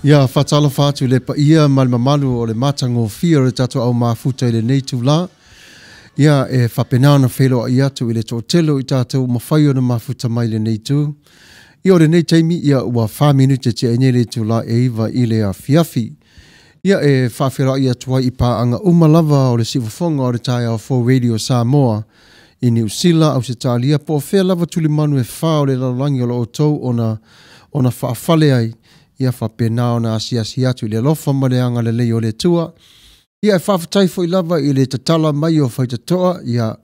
Ia whatala whātu le pa ia malmamalu o le matango fia o le tato au mafuta i le neitu la. Ia e whapenana whelo a iatu i le tōtelo i tātou mawhai o na mafuta mai le neitu. Ia o le nei taimi ia ua 5 minute te e le tu la e iwa i le a fiafi. Ia e whawhera ia tuai i pāanga umalava o le siwafonga o le tai au 4 Radio Samoa i New Zealand au se tālia po whea lava tuli manu e whā o le lalangi o le o tau o na whaafale ai. Ia whapena o na asiasi atu i le lofa mareanga le lei o le tua. Ia e whawhatai fo i lava i le tatala mai o whaitatoa. Ia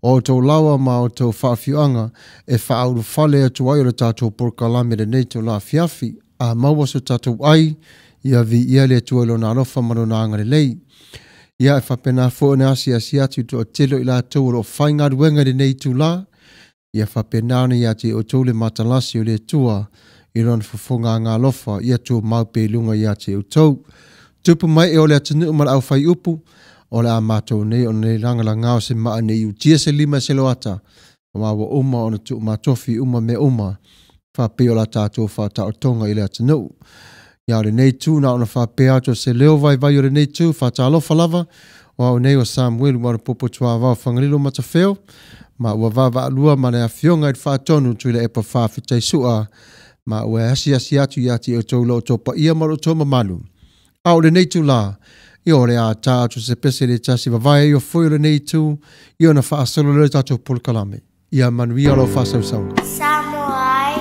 o tau lawa ma o tau whaafiuanga e whaauru whale atu ai o le tātou porkalame le neito la fiafi. A maua so tātou ai, ia vi ia le tua ilo na lofa mareanga le lei. Ia e whapena fo na asiasi atu to o telo i la tau o whainga ruenga le neito la. Ia whapena ni ati o tau le matalasi o le tua. I ron fufunga ngā lofa, ia tū maupe lunga ia te utau. Tupu mai e o le atanu umara au whai upu, o le a mātou nei o nei rangala ngāo se maa nei u tia se lima se loata. O mawa uma o na tu matofi uma me uma, whape o la tātou whata o tonga i le atanu. Ia o le nei tū na o na whape ato se leo vai vai o le nei tū, whata alofa lava, o au nei o Samuelu Alopopo Tuavao Fagalilo Matafeo, ma ua vava alua ma nea fionga i whaatonu tu i le epa whaafitai sua, ma ua asi atu ia te o tau lau topa ia maro toma malu. Au le neitu la, I o le a tā atu se pese le tasi wawai o foi le nei tu, i o na whaasolo le tatou pulkalame. Ia manuia lo whaasau saunga. Samuai,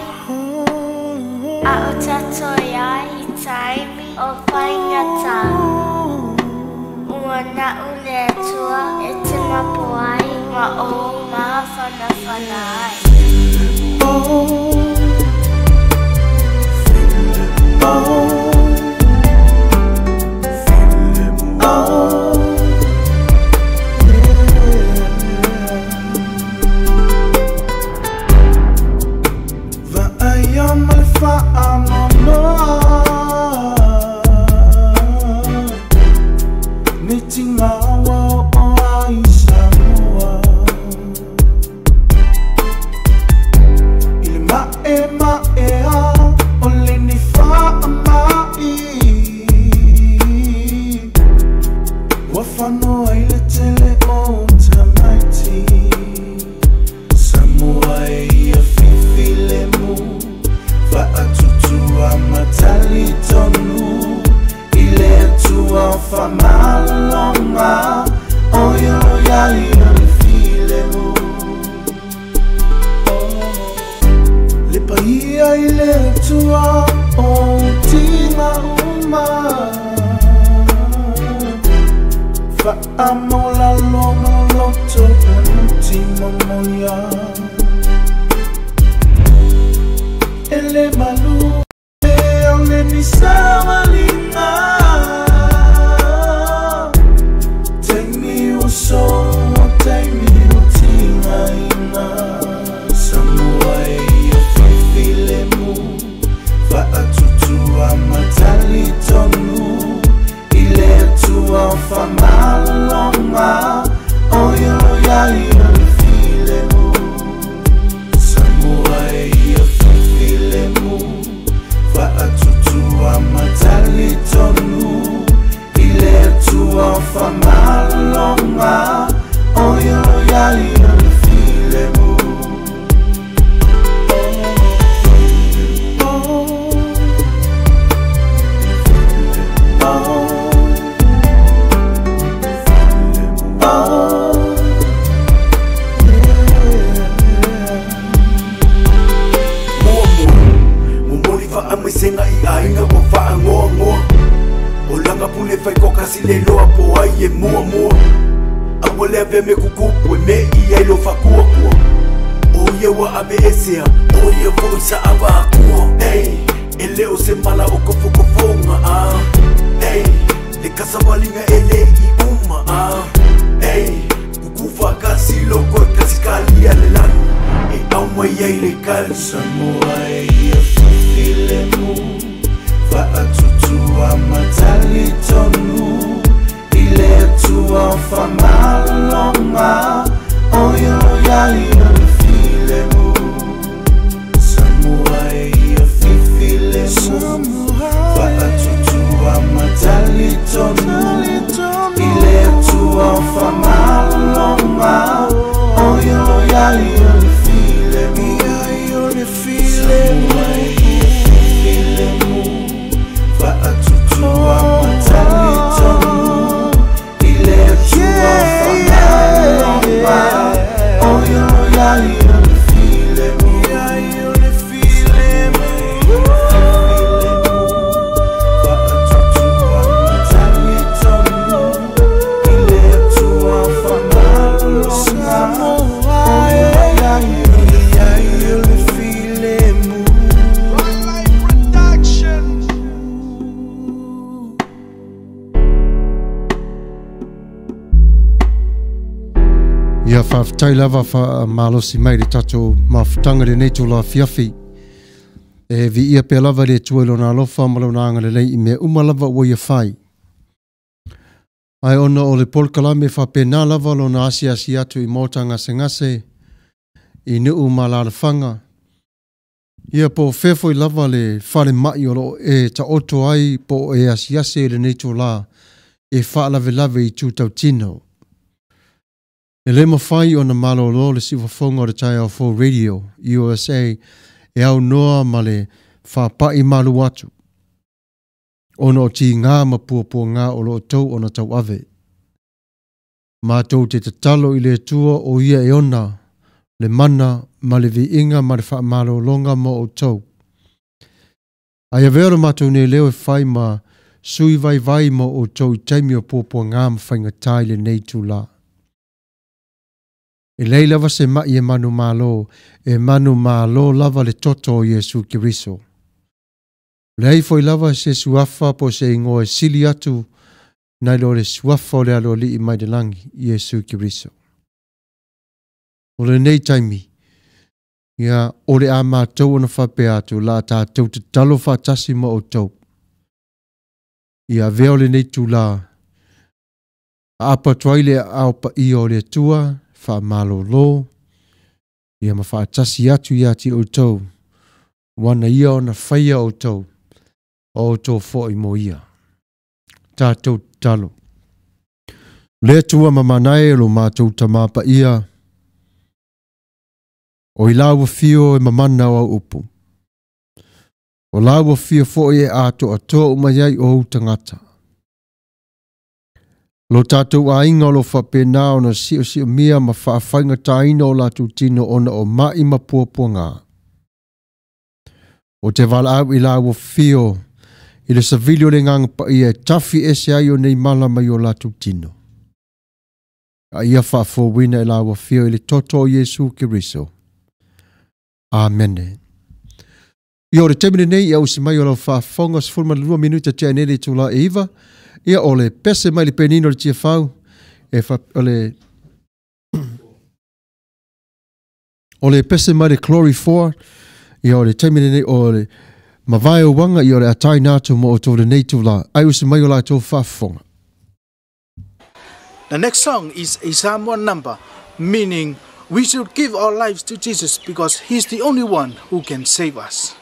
a o tato ia I taimi o whaingata. Ua na ule atua e te mapuai ma o maha whana ai. Ia whaafitai lava malosi mai le tatou mawhutanga le nei tō la fiafi. E vi ia pe lava le tuelo na alofa malau anga le lei I mea umalava ua ia whai. Ai ona o le polkalame whapena lava lo na asi atu I mōtanga sengase I nuu malalawhanga. Ia po whewhoi lava le whare mai o lo e ta oto ai po e asi le nei tō la e whaalawe lave I tūtau tino. E le mawhai o na malolo le siwafonga o le tai au 4 Radio, USA, e au noa ma le whapai malu atu. Ono o ti ngā mapua ngā o lo tau ona tau ave. Mātou te tatalo i le tua o ia e ona, le mana, ma le vi inga, ma le wha malo longa mo o tau. Aia vera mātou ne leo e whai ma sui vai mo o tau i taimi o pōpua ngā mwhainga tai le nei tū la. E lei lava se mai e manu malo lava le toto o Yesu Kiriso. Lei foi lava se suafa po se ingo e sili atu nai lo le suafa o le alo li i mai de langi Yesu Kiriso. O le nei taimi, ia o le a mātou ana whape atu la tātou te talo whatasi mo o tau. Ia veo le nei tū la, a apa tuaile a opa i o le tua, wha malo lo, ia ma whaatasi atu ia ti o tau, wana ia o na whaia o tau, o tō fo i mo ia. Tātou talo. Le tua mamanae lo mātou tamapa ia, o i lawa fio e mamana o upu. O lawa fio fo e ato ato umaiai o tangata. Lo tātou a inga lo whapena o na si o mia ma whaafainga taina o la tūtino ona o mai ma puapua ngā. O te wala au i lawa fio i le savilio le ngang pa ia tafi ese ai o nei mala mai o la tūtino. A ia whaafo wina i lawa fio i le toto o Yesu Kiriso. Amen. Ia o le temine nei ia usi mai o lau whaafonga sifurma 2 minuta te anele tula e iwa. Ia o le pese mai le penino le tia whau. O le pese mai le Glory 4. Ia o le temine nei o le mawai o wanga i o le atai nātu mo o tō le nei tula. Ai usi mai o lau tō whaafonga. The next song is a Psalm 1 number, meaning we should give our lives to Jesus because He's the only one who can save us.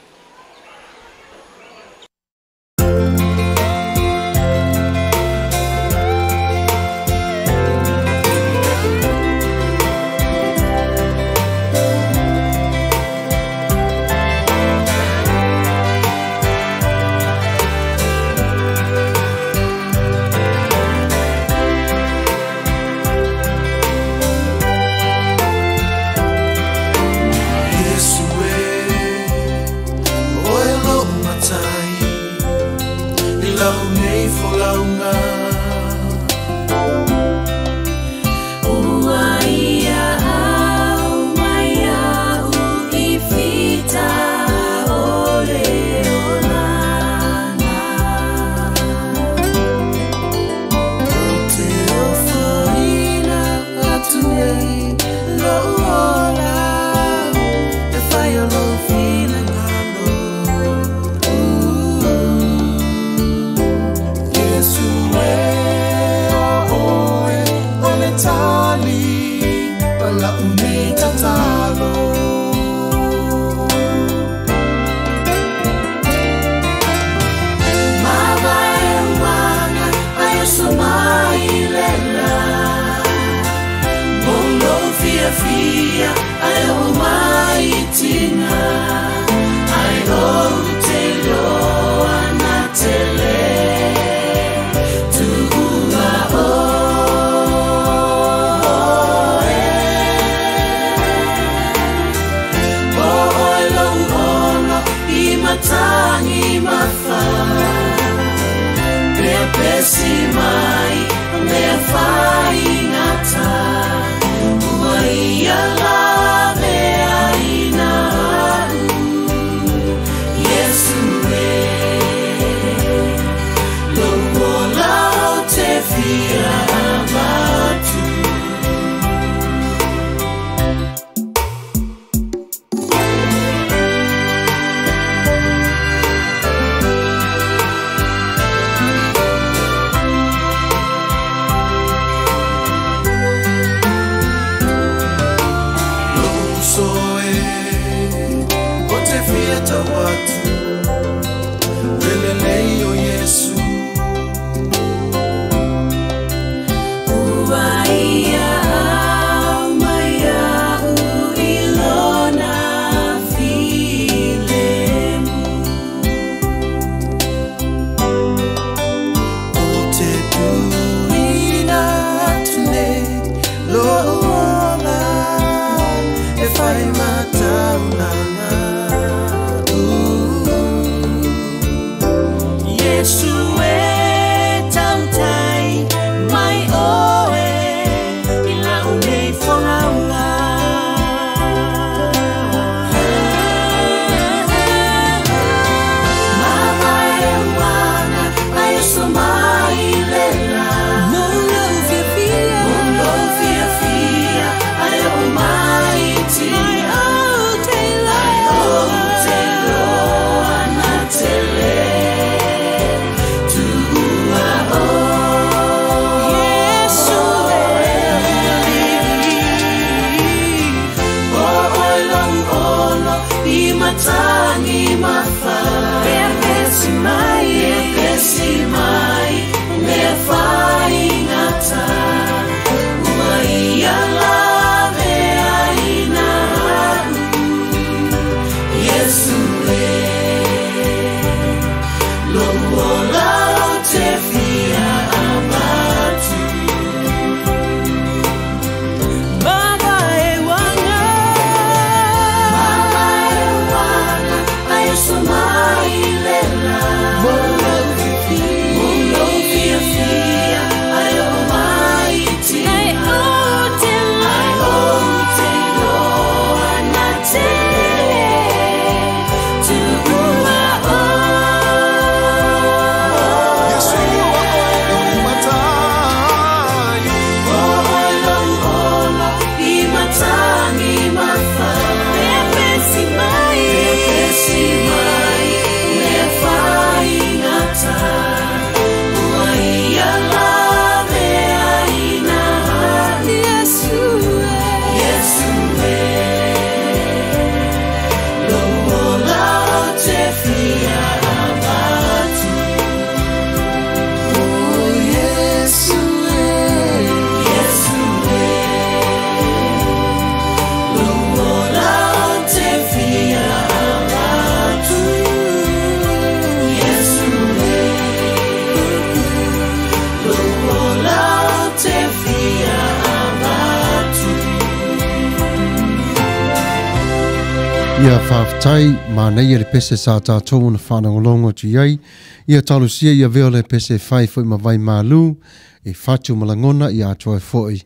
Ia whaafitai, ma nei le pese sa tātou na whanangolongo tu iai. Ia talusia ia veo le pese whai fwoi ma vai malu, e whatu malangona ia atua e fwoi.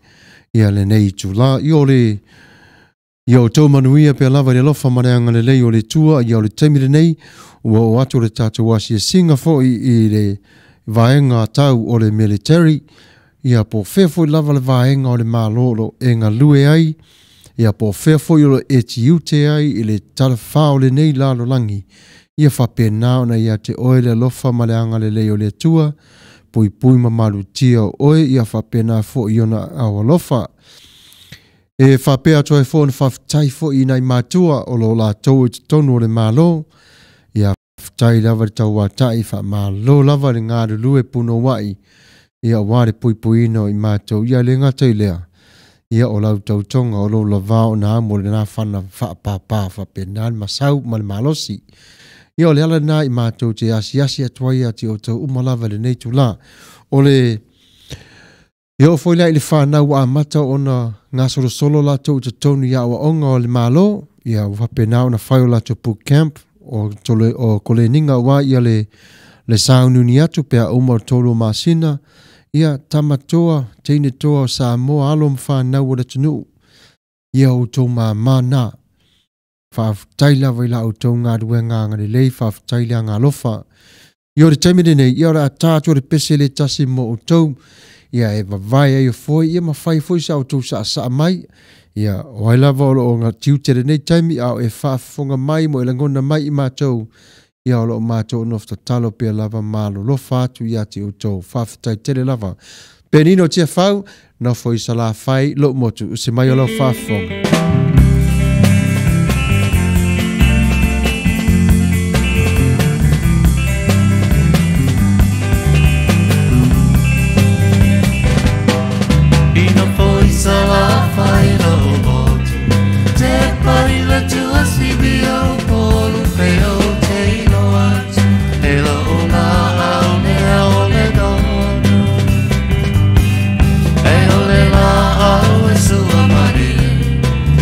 Ia le nei tu la, ia o tau manuia pe lava le lofa mareanga le lei o le tua, ia o le temire nei, ua o atu le tātou wasi e singa fwoi i le vaenga tau o le military, ia po whewhoi lava le vaenga o le malolo e ngā lue ai, ia po whewhoi o le etiute ai i le talawhao le nei lalo langi, ia whapena ona ia te oe le lofa mareanga le lei o le tua, pui pui mamalu tia o oe, ia whapena fo i ona awa lofa. E whapea toi fo na whaftai fo i nei mātua o lo la tau i tonu o le malo, ia whaftai lava le tau watai wha malo lava le ngāru lue puno wai, ia ware pui pui ino i mātou, ia le ngatai lea, ia o lau tau tonga o lo lavao na amo le nā whana whaapapa whapena masau ma le malosi. Ia o le ala nā i mātou te asi atuai ati o tau umalava le neitu la, o le ia o foila i le whanau a mata o na ngā solo la tau te tonu ia o onga o le malo, ia whapena o na whai o la tau boot camp, o kole ninga wa ia le saununi atu pea umar tolo masina, ia tamatoa, teine toa o Samoa alo mwhanau o le tunu, ia o tau mana, whaaftaila vai la o tau ngā ruenga ngā lei, whaaftaila ngā lofa. Ia o le taimene nei, ia o le atatu o le pese le tasi mo o tau, ia e vavai ai o foi, ia mawhai foi sa o tau sa mai, ia o ai lava o ngā tiutere nei taimi, au e whaafonga mai mo e langona mai i mātou, ia o lo mātou nofta talo pia lava malo lo fatu ia te o tau whaafitai tele lava. Penino tia whau, na foi sa la whai lo motu, se mai o lo whaafonga.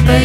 Hey,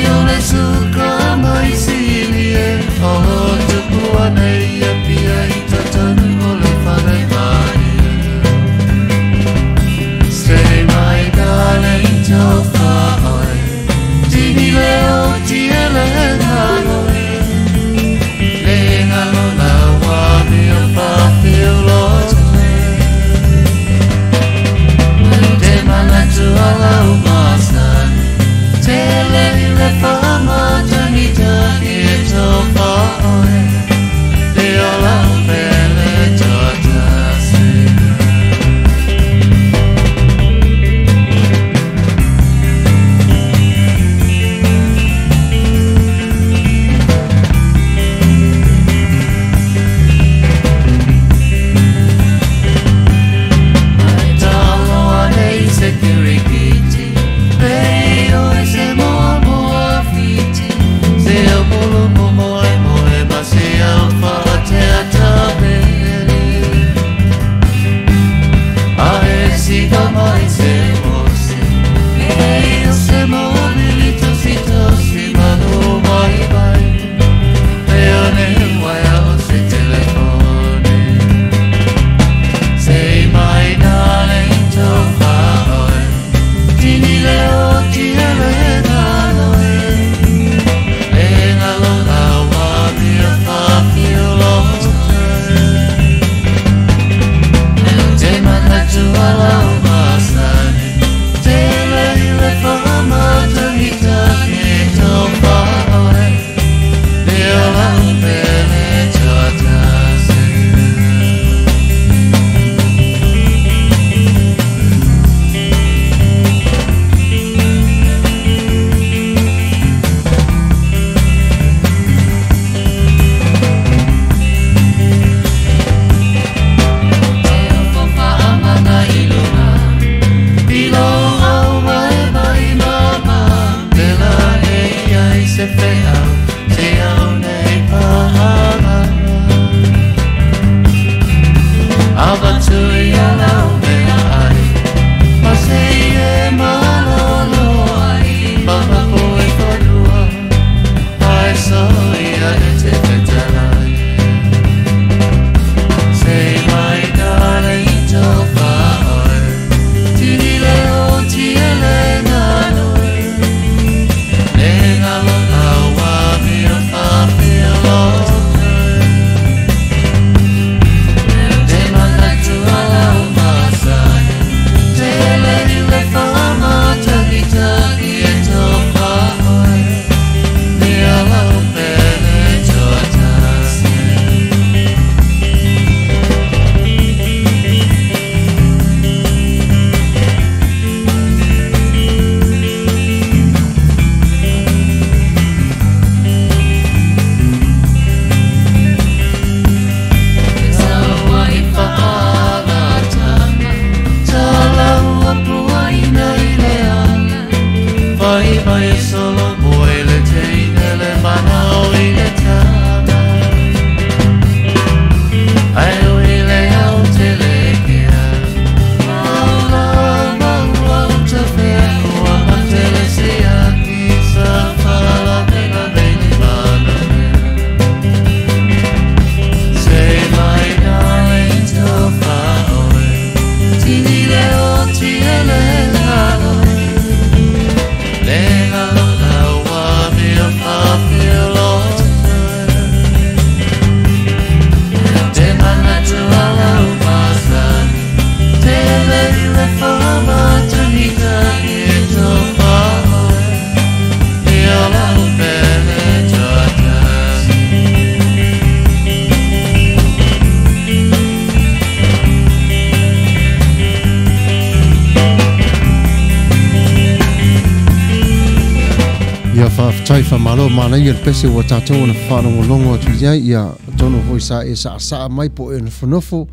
Tai fa malo mana ia pese wa tatou na whanongo longo atu ia ia tono hoi sa e sa mai po e na whanofo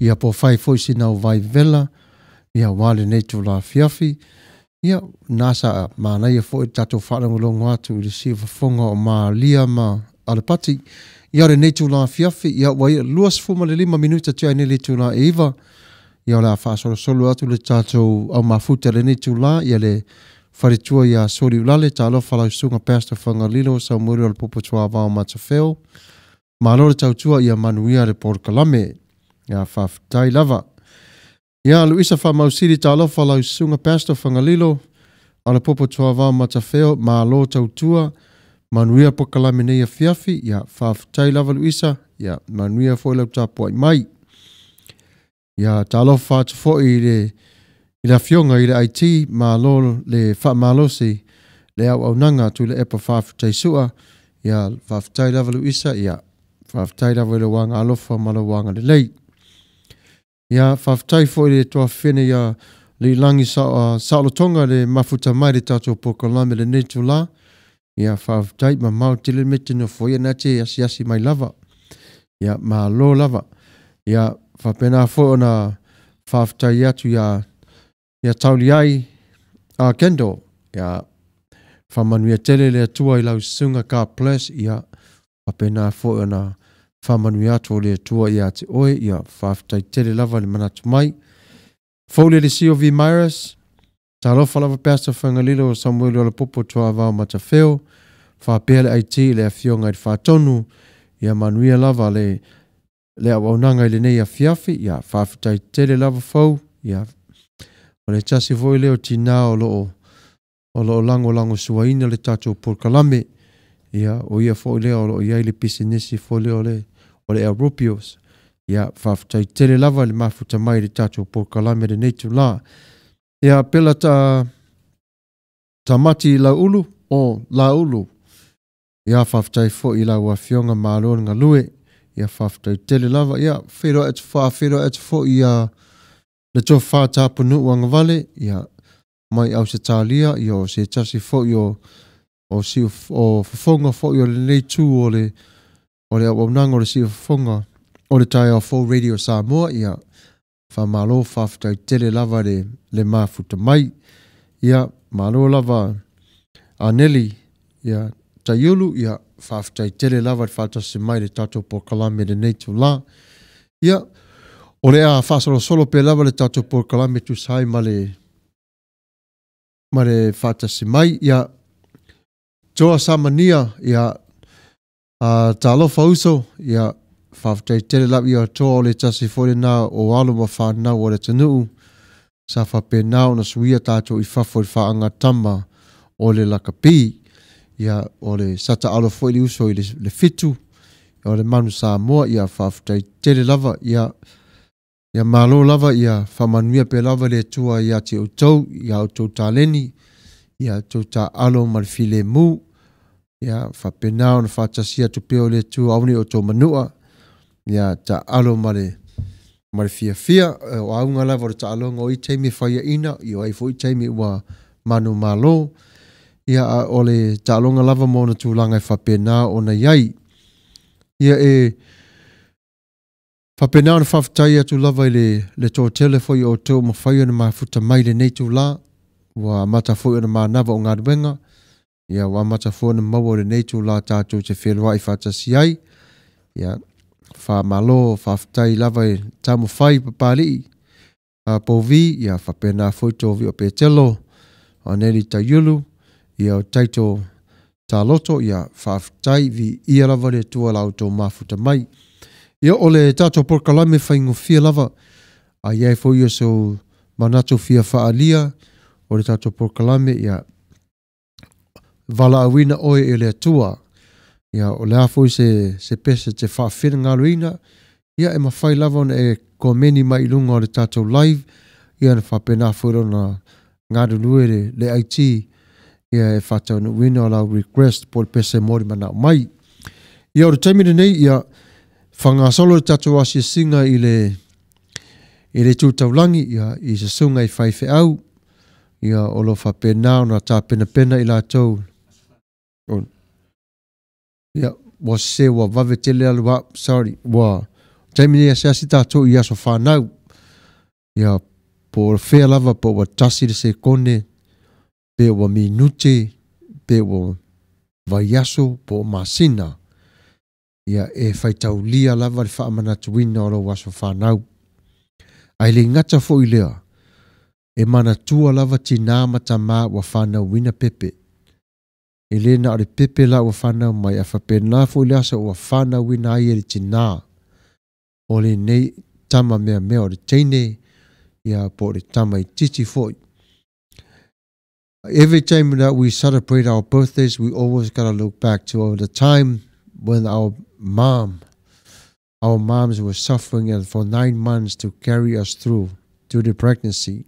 ia po whai foisi nau vai vela ia wale nei tu la fiafi ia nasa mana ia fo e tatou whanongo longo atu i le si whafonga o ma lia ma alapati ia re nei tu la fiafi ia wai luas fuma le 5 minuta tia nei le tu la e iwa ia la whaasolo solo atu le tatou au mafuta le nei tu la ia le Wharitua ia sori ulale ta alofa lau sunga Pastor Fagalilo Samuelu Alopopo Tuavao Matafeo. Malore tautua ia manuia le por kalame ia whaftai lava. Ia Luisa whamausiri ta alofa lau sunga Pastor Fagalilo Alopopo Tuavao Matafeo. Malo tautua manuia por kalame neia fiafi ia whaftai lava Luisa ia manuia foi lau tapo ai mai. Ia ta alofa tufo i le la fionga i le IT malo le fa malosi le au nanga tu le epa fafutai sua ia fafutai lava Luisa ia fafutai lava le wanga alofa malo wanga le lei ia fafutai fo le toa fene ia le langi saolotonga le mafuta mai le tatou pokolame le netu la ia fafutai ma mau tile metino fo ia nate asi mai lava ia malo lava ia fapena fo na fafutai atu ia tauli ai a kendo ia whamanuia tele le atua i lau sunga ka ples ia apena fo na whamanuia atu le atua ia te oe ia whaftai tele lava le manatu mai fole le COV Myras ta lofa lava Pastor Fagalilo Samuelu Alopopo Tuavao Matafeo whapea le IT le afionga i whatonu ia manuia lava le awaunanga i le nei a fiafi ia whaftai tele lava fau ia o le tasi voi leo tina o lo lango suaina le tatou porkalame ia o ia fo leo o ia le pisinisi fo leo o le Europeos ia whaftai tele lava le mafuta mai le tatou porkalame le neitu la ia pela ta mati la ulu ia whaftai fo i la wafionga malo nga lue ia whaftai tele lava ia whiro et fo ia le to fa tapu nu wanga vale ia mai au se talia ia se tasi fo io o si o fonga fo io le nei tu o le au nango le si fonga o le tai o fo radio Samoa ia fa malo faftai tele lava le mafuta mai ia malo lava aneli ia tayulu ia faftai tele lava fata se mai le tato po kalame le nei tu la ia o le a solo pe lava le tatou por kalame tu sai male fata si mai ia toa samania ia talofa uso ia whaftai tele lava ia toa o le tasi fore na o alo ma whanau o le tanuu sa whape nao na suia tatou i whafo i whaanga tama o le lakapi ia o le sata alo fo ili uso i le fitu o le manu Samoa ia whaftai tele lava ia malo lava ia whamanuia pe lava le tua ia te utou, ia utou taleni, ia utou ta alo malfile mu, ia whapenao na whatasia tu peo le tua auni o tō manua, ia ta alo male fia, o aunga lava o ta alo o i teimi whaia ina, i o aifo i teimi ua manu malo, ia o le ta alonga lava mo na tūlanga i whapenao o na iai, ia Whapenao na whaftai atu lava i le tō telefoi o tō mawhaia na mafuta mai le nei tū la, wa matafoi o na mānawa o ngā ruenga, Ia wa Matafeo na maua le nei tu la tātou te whelua I whātasi ai. Ia wha malo, whaftai lava e tamu whai papali. Povi, ia whapena whoito vi o Petelo. O neri ta yulu. Ia o taito ta loto, ia whaftai vi ia lava le tua lau tō mafuta mai. Ia o le tātou porkalame whaingo fia lava. A iai fo ia so manato fia whaalia. O le tātou porkalame, ia vala awina oe e le atua. Ia o le afo se pese te whaafina ngaruina. Ia e mawhai lava ona e komeni mai ilunga o le tātou live. Ia na whapena whuro na ngāru nue le IT. Ia e whatau na wina o lau request po le pese mori mana mai. Ia o le taimine nei, ia whangasolo le tātou asia singa I le tūtaulangi. Ia I se sunga I whaife au. Ia o lo whapena o na tā pena I la tau. Ia, wa se wa vave tele alua, sorry, wa taimine se asi tātou I aso whanau. Ia, po whea lava po wa tasi se kone, pe wa minute, pe wa vaiaso po masina. Ia, e whaitau lia lava le whaamanatuina o lo waso whanau. Ai le ngata fo I lea, e manatua lava tina matama wa whanau wina pepe. E le na ore pepe la wa whanau mai a whapena fo I lea sa wa whanau wina ai e tina. O le nei tama mea o le teine, ia po le tama I titi foi. Every time that we celebrate our birthdays, we always got to look back to the time when our moms were suffering for 9 months to carry us through to the pregnancy.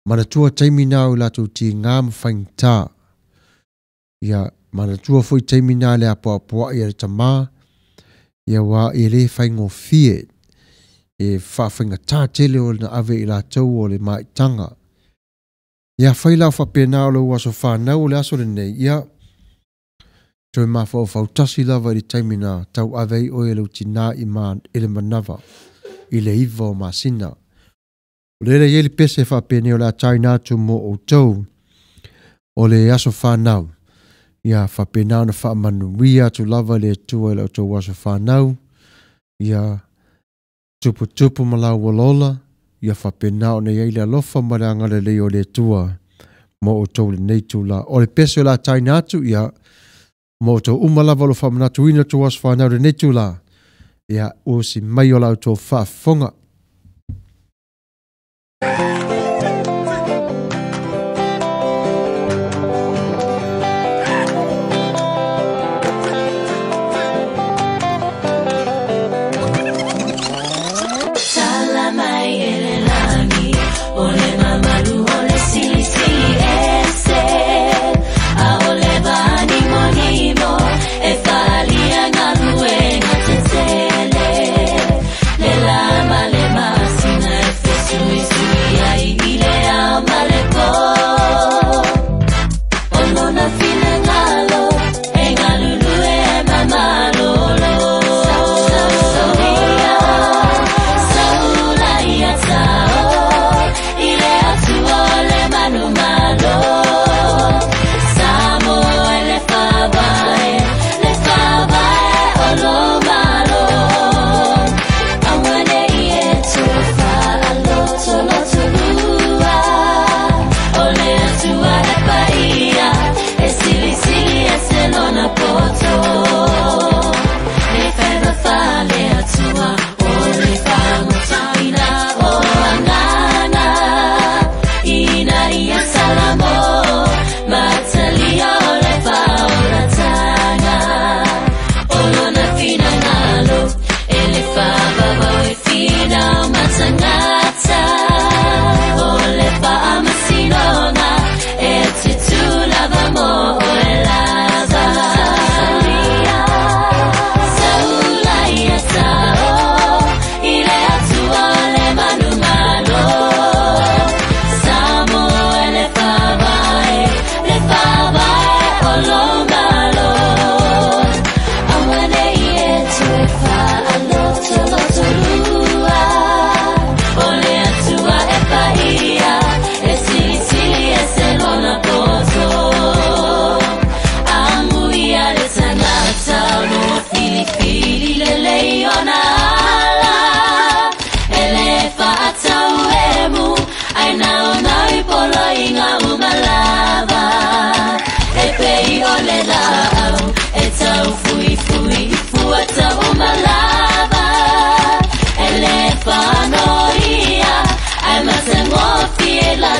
Manatua taimi nau la tu ti ngam whaingta. Ia manatua foi taimi nā le apoa I le tama. Ia wa I le whaingo fie. E whawhinga tātele o na ave I la tau o le maitanga. Ia whailau whapena o le waso whanau o le aso le nei. Ia toi mawhau whautasi lava I le taimi nā tau ave I oe lau tina I le manawa. I le iwa o masina. O le yeli pese whapene o la tai nātu mo o tau. O le aso whanau. Ia whapena na whaamanuia tu lava le tua lau tau waso whanau. Ia tupu malau walola. Ia whapena o ne yeile alofa maranga le leo le tua. Mo o tau le neitu la. O le pese o la tai nātu. Ia mo o tau umalava lo whamanatu ina tu waso whanau le neitu la. Ia o si mai o lau tau whaafonga. Sui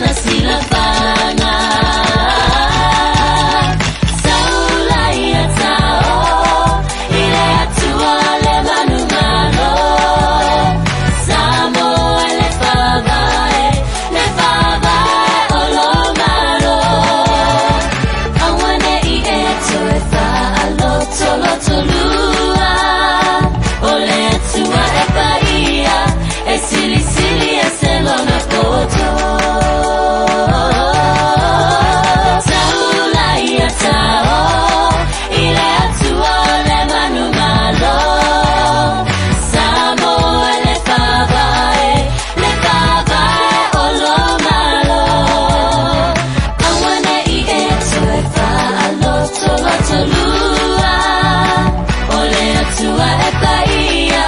na sila fana saula ia tao ile atua le manumano Samuelu Fagalilo olomaro awane I eto e fa alotolotolua ole atua e paia e sili sili e selona poto saula ia tao ile atua le manumalo Samuelu Fagalilo olomalo awane I eto e fa alotolotolua ole atua e paia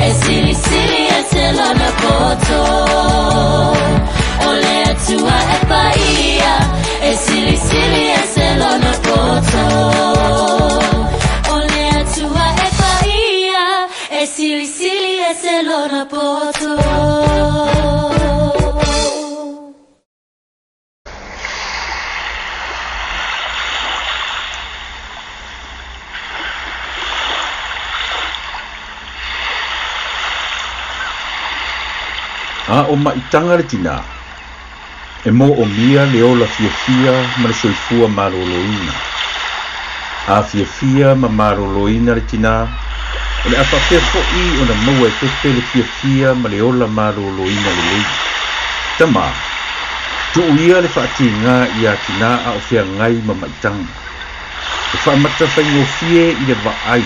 e sili sili e selona poto ole atua e paia e sili sili e selona poto ole atua e paia e sili sili e selona poto A o maitanga le tina. E mo o mia le ola fia ma le soifua maroloina. A fia ma maroloina le tina. O le apapea fo'i o na maua e pepe le fia ma le ola maroloina le lei. Tama, tu uia le whaatinga I a tina a o fia ngai ma maitanga. E whaamata whaingofie I le vaai.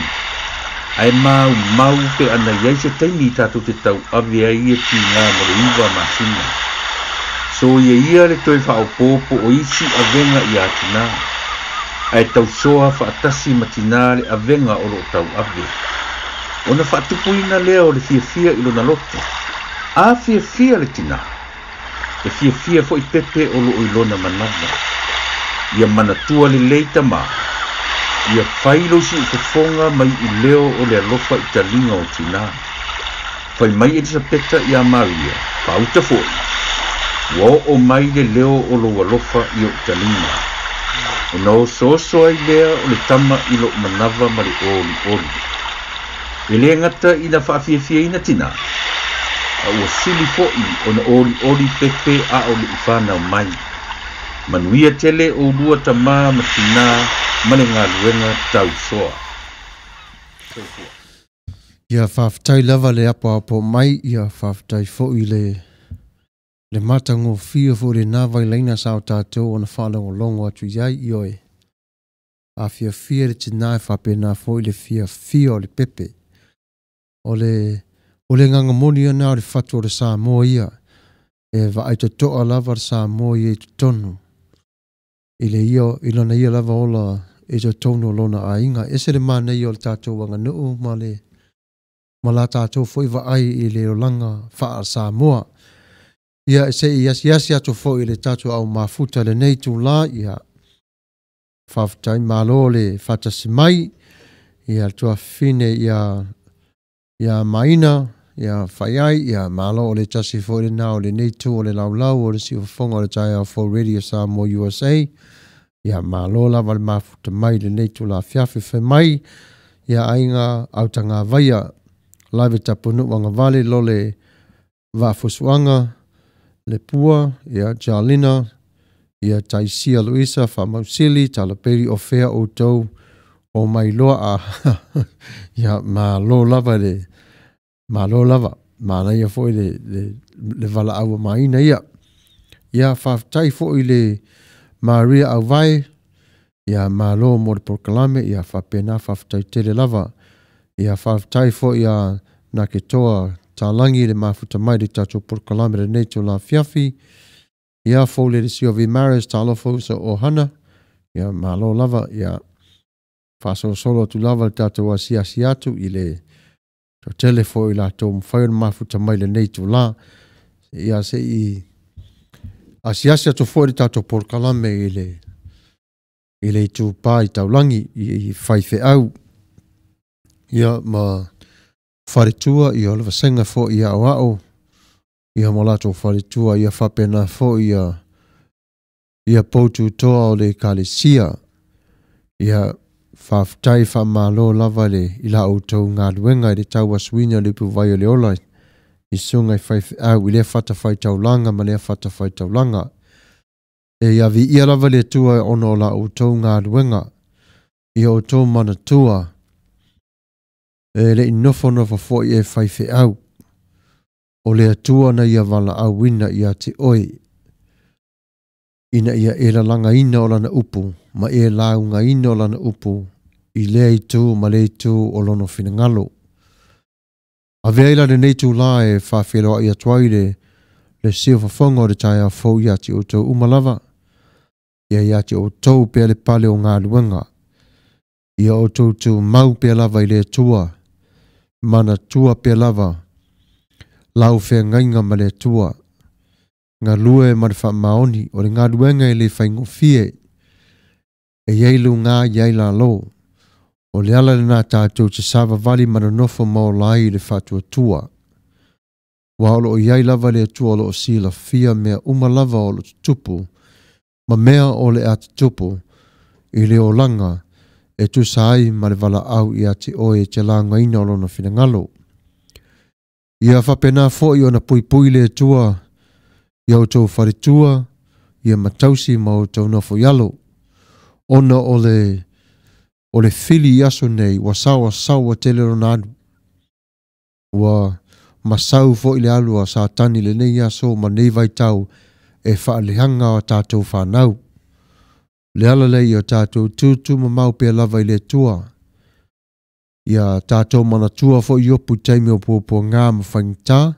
Ai mau pe ana iai se taimi tatu te tau awe ai e ki ngā mara iwa masina. So ia le toi whaopopo o isi awenga I atina. Ai tau soa whaatasi matina le awenga o lo tau awe. Ona whaatupuina lea o le fia ilo na loto. A fia le tina. E fia fo I pepe o lo ilona manava. Ia manatua le leita maa. Ia whailo si ukafonga mai I leo o le alofa I talinga o tina. Whai mai e peta I a Maria, pauta foi. Wo o mai le leo o lo alofa I o talinga. O no soso ai lea o le tama I lo manava ma le oli. E le ngata I na whaafia ina tina. A ua sili foi o na oli pepe a o le ifana mai. Manuia tele o lua tama matina. Mane ngā luenga tau soa. Ia whawhtai lava le apo mai, ia whawhtai fo'i le matango fia fo le nāwai leina sao tātou o na whanau longo atu iai I oe. A fia le tina e whapena fo'i le fia o le pepe. O le nganga moni ana o le whatu o le Samoa ia. E vai te toa lava le Samoa ia I te tonu. Ilona ia lava ola e te tono lona a inga. Ese le mana I o le tātou wanga nuu ma la tātou foi wa ai I le rolanga wha Samoa. Ia se I asi atu foi le tātou au mafuta le nei tū la ia whawhtai malo le whatasi mai ia tua fine ia maina ia whaiai ia malo o le tasi foi le nao le nei tū o le laulau o le si ufonga o le tai au for Radio Samoa USA. Ia malo la wale mafuta mai le nei tū la whiawhi whi mai ia ainga autanga vaia laive tapunu wanga vale lo le wafusuanga le pua ia Jalina ia Taisia Luisa Famausili talaperi o fea o tau o mai loa a ia malo lava mana ia foi le vala awa maina ia whaftai foi le Maria au vai ia malo mo le porkalame ia whapena whaftai tele lava ia whaftai foi ia na ke toa talangi le mafuta mai le tato porkalame le neito la fiafi ia fole le sio vi maris talofo so o hana ia malo lava ia faso solo tu lava le tato wa siatu ile to telefo ila to mfair mafuta mai le neito la ia se I asiasia to fo le tato porkalame ile tu pai taulangi I faife au ia ma faritua ia le vasenga fo ia o ia molato faritua ia fapena fo ia ia poutu toa o le kalesia, ia whaftai whamalo lava le ila o tau ngā luenga i le tau aswina le puwai o le olai. I sungai whaifi au i le whatawhai taulanga ma le whatawhai taulanga. E ia vi ia lava le tua ono la o tau ngā luenga. Ia o tau mana tua. E le inofo nofo fo i e whaifi au. O le atua na ia wala au wina ia te oi. Ina ia e la langa ina o lana upu. Ma e launga ina o lana upu. I lea i tū ma le tū o lono whina ngalo. A veila le neitu la e whawhiroa i atuaire le sio whawhonga o le tai a fau i ati o tau umalava. Ia i ati o tau pia le pale o ngā luenga. Ia o tau tau mau pia lava i le tua. Mana tua pia lava. Lau whea ngainga ma le tua. Ngā lue ma le wha maoni o le ngā luenga i le whaingo fie. E ieilu ngā ieila lo. O le ala le nā tātou te sāwa vali mana nofo mao lai le whatua tua. Wa olo o iai lava le tua olo o sila fia mea umalava o le tupu. Ma mea o le ati tupu. I le o langa. E tu sai ma le vala au i ati oe te la ngaina o lona whina ngalo. Ia whapena fo i ona pui pui le tua. Ia o tau wharitua. Ia matausi ma o tau nofo yalo. Ona o le fili aso nei, wa sawa tele ronadu. Wa masau fo ile alua sa tani le nei aso ma nei vai tau e wha lehanga o tātou whanau. Le ala lei o tātou tūtu ma mau pia lava i le tua. Ia tātou mana tua fo i opu teimi o pōpua ngā ma whaingta.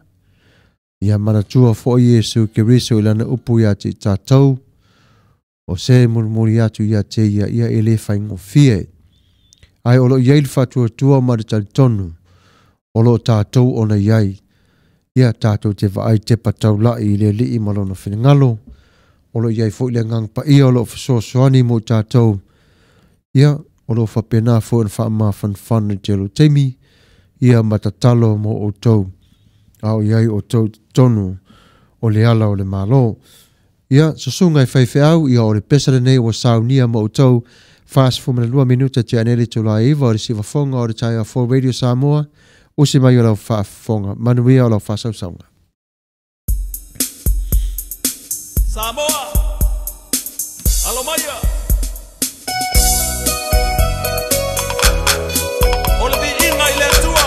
Ia mana tua fo i Yesu ke riso i lana upu ia te tātou. O se murmuri atu ia te ia ele whaingo fie. Ai olo iei le whatua tua ma le tali tonu. Olo tātou ona iei. Ia tātou te waai te patau lai i le li i malona whinangalo. Olo iei fo i le ngang pa ia olo whasosoani mo tātou. Ia olo whapena fo in whaama whanwhan i te lo teimi. Ia matatalo mo o tau. Au iei o tau tonu o le ala o le malo. Ia sasunga i whaiwhi au ia o le pesare nei o saunia mo o tau. Fast for me 2 minuta te anele to la iva o le siva fonga o le tai a 4 Radio Samoa. Usi mai o lau wha fonga. Manuia o lau wha sausaunga. Samoa. Alomaya. O le vi inga i le tua.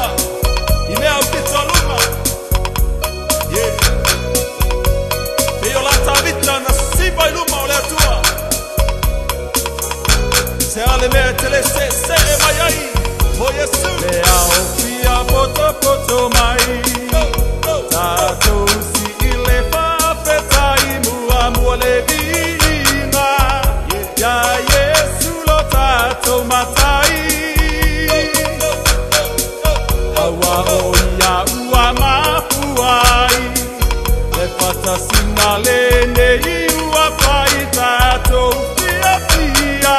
I mea o pizza luma. Yeah. Te o la tavita na sipa i luma o le tua. Se ale me tele se e mai ai o Yesu le au fia poto mai tato si ile fa petai mu le vina ya Yesu lo tato matai awa o ya ua mapuai le fata sinale nei ua pai tato fia fia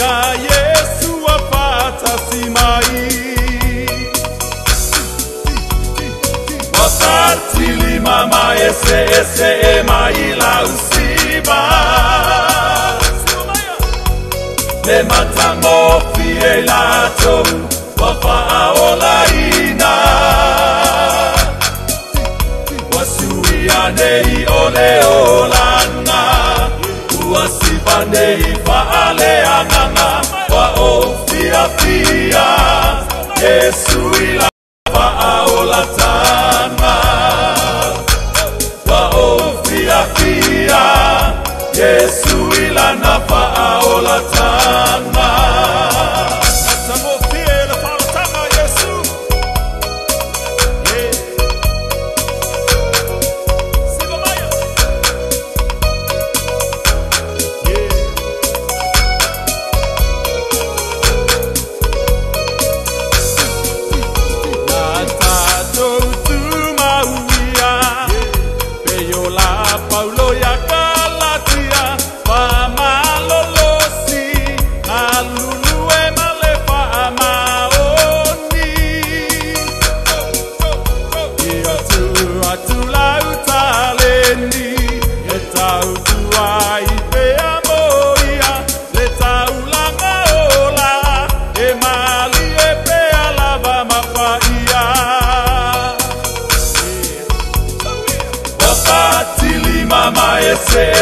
ya Yesu apata simai Wasatili mama ese e mai la usiba Le matango fie la tom Wafa aolaina Wasuia nei ole olanga Uasiba nei faale anganga Wa o fia fia Yesu ila faola tanga Wa o fia fia Yesu ila na faola tanga Natango fia ila faola tanga Yesu Yeah Sigo maya Yeah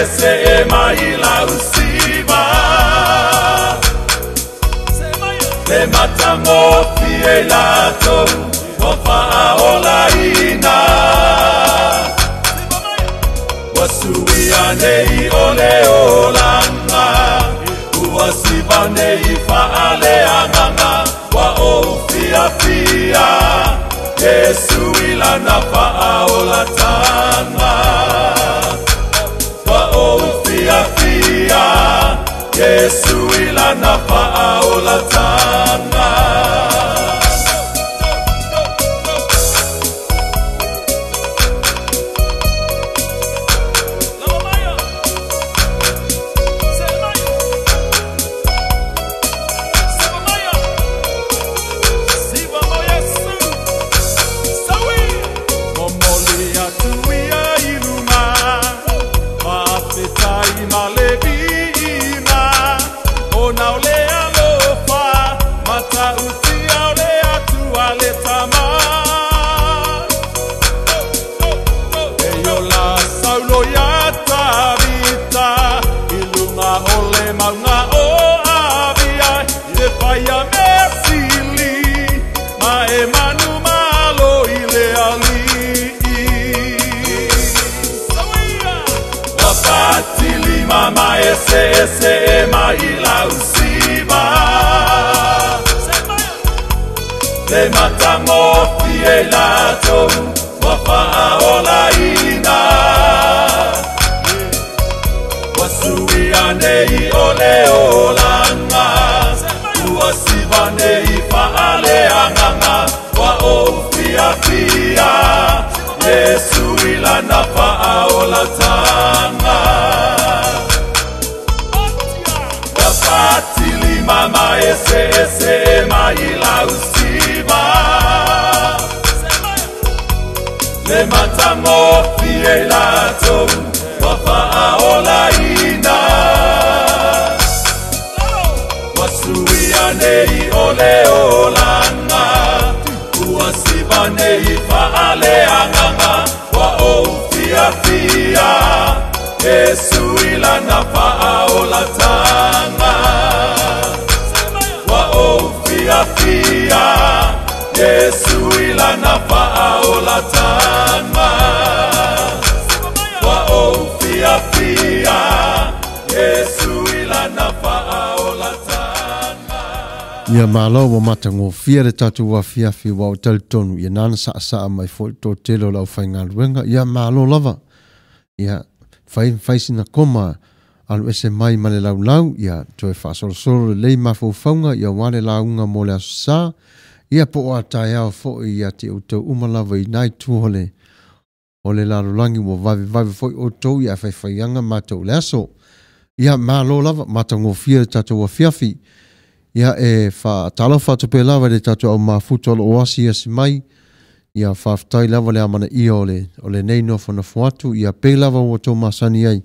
se e mai la usiva le matango fie lato o fa'aola ina wasuia nei ole olanga uasiva nei fa'ale anganga wa o fia fia Yesu ilana fa'aola tanga wa o fia fia Yesu ilana fa'aola tanga Mama ese maila usiba le matamo fielato wafa'aola ina wasuia nei ole olanga uasiba nei fa'ale anganga wa o fia fia Yesu ilana fa'aola tanga Fatili mama ese maila usiba le matango fielato wafa'aola ina wasuia nei ole olanga uasiba nei fa'ale anganga wa o fia fia Yesu ilana fa'aola tanga wa o fia fia Yesu ilana fa'aola tanga wa o fia fia Yesu ilana fa'aola tanga Ia malo mo matango fia le tatu wa fia fi wa tonu ia nana sa mai fo to telo lau whainga luenga ia malo lava ia fai sina koma alu ese mai male lau ia toe whaasoro lei mawhauwhaunga ia wale launga mo le asa ia po o atai au fo ia te utau umalawa I nai tuhole o le larulangi mo vavi fo o tau ia whaianga matau le aso ia malo lava matango fia tatu wa fiafi ia fa talo whatupe lava le tatu au mafuto o oasi ia si mai ia whaftai lava le amana ia o le neino fona fuatu ia pe lava o tau masani ai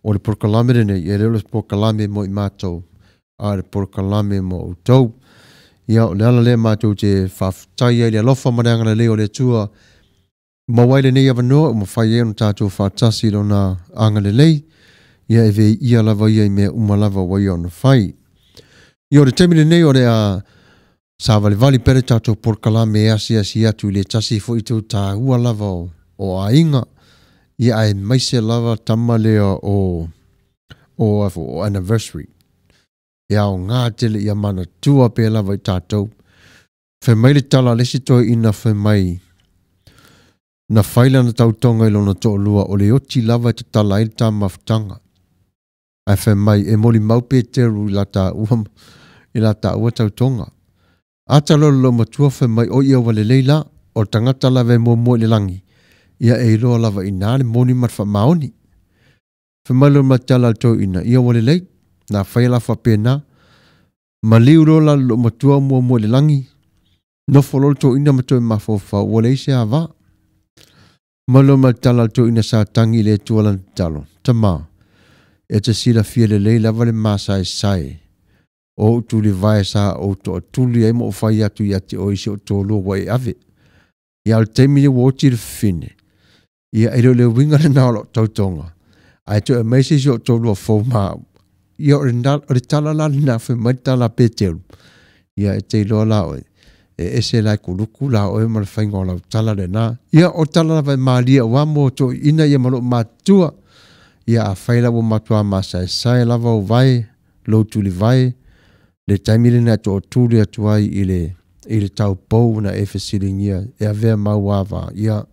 o le porkalame rene ia leo le porkalame mo I mātou a le porkalame mo o tau ia o le ala le mātou te whaftai ai le alofa mareanga le o le tua mawai le nei avanoa o mawhai e no tātou whatasi lo na anga le lei ia ewe ia lava ia I mea umalava wai o na whai ia o le temile nei o le a sa vali pere tātou porkalame asi atu le tasi fo I tau tā hua lava o ainga ia ai maise lava tama lea o anniversary ia o ngā tele ia mana tua pe lava I tātou whai le tala lesi toi ina whai mai na whaila na tautonga ilo na toa lua o le oti lava te tala I tā mawhtanga ai whai mai e moli maupe teru I la tā ua tautonga ata lolo matua whai mai o ia wale leila o tangata lava mo le langi ia e iloa lava I nāne moni matwha maoni whai mai lo matala tau ina ia wale lei na whaila whapena ma liu rola lo matua mo le langi no folol tau ina matua mawhawha wale ise hawa malo matala tau ina sa tangi le tualan talo tama e te sila fia le leila wale masai sai o tuli vai sa o to tuli ai mo fai atu ia te o isi o tolo wai ave ia al teimi le woti le fine ia ero le winga le nalo tautonga Ai to mai se jo to lo fo ma ia o le tala la na fe mai tala pe telu ia te lo la o e se la kuluku la o ma le fainga la tala le na ia o tala la malia wa mo to ina ia malo matua ia a faila wo matua ma sai la va vai lo tu li vai le taimile na to tu le tuai ile tau pou na e fesilingia e ave ma wava ia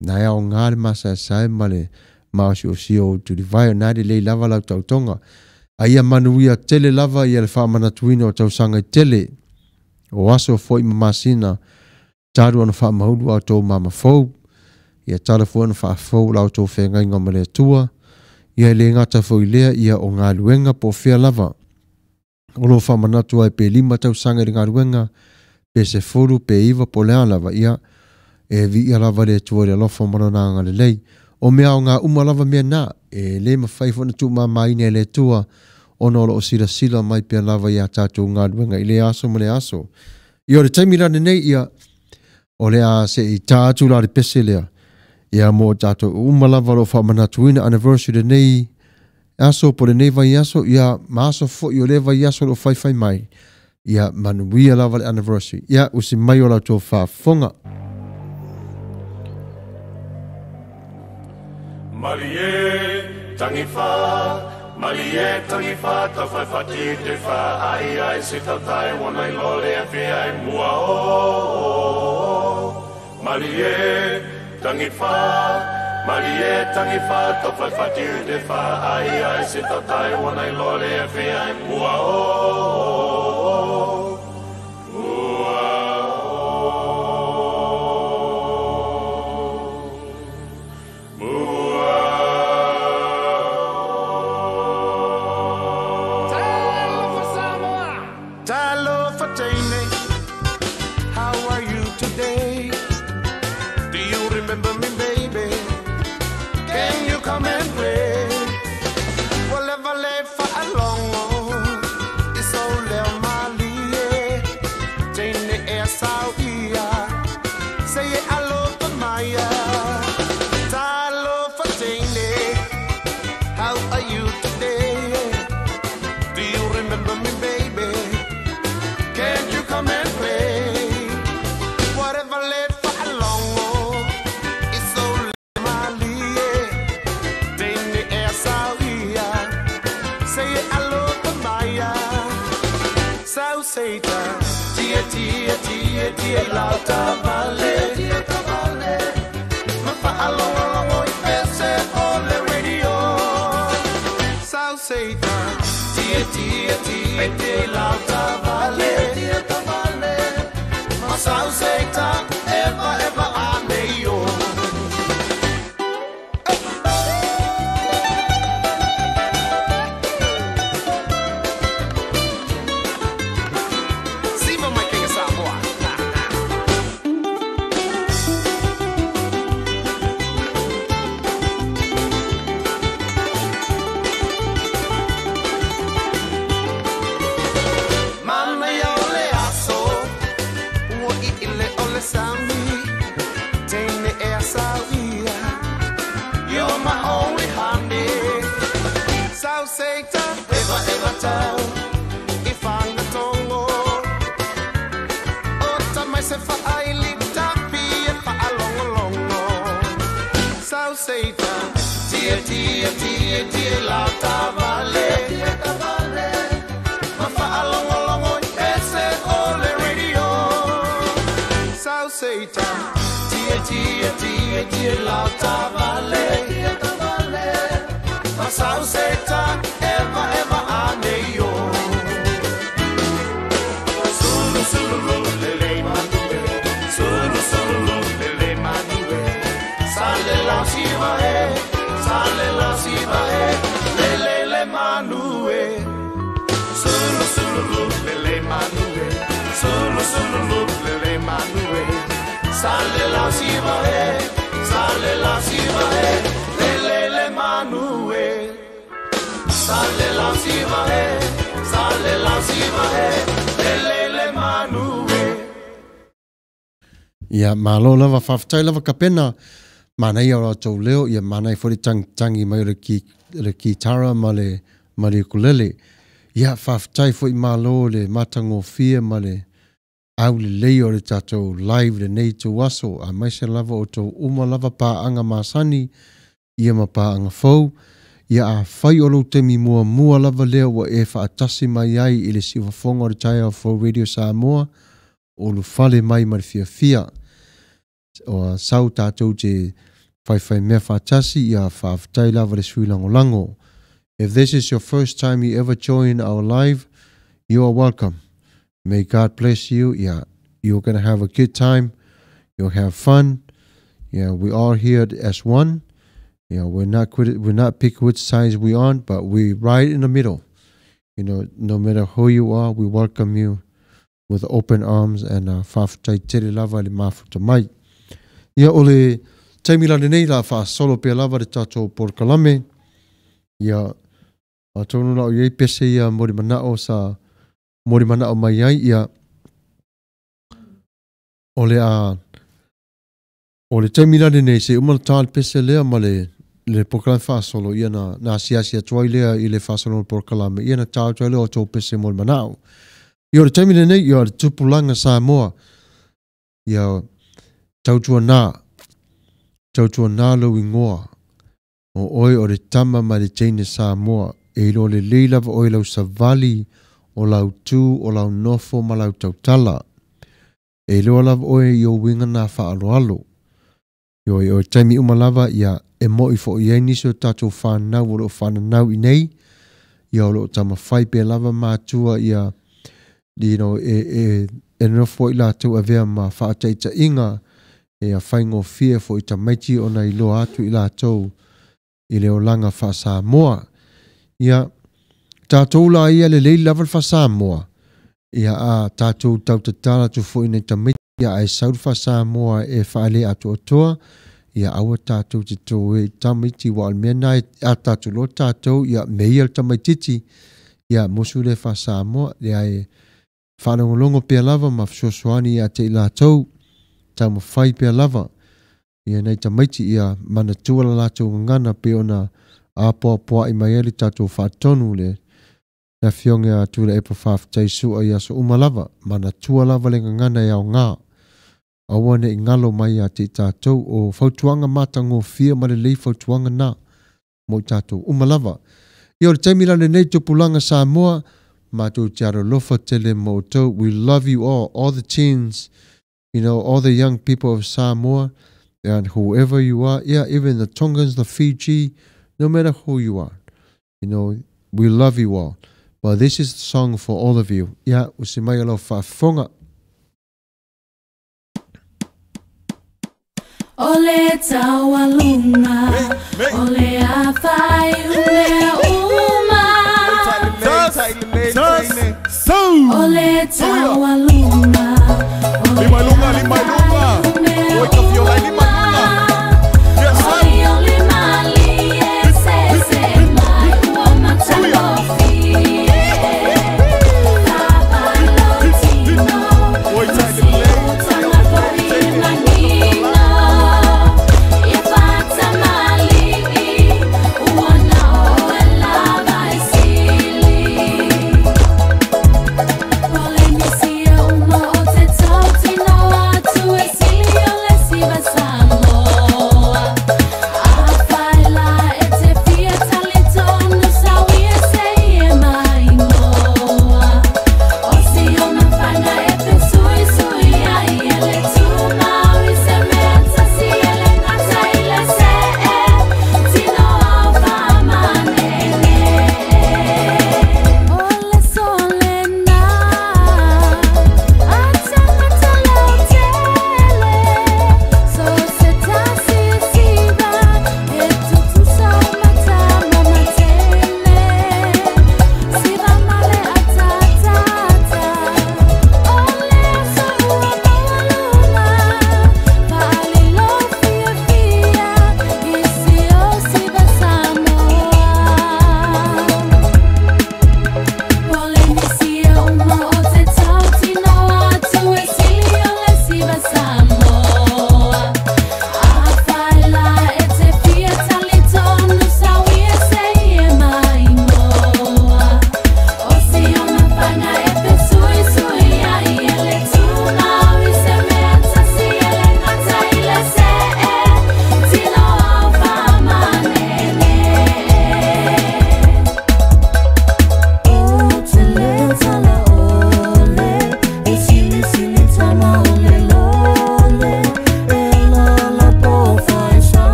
na ia o ngale ma sai male ma si o tu li vai na le lava la tau tonga aia manuia tele lava ia le whamana tuina o tau sanga tele o aso foi masina taru ana wha mahulu au tau mama fau ia tarafu ana wha fau lau tau whenga inga male tua ia le ngata fau lea ia o ngā luenga po whea lava o lo whamana tua e pe lima tau sanga i ngā luenga pe se furu pe iwa po lea lava ia e vi ia lava le tua le lofa mana na ngā lei o mea o ngā umalava mea na e le mawhai fona tu maine le tua ono lo sila mai pe lava ia tātou ngā luenga i le aso ma le aso i o le taimira nei ia o le a se i tātou la le pese lea ia mo tātou umalava lo whamanatuina anniversary nei aso po le nei vai aso ia maaso fo i o le vai aso lo whai mai ia manuia lava le anniversary ia usi mai o la tō whafonga Marie tangi fa ta fa fati te fa ai se ta tai wana I lole a fe ai mua o Marie tangi fa ta fa fati te fa ai se ta tai wana I lole a fe ai mua o Tia lauta vale ma fa along o pese o le radio South Satan tia lauta vale ma South Satan ever aneyo Tia lauta vale ma fa along o pese o le radio South Satan tia lauta vale ma South Satan ever aneyo sulu lele manue sulu lele manue sale la siva sale la siva le manue sulu le manue sulu le manue sale la siva le manue sale la siva le manue ia malo lava whawhatai lava kapena mana ia o tau leo, ia mana i fori tangi mai le ki tara ma le ukulele. Ia whaftai fo i malo le matango fia ma le au le leo le tatou live le nei tu waso. A mai se lava o tau uma lava pa anga masani, ia ma pa anga fau. Ia a whai o lo temi mua lava leo wa e whaatasi mai ai i le siwafonga o le tai au fau Radio Samoa o lu fale mai ma le fia. O sau tatou te whai mea whaatasi ia whaaftai lava le sui lango. If this is your first time you ever join our live, you are welcome. May God bless you. Yeah, you're going to have a good time. You'll have fun. Yeah, we are here as one. Yeah, we're not pick which sides we on, but we're right in the middle. You know, no matter who you are, we welcome you with open arms and whaaftai tere lava le mafuta mai. Ia ole taimila nei la wha solo pe lava le tatou por kalame. Ia a tonu na o iei pese ia mori manao mai ai ia ole taimila nei se umana tal pese lea ma le por kalame wha solo ia na siasia tuai lea i le wha solo por kalame ia na tau tuai lea o tau pese mori manao. Ia ole taimila nei ia le tupulanga Samoa ia tautua nā lo ingoa o oi o le tama ma le teine Samoa e ilo le leilava oi lau savali o lau tū o lau nofo ma lau tautala e ilo lava oi i o winga nā whaaloalo i o taimi umalava ia e mo i fo i niso tatou whanau o lo whanau i nei ia o lo tama whaipe lava mātua ia e nofo i lātou a vea ma whaataita inga e a whaingo fia fo i tamaiti o na ilo atu i lātou i leo langa wha Samoa. Ia tātou la ia le lei lava wha Samoa. Ia a tātou tautatala tu fo i nei tamaiti ia ai saur wha Samoa e whaale atu o toa. Ia awa tātou te tō e tamaiti wa almena a tātou lo tātou ia mei al tamaititi ia mosu le wha Samoa ia e whanangolongo pia lava ma fsosoani ia te i lātou tau ma whai pia lava. Ia nei tamaiti ia mana tuala lātou ngana pe ona apoa i mai eli tātou whaatonu le na fionga tūle e pa whaafitai sua ia so umalava. Mana tualava le ngana ia o ngā. Awane i ngalo mai a te tātou o whautuanga matango fia ma le lei whautuanga nā mo tātou umalava. Ia o le taimila le nei tupulanga Samoa mātou te aro lofa tele mo tau. We love you all the teens. You know, all the young people of Samoa and whoever you are, yeah, even the Tongans, the Fiji, no matter who you are, you know, we love you all. But this is the song for all of you. Yeah, usimai alo whafonga. Ole tawalunga, ole afai ule uma. Ole tawalunga. Lima lunga. Oi ka fio lai lima lunga. Yes, Oi ole mali ese mai o matalofi. Tabalotino. oi tai le play. Tama farina nino. Ifata mali uona o lava esili. Ole misia uno o te tau tino atu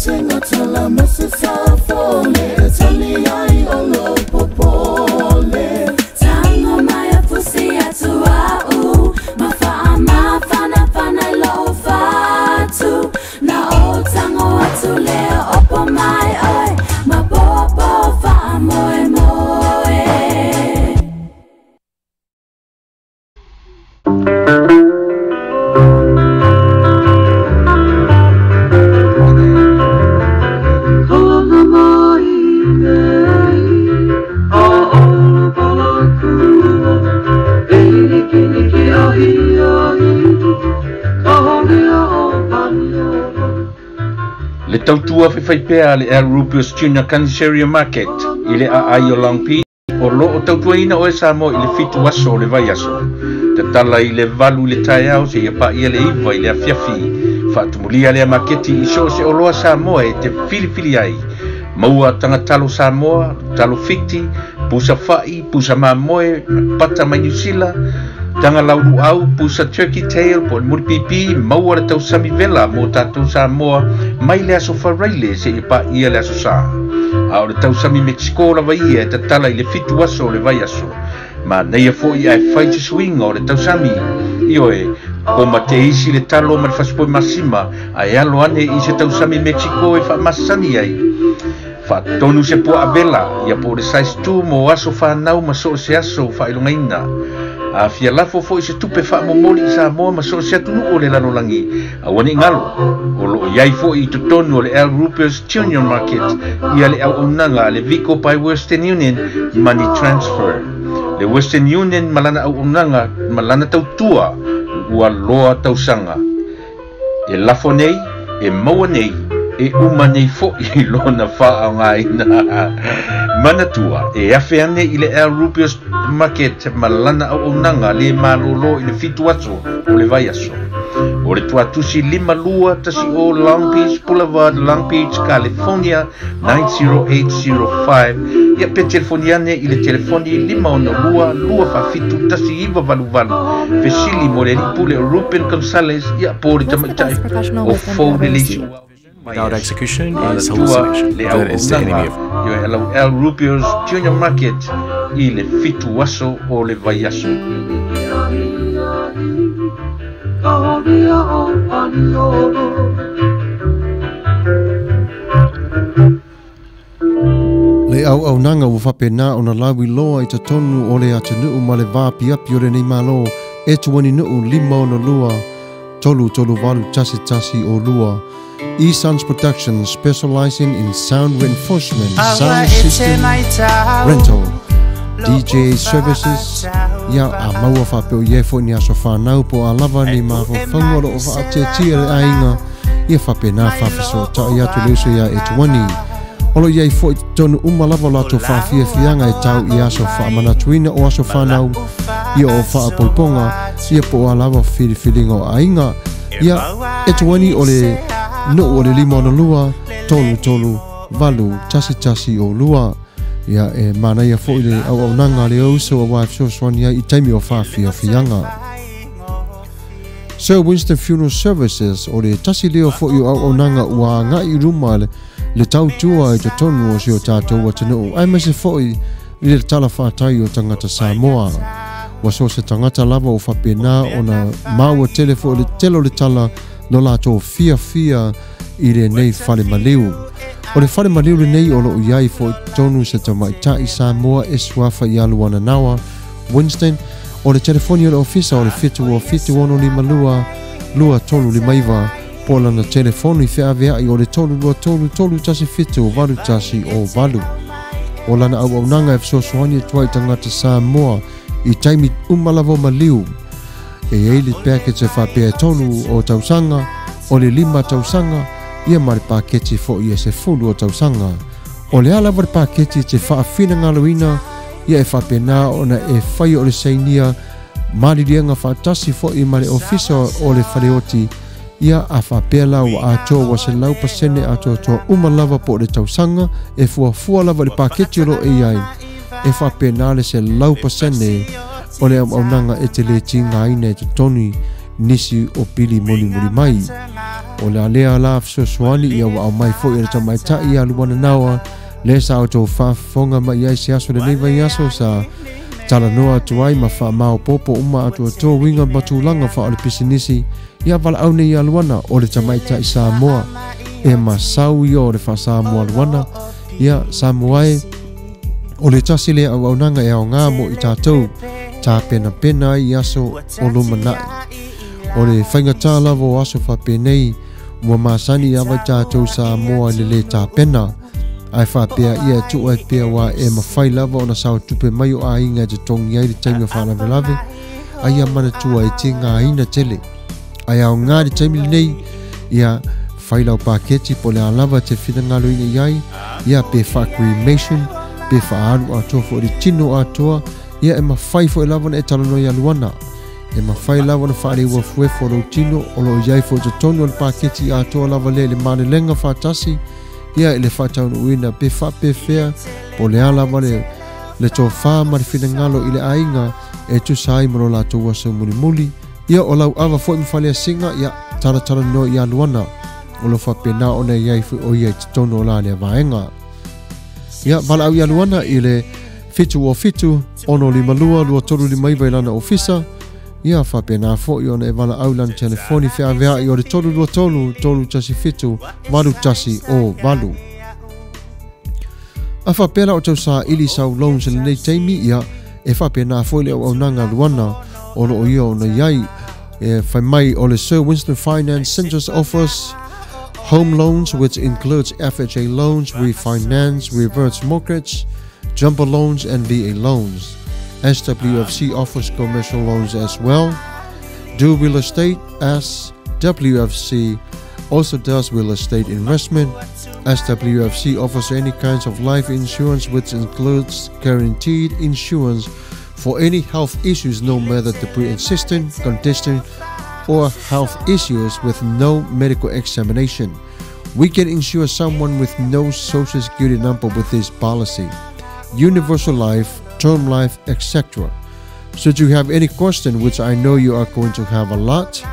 tenga tala masa safole tali ai Alopopo le tango maya pusi Tuavao mafama fana lo fatu na o tango atu le opo mai oi mapopo fa moe moe. Le tautua whewhaipea le Rupius Junior Canceria Market i le ai o Langpi o lo o tautuaina o e Samoa i le fitu aso o le vai aso. Te tala i le valu le tai au se ia pa ia le iwa i le afiafi. Whaatumulia le maketi i so se o loa Samoa e te filifili ai. Maua tangatalo Samoa, talo fiti, pusa fai, pusa mamoe, pata mai New Zealand, tanga lauru au, pusa turkey tail, po muripipi, maua le tau sami vela, mo tatou Samoa, mai le aso wharaile se i pa ia le aso sa. A o le tau sami Mexico la vai e te tala i le fitu aso o le vai aso. Ma neia fo i ai whai te swing o le tau sami, i oe, o ma te isi le talo ma le fasipoi masima, ai alo ane i se tau sami Mexico e wha masani ai. Fa tonu se po avela ia po le size 2 mo aso fa nau ma so se aso fa ilungaina a fia lafo fo se tupe fa mo moli sa mo ma so se tunu o le lano langi a wani ngalo o lo iai fo i to tonu le Rupius Junior Market ia le au unanga le Vico by Western Union money transfer le Western Union malana au unanga malana tautua ua loa tausanga e lafo nei e maua nei e uma nei fo i lona wha ngai na manatua e afe ane i le Rupius Market malana au nanga le malolo i le fitu aso o le vai aso o le tuatusi 5 tasi o Long Beach Boulevard, Long Beach, California 90805 ia pe telefoniane i le telefoni 5 lua fa fitu tasi iwa valu fesili mo le ripule Ruben Gonzalez ia po le tamaitai o fo le leisi without execution is hallucination. That is the enemy of El Rupius Junior Market i le fitu aso o le vai aso. Le au nanga ua whapena o na lawi loa i ta tonu o le atanuu ma le vāpi api o le nei malo e tuani nuu 5 lua tolu walu tasi o lua. E-Sons Production, specializing in sound reinforcement, sound system rental, DJ services. Ia a maua whapeo ie fo ni aso whanau po a lava ni ma fo whangoro o whaatea tia le ainga. Ia whapena whawhiso ta ia tu leuso ia e tuani. Olo ia i fo i tonu lava lato whawhia fianga e tau i aso whaamana tuina o aso whanau. Ia o whaapoiponga, ia po a lava whiriwhiringa o ainga. Ia e tuani o le no o le 5 lua, tolu, valu, tasi o lua. Ia e mana ia fo i le au nanga le auso o waif so swania i taimi o whawhia fianga. Sir Winston Funeral Services o le tasi leo fo i au nanga ua ngai ruma le tau tua i te tonu o si o tātou wa tanu. Ai mese fo i le tala whātai o tangata Samoa. Wa so se tangata lava o whapena o na maua telefo le telo le tala no lato fia i le nei whare maliu. O le whare maliu le nei o lo iai fo tonu se tamaitai Samoa e swafa i aluana nawa Winston. O le telefoni o le ofisa o le fitu ono li malua lua tolu li maiva pola na telefoni fea vea i o le tolu tasi fitu o valu tasi o valu. O lana au nanga e fsosoani tuai tangata Samoa i taimi umalavo maliu. E eili package e whapea tonu o tausanga, o le 5 tausanga, ia mare paketi fo i se fulu o tausanga. O le ala mare paketi te whaafina ngaloina, ia e whapena o na e whai o le seinia, maririanga whaatasi fo i mare ofisa o le whareoti, ia a whapea lau ato wa se lau pasene ato toa umalava po le tausanga, e fua lava le paketi o lo e ai, e whapena le se lau pasene, o le au nanga e te le tinga ina e te toni nisi o pili moni mai. O le alea la fsosoani ia wa au mai fo i le tamaitai ia luana nawa le sa o tau whafonga mai ai se aso le neiva i aso sa tala noa atu ai ma wha mao popo uma atu ato winga matulanga wha o le pisinisi ia wala au nei aluana o le tamaitai Samoa e masau i o le wha Samoa aluana ia Samoae o le tasi le au aunanga e au ngā mo i tātou tā pena pena i aso o lo manai o le whaingata lava o aso whapenei mua masani awa tātou Samoa le tā pena ai whapea ia tu ai pea wa e mawhai lava o na sao tupe mai o a inga te tongi ai le taimi o whanave lave ai a mana tua e te ngā ina tele ai au ngā le taimi nei ia whailau paketi po le alava te whina ngalo ina iai ia pe wha cremation pe wha aru atoa fo le tino atoa ia e mawhai fo e lava na e talano i aluana e mawhai lava na wha rewa fuefo o lo tino o lo iai fo te tono le paketi atoa lava le mane lenga whatasi ia ele whatau no uina pe wha pe whea po le alava le tō wha mari whina ngalo i le ainga e tu sai maro la tō wasa muli muli ia o lau awa fo i mwhalea singa ia tara no i aluana o lo whapena o nei iai o iai te tono o la lea vaenga ia wala au i aluana i le fitu ono lima lua tolu lima iwa ilana ofisa ia whapena fo i ona e wala au lan telefoni whea vea i o le tolu tasi fitu walu tasi o walu a whapena o tau sa ili sau loans le nei teimi ia e whapena fo i le au nanga luana ono o ia ona iai e whai mai o le Sir Winston Finance Centers offers home loans, which includes FHA loans, refinance, reverse mortgage, jumbo loans, and VA loans. SWFC offers commercial loans as well. Do real estate as WFC also does real estate investment. SWFC offers any kinds of life insurance, which includes guaranteed insurance for any health issues, no matter the pre-existing condition or health issues with no medical examination. We can insure someone with no social security number with this policy, universal life, term life, etc. Should you have any question, which I know you are going to have a lot,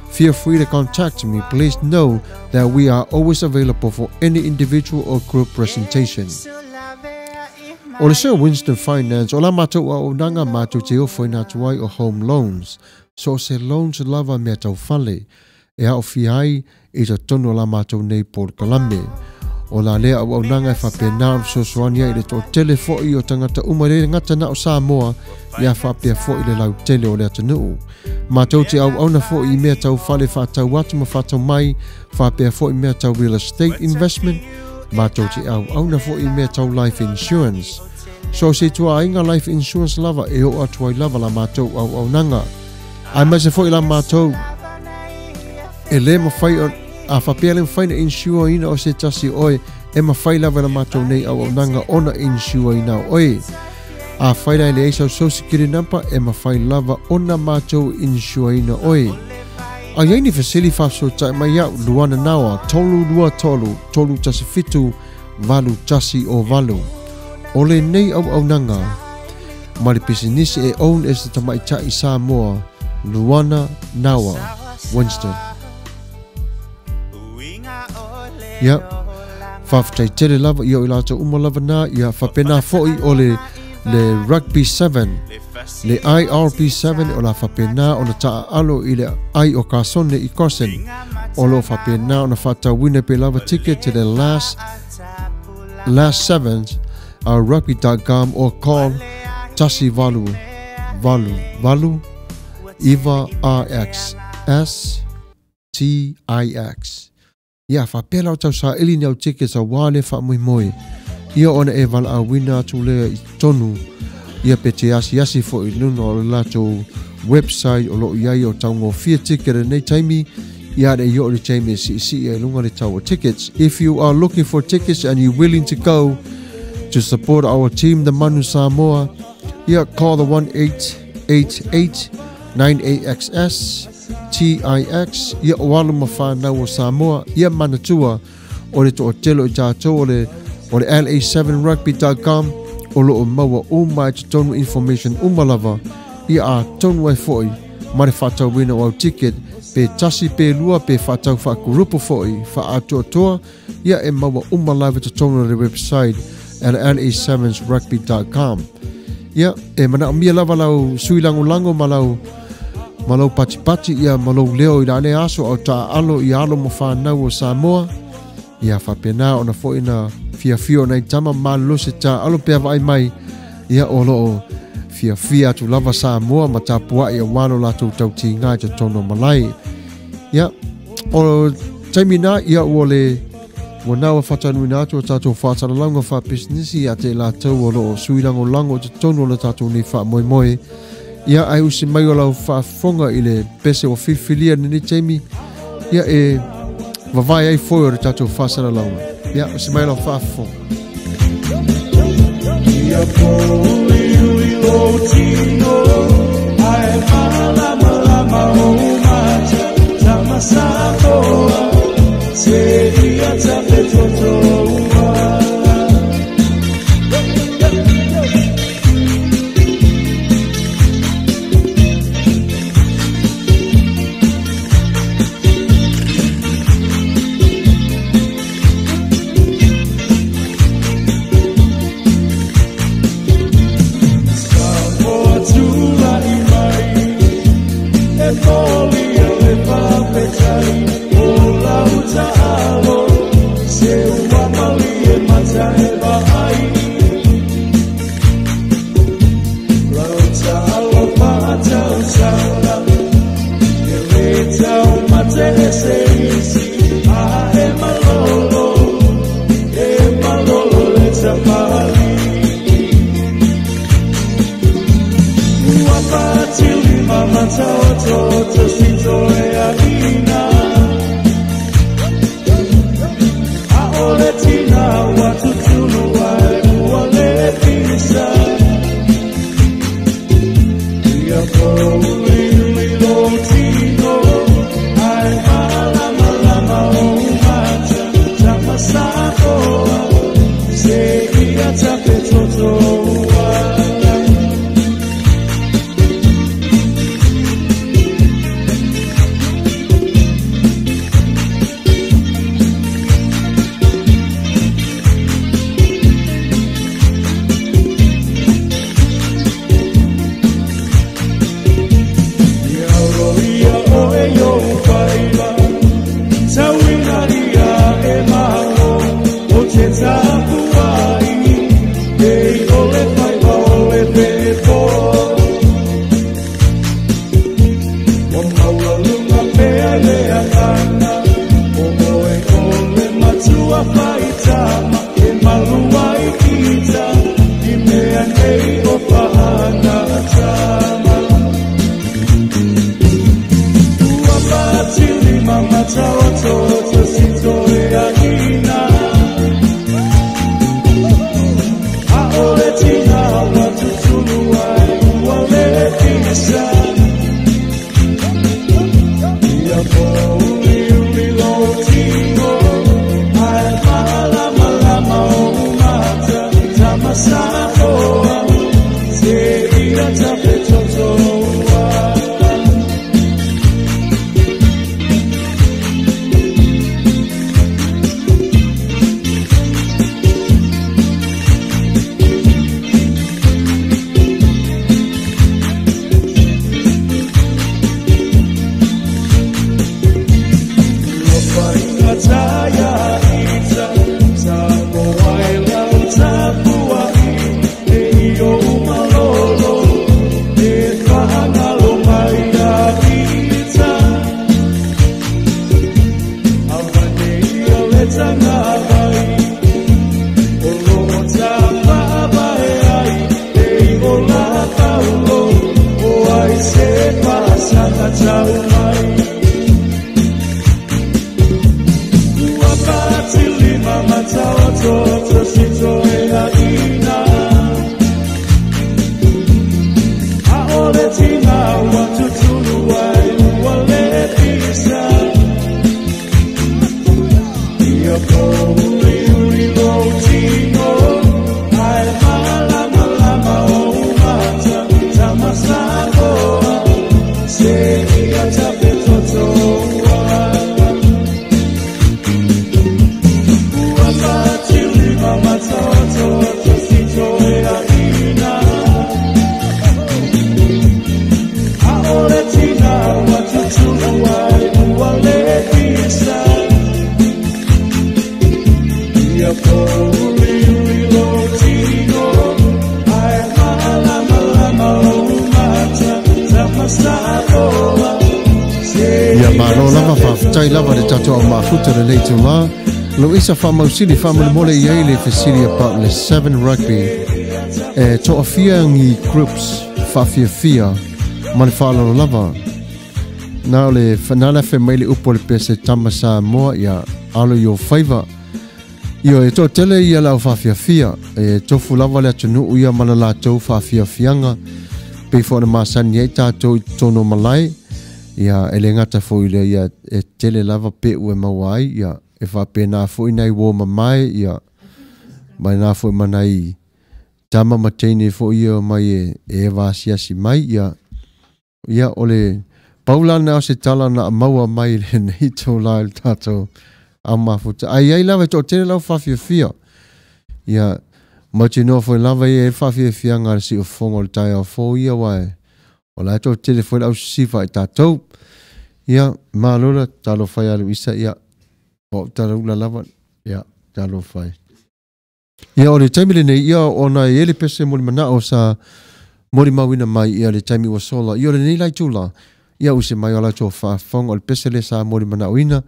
feel free to contact me. Please know that we are always available for any individual or group presentation. O le Sir Winston Finance, o la mātou a o nanga mātou te ofo ina tuai o home loans. So se loans lava mea tau whale, e au fiai i ta tono la mātou nei Port Kalame. O la lea au nanga e whapena so soania i le tō tele fo i o tangata umare ngata na o Samoa, i a whapea fo i le lau tele o lea tanu. Mātou te au auna fo i mea tau whale whatau watu ma whatau mai, whapea fo i mea tau real estate investment, mātou te au auna fo i mea tau life insurance. So se tua inga life insurance lava e o atuai lava la mātou au nanga. Ai mai se fo i la mātou e le mawhai a whapea le mawhai na insure ina o se tasi oe e mawhai lava la mātou nei au nanga ona insure ina oe. A whaira le eisa social security number e mawhai lava ona mātou insure ina oe. A yaini fasili whafso tai mai au luana nawa tolu tasi fitu walu tasi o walu. O le nei au nanga mari pisinisi e own es te tamaitai i Samoa Luana Nawa Winston. Ia whaftai tere lava i o ilata umalava na ia whapena foi o le rugby 7 le IRB 7 o la whapena o na taa alo i le ai o kasone i kosen o lo whapena o na whata wina pe lava ticket to the last 7th rugby.com or call Tasi Valu Eva RX STIX. Ia whapela o tau sa ili ni au tickets a wale wha moi. Ia ona e vala a wina tu lea i tonu. Ia pe te asi fo i luna o lato website o lo iai o tau ngō fia ticket e nei taimi. Ia de i o le taimi si e lunga le tau o tickets. If you are looking for tickets and you're willing to go to support our team, the Manu Samoa, ia call the 1-888-98XS-TIX. Ia o alu mawhanau o Samoa. Ia manatua o le to telo i tātou o le LA7rugby.com o lo o maua o mai te tonu information umalava. Ia a tonu ai foi ma le whātau wina o au ticket pe tasi pe lua pe whātau whakarupo foi wha atua toa ia e maua umalaiva to tonu le website at la7rugby.com ia e mana mia lava lau suilango lango malau pati ia malau leo i rane aso au ta alo i alo mo whanau o Samoa ia whapena ona fo ina fia nei tama malo se ta alo pe vai mai ia olo fia tu lava Samoa ma tapua ia wano la tu tau ti ngai te tono malai ia o taimina ia wole wana wa fatanu ina tu tatu fatana langa fa business ia te la tau olo suilango lango te tono le tatu ni fa moi ia ai usi mai o lau whaafonga i le pese o filfilia ni Jamie ia e wawai ai foi o tatu whasara launga ia usi mai o lau whaafonga ia poli ui lo tino ai malama o mata tamasatoa se ia tape totoa say Ia malo lava whawhitai lava le tato au mafuta le leitu la. Lo isa whamausili whamole iei le fesili about le 7 rugby. Toa fia ngi groups whawhia mani whalalo lava. Nā le whanala whe maile upo le pese tamasa moa ia alo i o whaiva. Io e tō tele ia lau whawhia tofu lava le atunu ia mana la tau whawhianga. Pei fōna māsani ei tātou i tono malai. Ia ele ngata fo ile ia e tele lava pe ue mawai ia e fa pe na fo inai wo mamai ia mai na fo manai tama mateni fo ia mai e va si mai ia ole paula na se tala na maua mai le nei to la tato ama fo ai lava to tele lava fa fia ia machino fo lava e fa fia ngar si o fongo tai fo ia wai ola to telefone au sifa tatou ia malora talo fai alu isa ia o talo la lava ia talo fai ia o le taimile nei ia ona ele pese moli mana o sa moli mawina mai ia le taimi wa sola ia le nei lai tula ia use mai ala to fa fong o le pese le sa moli mana oina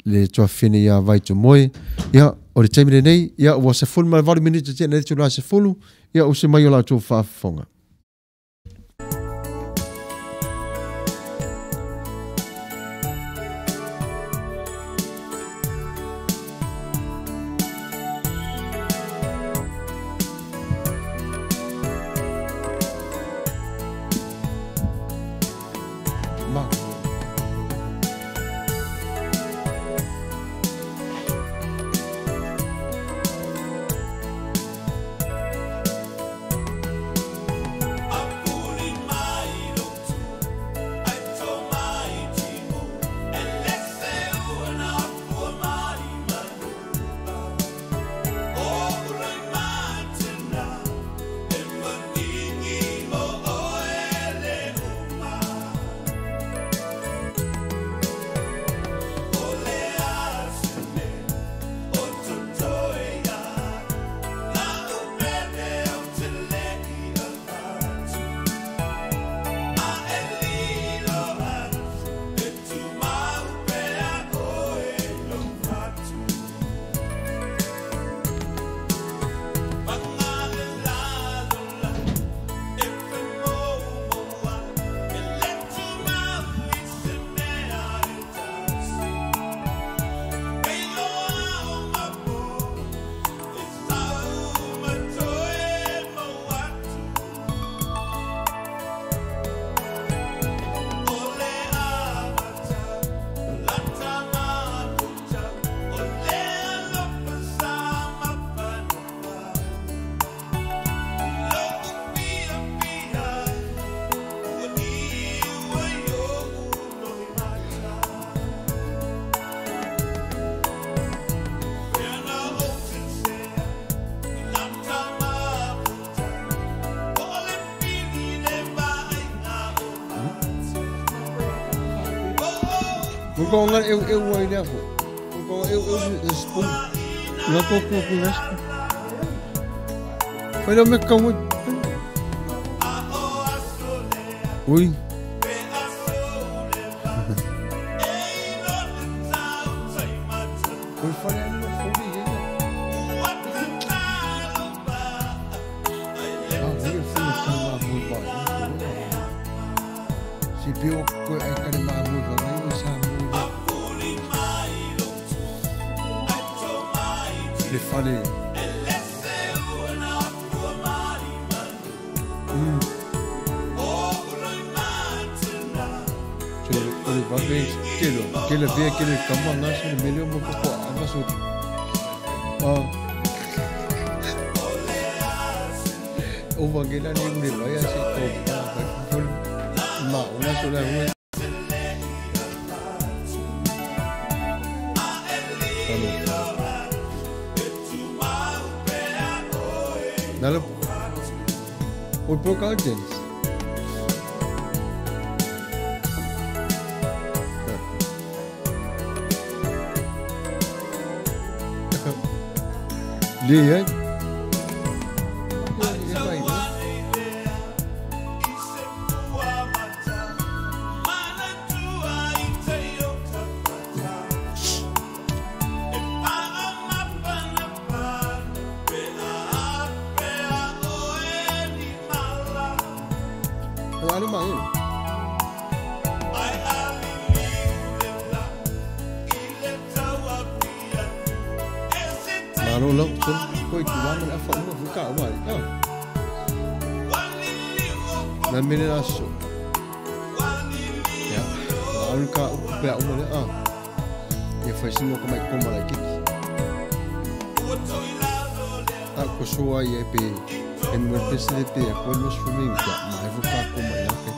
le to fine ia vai to moi ia o le taimile nei ia wa se full ma 20 minutes te nei tula se fullu ia use mai ala to fa fonga. Kung eu ay na po. Kung eu spoon. Nga po nas. Pero me kamu. Uy. Uy, fala no fobi. Si più ai kare mamu ba ai sa le fale va bene che le via che le cambiano nasce il meglio un po' adesso over che la ne vai a se to ma una sola una Nalo un po' caldo Lê, Malo lắm, coi chú ba mình đã phỏng một phút cả vậy nhá. Nên mình đã số, ya, lalu cả bẹo mà nữa, ya phải xin một cái máy công mà lại kiki. Aku số ai pe, em muốn biết sẽ pe, quên mất số mình cả, mà phút cả công mà lại kiki.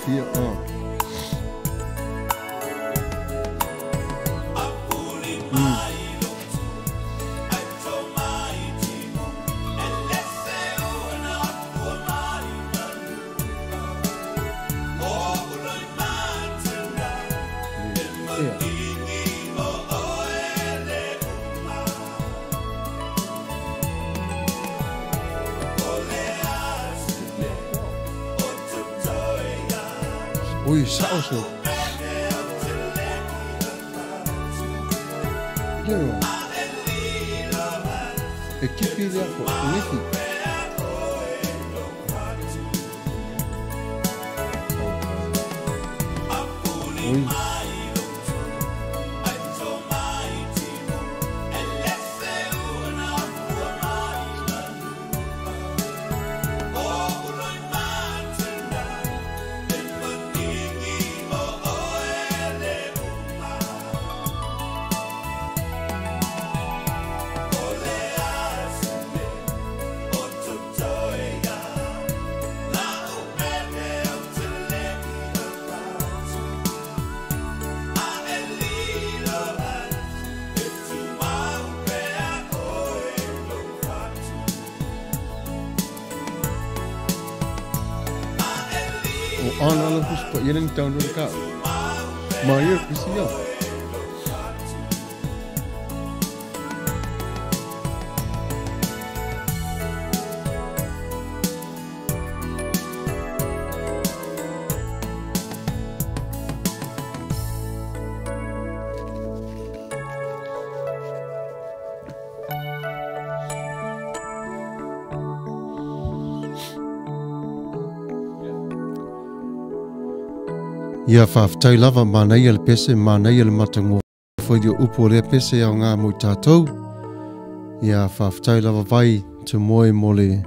Fia, ui, sao rồi? Yo, equipe de apoio, ui. On Alopopo, yan ang town ng ka. Mario, gusto niyo. Ia whaafitai lava mānei ale pese, mānei ale matango whaidio upo lea pese au ngā mui tātou. Ia whaafitai lava vai te moe mole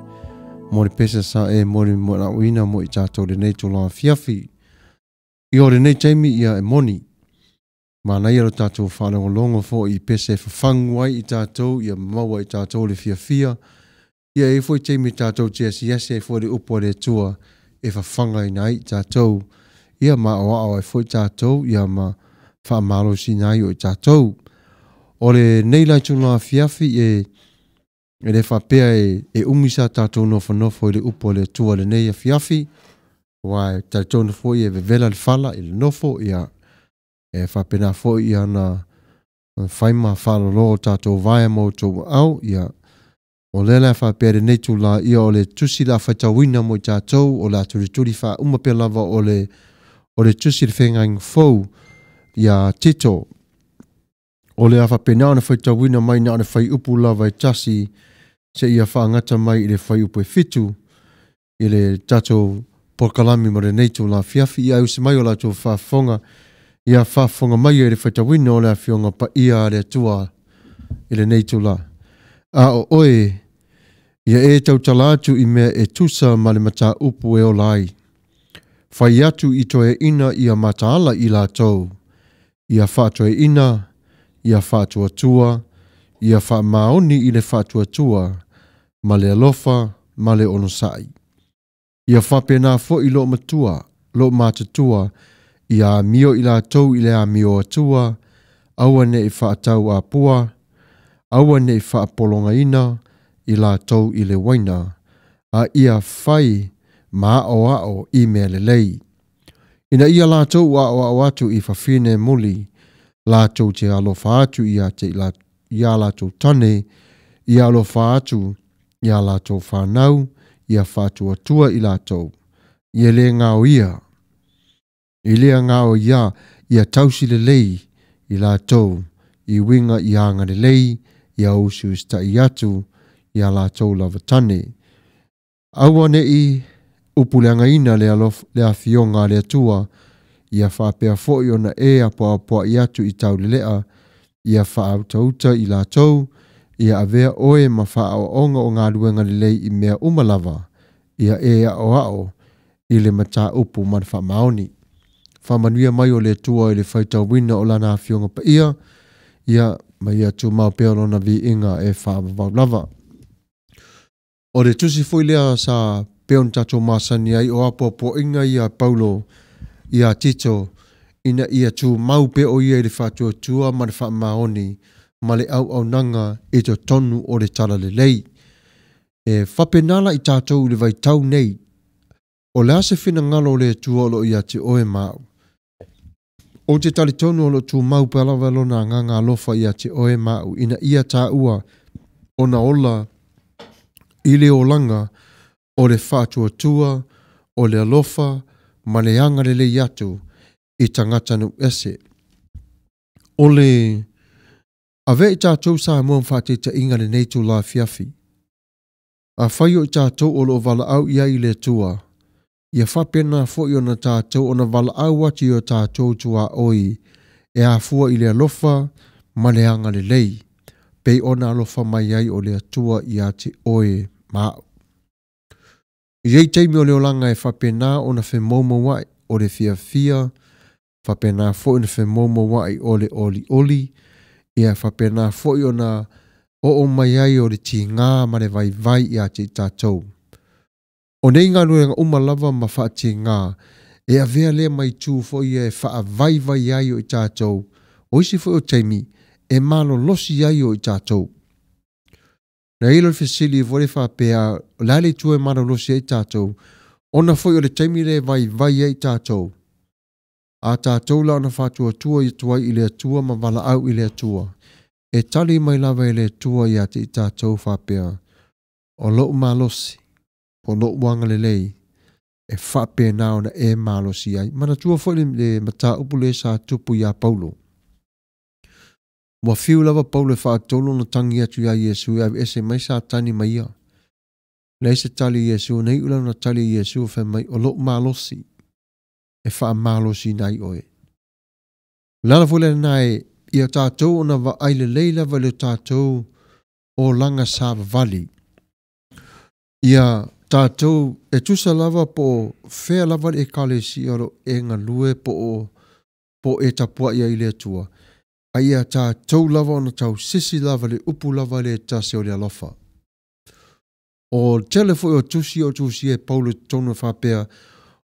pese sa e mole mo na uina mo I tātou le nei tō langa fiafi. I o le nei taimi ia e moni. Mānei ale tātou whanongo longo fo I pese whawhangu ai I tātou, ia maua I tātou le fiafia. Ia e fwoi taimi tātou tia siase e fwoi le upo le tua e whawhanga I nai tātou. Ia ma o e foi tātou, ia ma whaamaro sinai o I tātou. O le nei lai tūna fiafi e le whapea e umisa tātou nofo I le upo le tua le nei a fiafi. Wai tātou na foi e vevela le whala I le nofo, ia e whapena foi ia na whaima whalolo tātou vai mo tō au, ia o le lai whapea le nei tūla ia o le tusi la whaitawina mo I tātou, o la turituri wha umapea lava o le tusi le whengang fau ia tito. O le awha penao na whaitawina mai na whai upu lava I tasi se ia whaangata mai I le whai upu e fitu I le tato porkalami mo le neitu la fiafi ia usi mai o la tō whafonga ia whafonga mai I le whaitawina o le awhionga pa ia le tua I le neitu la. A o oe ia e tau talatu I mea e tusa ma le mata upu e o lai. Whai atu I toe ina ia mataala I la tau. Ia whātoe ina, ia whātua tua, ia wha maoni i le whatuatua ma le alofa ma le onosai. Ia whapena fo i lo matua, lo matatua, ia mio i la tau i le a mio atua, aua ne i whaatau a pua, aua ne i whaapolonga ina, i la tau i le waina, a ia whai ma o i mea le lei. Ina ia la tau o atu i whawhine muli, la tau te alofa atu ia la tau tane, ia alofa atu, ia la tau whanau, ia whatua tua i la tau. Ia le ngao ia. I lea ngao ia tausi le lei i la tau, i winga i anga le lei, ia usu sta i atu, ia la tau lava tane. Aua ne i upuleanga ina le afionga le atua, ia whapea fōi ona apoa i atu i tau le lea, ia whaatauta i la tau, ia avea oe ma whaonga o ngā luenga le lei i mea umalava, ia ao i le mata upu man whamaoni. Whamanuia mai o le tua i le whaitau wina o lana afionga pa ia mai atu mau peolona vi inga whaavavau lava. O le tusi fōi lea sa peon tato masani ai o apopo inga ia Paulo, ia Tito, ina ia tu mau pe o ia i le whatua tua ma le whaamaoni, ma le au nanga i to tonu o le tala le lei. Whapenala i tātou le vai tau nei, o le ase whina ngalo le tua lo ia te oe mau. O te tali tonu o lo tu mau palawa lo na nganga alofa ia te oe mau, ina ia tā ua o na ola i le olanga o le whatua tua, o le alofa, ma le anga le lei atu i tangata nu ese. O le ave i tātou sa mua mwhate ta inga le neitu la fiafi. A whaio i tātou o lo vala au ia i le tua. Ia whapena fo i ona tātou o na vala au ati o tātou tua oi. E a fua i le alofa ma le anga le lei. Pei ona alofa mai ai o le atua i ati oe mau. Iei teimi o le olanga e whapena o na whemomo wai o le fia. Whapena fo i na whemomo wai o le oli. Ia whapena fo i ona o mai ai o le ti ngā ma le vai i ati tātou. O nei ngā nuenga umalava ma whaati ngā, e a vea lea mai tū fo i e wha vai ai o i tātou. O isi fo o teimi, e malo losi ai o i tātou. Na ilo fesili vore whapea, lale tū e malo losi ai tātou, ona fo i o le teimi le vai ai tātou. A tātou la ona whatua tua i tua i le atua ma wala au i le atua. E tali mai lava i le tua i ati i tātou whapea. O loo malosi, o loo wanga le lei, e whapea na ona e malosi ai. Mana tua fo le mata upu le sa tupu i a Paulo. Mua fiu lava Paulo e whaatolo na tangi atu ia Iesu ia ese mai sa tani mai ia. Le ese tali Iesu, nei ula na tali Iesu fe mai o loo malosi. E wha malosi nai oe. Lana fule nai ia tātou ona wa aile leila wa le tātou o langa sa vali. Ia tātou e tusa lava po whea lava e kale si aro e ngā lue po e tapua ia ile atua. A ia tātou lava ona tau sisi lava le upu lava le tase o le alofa. O telefo o tusi e Paulo tonu whapea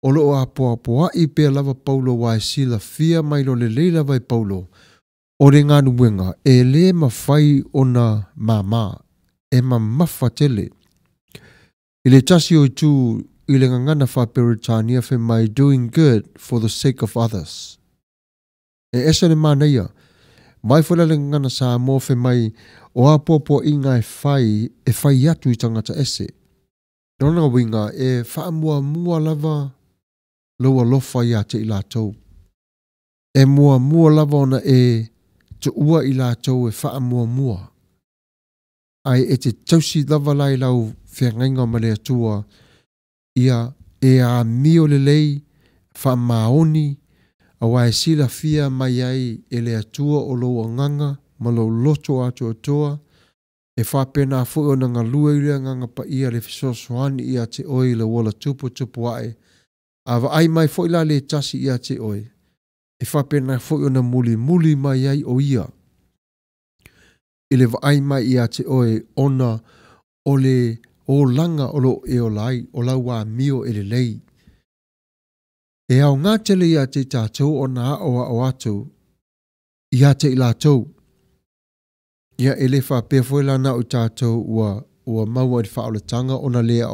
o loo apoa i pea lava Paulo wa e sila fia mai lo le leila vai Paulo. O re ngā nuenga, e le mawhai o na mama, e mawha tele. I le tasi o tū, i le ngangana whaperitania fe mai doing good for the sake of others. E esa le mānaia, mai whara le ngangana sa mō fe mai o apopo i ngai e whai atu i tangata ese. Nona winga, e wha lava loa lofa i ate i lātou. E mua lava ona e te ua i lātou e wha mua. Ai e te tausi lava lai lau whiangainga ma le atua ia e a mio le lei wha maoni a wai sila fia mai ai e le atua o loa nganga ma lo loto atu atoa e wha pena fo o nga lua i rea nganga pa ia le fisosoani ia te oi le wala tupu ae a wa ai mai fo ila le tasi ia te oi e wha pena fo o na muli mai ai o ia I le vaai mai ia te oe ona o le o langa o lo e o lai, o lau wā mio e le lei. E au ngā tele ia te tātou o nā o atu, ia te i lātou. Ia e le wha pēwhoi lana o tātou ua maua i wha o le tanga, ona lea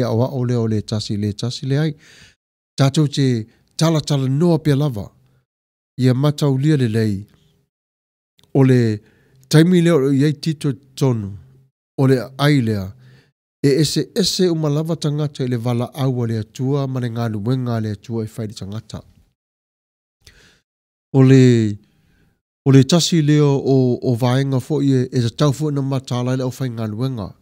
o le tasi le ai. Tātou te tala noa pia lava. Ia matau lia le lei. O le taimi leo o iei tito tonu. O le ai lea. E ese umalava tangata i le vala aua le atua, mane ngā luenga le atua i whaidi tangata. O le tasi leo o vaenga fo i e ta tau fo na matala le au whai ngā luenga.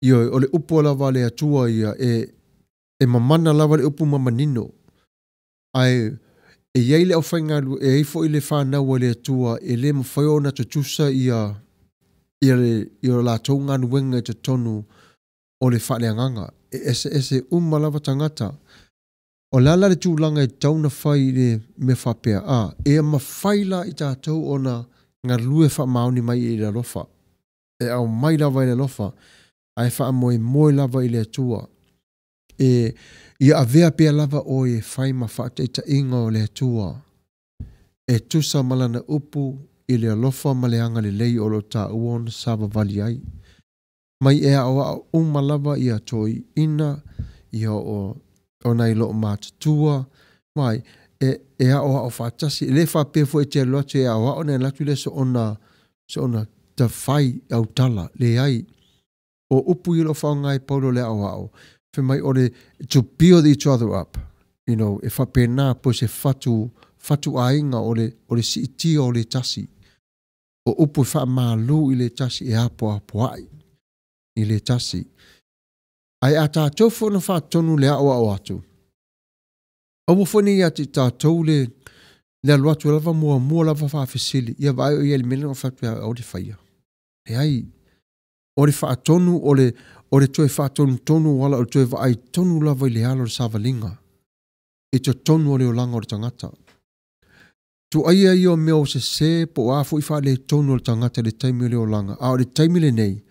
Io, o le upo lava le atua ia e mamana lava le upu mamanino. Ai, e iei le au whai ngā luenga, e eifo i le whanau le atua, e le mawhaio na tutusa ia la tau ngā luenga i te tonu o le whaneanganga. E ese umalava tangata. O lala le tūlanga i tauna whai le me whapea a. E a mawhaila i tātou o na ngā lue wha maoni mai i le lofa. E au mai lava i le lofa. Ai wha moe lava i le atua. E ia a vea pia lava o e whai ma whate ta inga o le atua. E tusa malana upu i le lofa ma le anga le lei o lo ta uon sava vali ai. Mai e a umalava i a toi ina i o nei lo mātua. Mai, e a o whātasi. Le whapefo e te loate e a o nei latu le so ona ta whai au tala le ai. O upu i lo whaongai paulo le au. Fe mai o le to build each other up. You know, e whapena po se fatu ainga o le si itia o le tasi. O upu wha malu i le tasi e apo ai. I le tasi. Ai a tātou whona whātonu le au atu. Au whoni ia te tātou le aluatu lava mua lava whawhisili. Ia vai o ia le mele o whatua au le whaia. E ai, o le whaatonu o le toe whaatonu tonu wala o le toe vai tonu lava i le alo le savalinga. E te tonu o le o langa o le tangata. Tu aia i o mea o se po afu i wha le tonu o le tangata le taimi o le o langa. A o le taimi le nei.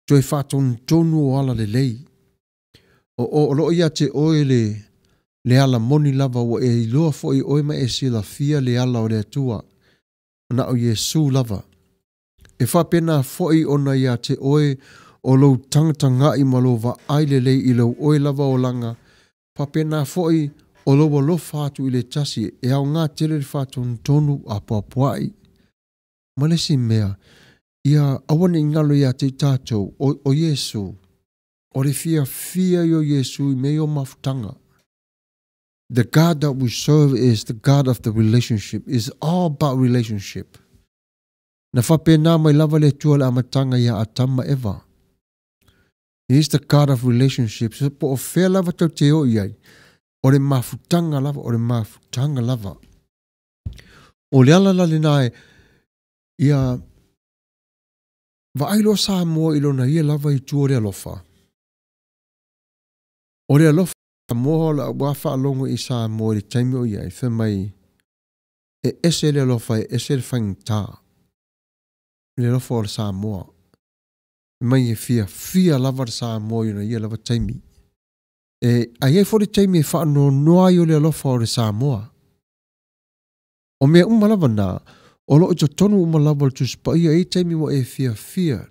Toe whaatonu tonu o ala le lei. O lo ia te oe le ala moni lava o e iloa fo i oe ma e sila fia le ala o le atua. Na o Yesu lava. E whapena fo i ona ia te oe o lo tangtanga i malo va aile lei i lo oe lava o langa. Whapena fo i o lo fatu i le tasi e au ngā tele le fatu tonu a papuai. Malesi mea. Ia awane ingalo ia te tātou o Yesu. O le fia i o Yesu i mei o mafutanga. The God that we serve is the God of the relationship. It's all about relationship. Na whapena mai lava le tua le amatanga ia atama eva. He is the God of relationships. So po o whea lava tau te o iai. O le mafutanga lava. O le ala le nae ia Vaailo sa mo ilo na ia lava i tua rea lofa. O rea lofa mo la wafa alongo i sa mo i taimi o iai fe mai e ese rea lofa e ese le whangta. Le lofa o le sa moa. Mai e fia lava le sa mo i na ia lava taimi. E a iei fo le taimi e wha no noa i o le lofa o le sa moa. O mea lava na o lo ito tonu umalawa le tuspa ia e taimi wa e fia.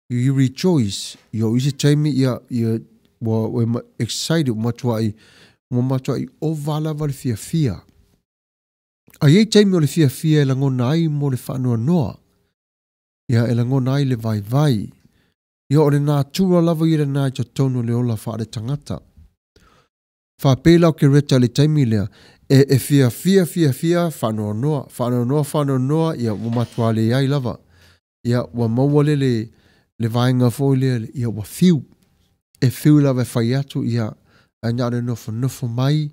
You rejoice. Yo isi taimi ia wa excited matua i o valawa le fia. A e taimi o le fia e langona ai mo le whanua noa. Ia e langona ai le vai. Ia o le nā tura lava i le nā ito tonu le ola wha le tangata. Wha pēlau ke reta le taimi lea. E fia, whanau noa, ia matua le ai lava. Ia wa mawale le vaenga fo ia wa fiu. E fiu lava e whai atu, ia a ngare nofo mai,